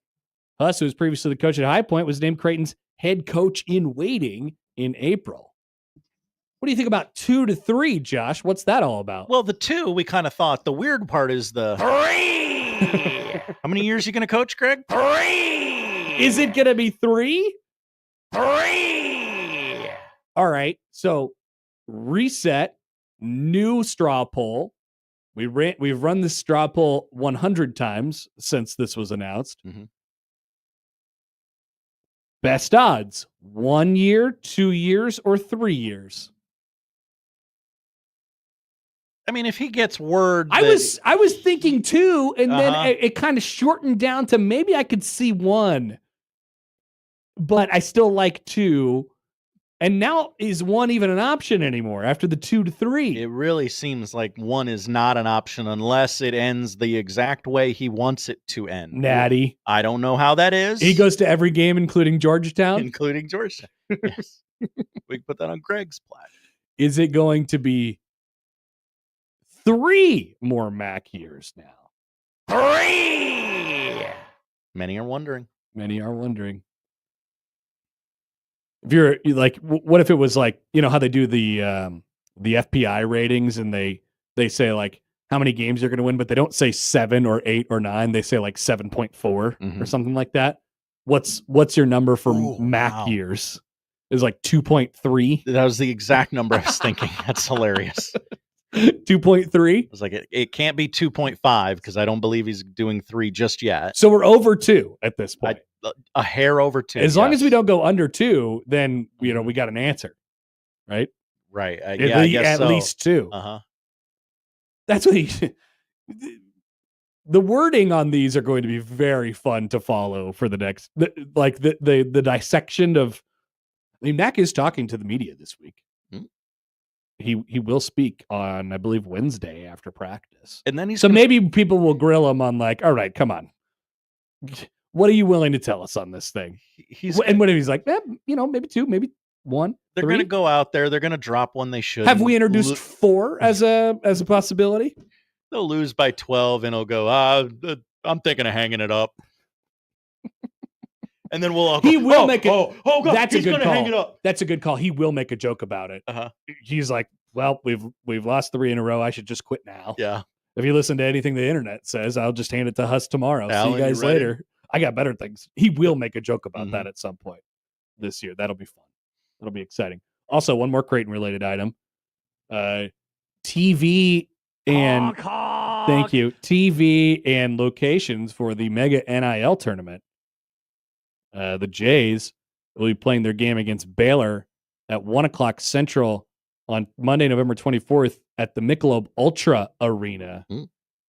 Huss, who was previously the coach at High Point, was named Creighton's head coach in waiting in April. What do you think about 2 to 3, Josh? What's that all about? Well, the 2, we kind of thought. The weird part is the 3. How many years are you going to coach, Greg? 3. Is it going to be 3? 3. All right. So reset, new straw poll. We've run this straw poll 100 times since this was announced. Mm-hmm. Best odds: 1 year, 2 years, or 3 years. I mean, if he gets word, I was thinking 2, and then it kind of shortened down to maybe I could see 1, but I still like 2. And now is 1 even an option anymore after the 2 to 3? It really seems like 1 is not an option unless it ends the exact way he wants it to end. Natty. I don't know how that is. He goes to every game, including Georgetown? Including Georgetown. Yes. We can put that on Greg's plaque. Is it going to be 3 more MAC years now? 3! Many are wondering. If you're like, what if it was like, you know how they do the FPI ratings and they say like how many games you're going to win, but they don't say 7 or 8 or 9. They say like 7.4 or something like that. What's your number for MAC years? Is like 2.3. That was the exact number I was thinking. That's hilarious. 2.3. I was like, it can't be 2.5 because I don't believe he's doing 3 just yet. So we're over 2 at this point. A hair over 2. As long as we don't go under 2, then we got an answer, right? Right. At least 2. Uh-huh. That's what the wording on these are going to be very fun to follow for the next, the dissection of. I mean, Mac is talking to the media this week. Mm-hmm. He will speak on, I believe, Wednesday after practice, and then maybe people will grill him on like, all right, come on. What are you willing to tell us on this thing? And when he's like, maybe 2, maybe 1. They're going to go out there. They're going to drop one they should. Have we introduced 4 as a possibility? They'll lose by 12, and he'll go, I'm thinking of hanging it up. And then we'll all go, he will make it. God, that's a good call. Hang it up. That's a good call. He will make a joke about it. He's like, well, we've lost 3 in a row. I should just quit now. Yeah. If you listen to anything the internet says, I'll just hand it to Huss tomorrow. Alan, see you guys later. I got better things. He will make a joke about that at some point this year. That'll be fun. That'll be exciting. Also, one more Creighton related item. TV and thank you. TV and locations for the Mega NIL tournament. The Jays will be playing their game against Baylor at 1:00 Central on Monday, November 24th at the Michelob Ultra Arena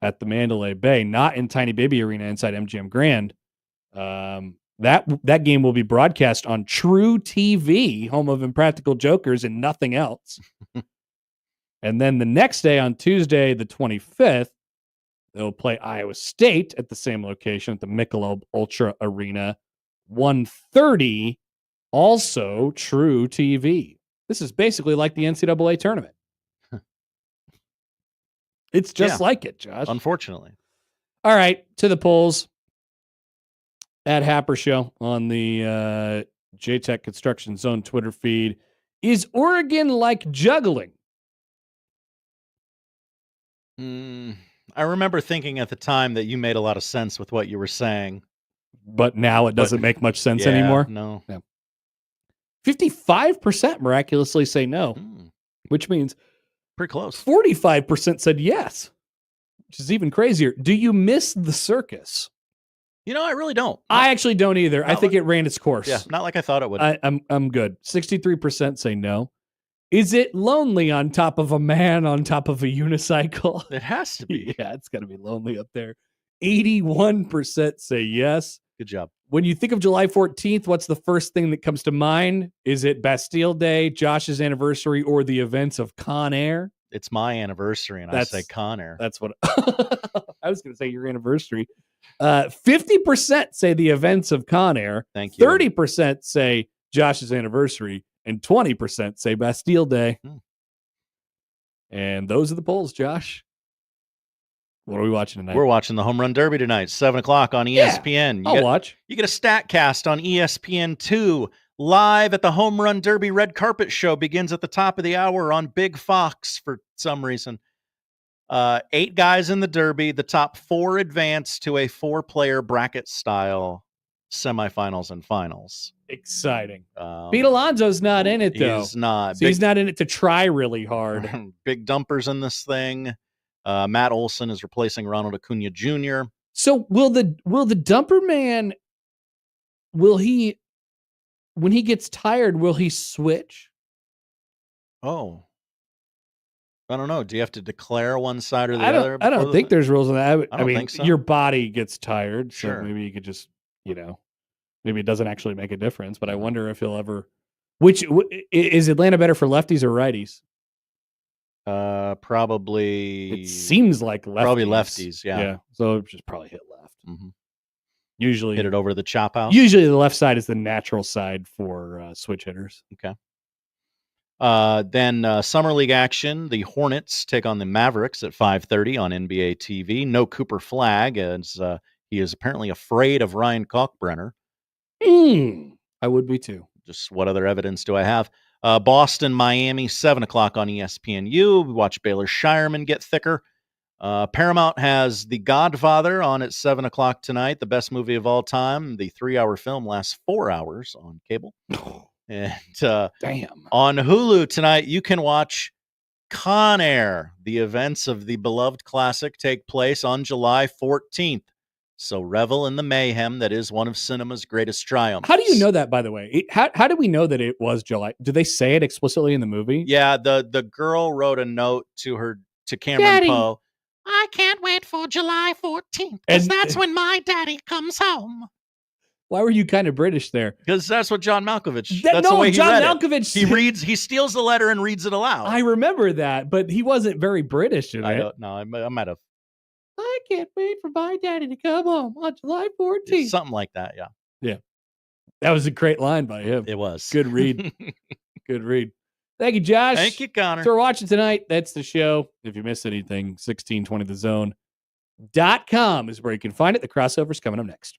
at the Mandalay Bay, not in Tiny Baby Arena inside MGM Grand. That game will be broadcast on True TV, home of Impractical Jokers and nothing else. And then the next day, on Tuesday, the 25th, they'll play Iowa State at the same location at the Michelob Ultra Arena, 1:30, also True TV. This is basically like the NCAA tournament. It's just like it, Josh. Unfortunately. All right, to the polls. At Happer Show on the JTech Construction Zone Twitter feed. Is Oregon like juggling? I remember thinking at the time that you made a lot of sense with what you were saying. But now it doesn't make much sense anymore? No. 55% miraculously say no, which means pretty close. 45% said yes, which is even crazier. Do you miss the circus? I really don't. I actually don't either. I think it ran its course. Yeah, not like I thought it would. I'm good. 63% say no. Is it lonely on top of a man on top of a unicycle? It has to be. Yeah, it's got to be lonely up there. 81% say yes. Good job. When you think of July 14th, what's the first thing that comes to mind? Is it Bastille Day, Josh's anniversary, or the events of Con Air? It's my anniversary, and I say Con Air. That's what I was going to say. Your anniversary. 50% say the events of Con Air. Thank you. 30% say Josh's anniversary, and 20% say Bastille Day. And those are the polls, Josh. What are we watching tonight? We're watching the Home Run Derby tonight, 7:00 on ESPN. I'll watch. You get a StatCast on ESPN2. Live at the Home Run Derby red carpet show begins at the top of the hour on Big Fox for some reason. 8 guys in the Derby. The top 4 advance to a 4-player bracket style semifinals and finals. Exciting. Pete Alonso's not in it, though. He's not. So he's not in it to try really hard. Big dumpers in this thing. Matt Olson is replacing Ronald Acuna Jr. So will the dumper man, when he gets tired, will he switch? Oh. I don't know. Do you have to declare one side or the other? I don't think there's rules on that. I mean, think so. Your body gets tired, so Sure. maybe you could just, maybe it doesn't actually make a difference. But I wonder if he'll ever. Which is Atlanta better for lefties or righties? Probably. It seems like lefties. Probably lefties. Yeah. So just probably hit left. Usually hit it over the chop house. Usually the left side is the natural side for switch hitters. Okay. Then Summer League action. The Hornets take on the Mavericks at 5:30 on NBA TV. No Cooper Flagg, as he is apparently afraid of Ryan Kalkbrenner. I would be too. Just what other evidence do I have? Boston, Miami, 7:00 on ESPNU. We watch Baylor Shireman get thicker. Paramount has The Godfather on at 7:00 tonight, the best movie of all time. The 3-hour film lasts 4 hours on cable. And damn. On Hulu tonight, you can watch Con Air. The events of the beloved classic take place on July 14th. So revel in the mayhem that is one of cinema's greatest triumphs. How do you know that, by the way? How do we know that it was July? Do they say it explicitly in the movie? Yeah, the girl wrote a note to Cameron Poe. I can't wait for July 14th, because that's when my daddy comes home. Why were you kind of British there? Because that's what John Malkovich. That's the way he John read Malkovich. He steals the letter and reads it aloud. I remember that, but he wasn't very British in it. I don't know. I might have. I can't wait for my daddy to come home on July 14th. Something like that, yeah. Yeah. That was a great line by him. It was. Good read. Good read. Thank you, Josh. Thank you, Connor. So we're watching tonight. That's the show. If you missed anything, 1620thezone.com is where you can find it. The crossover's coming up next.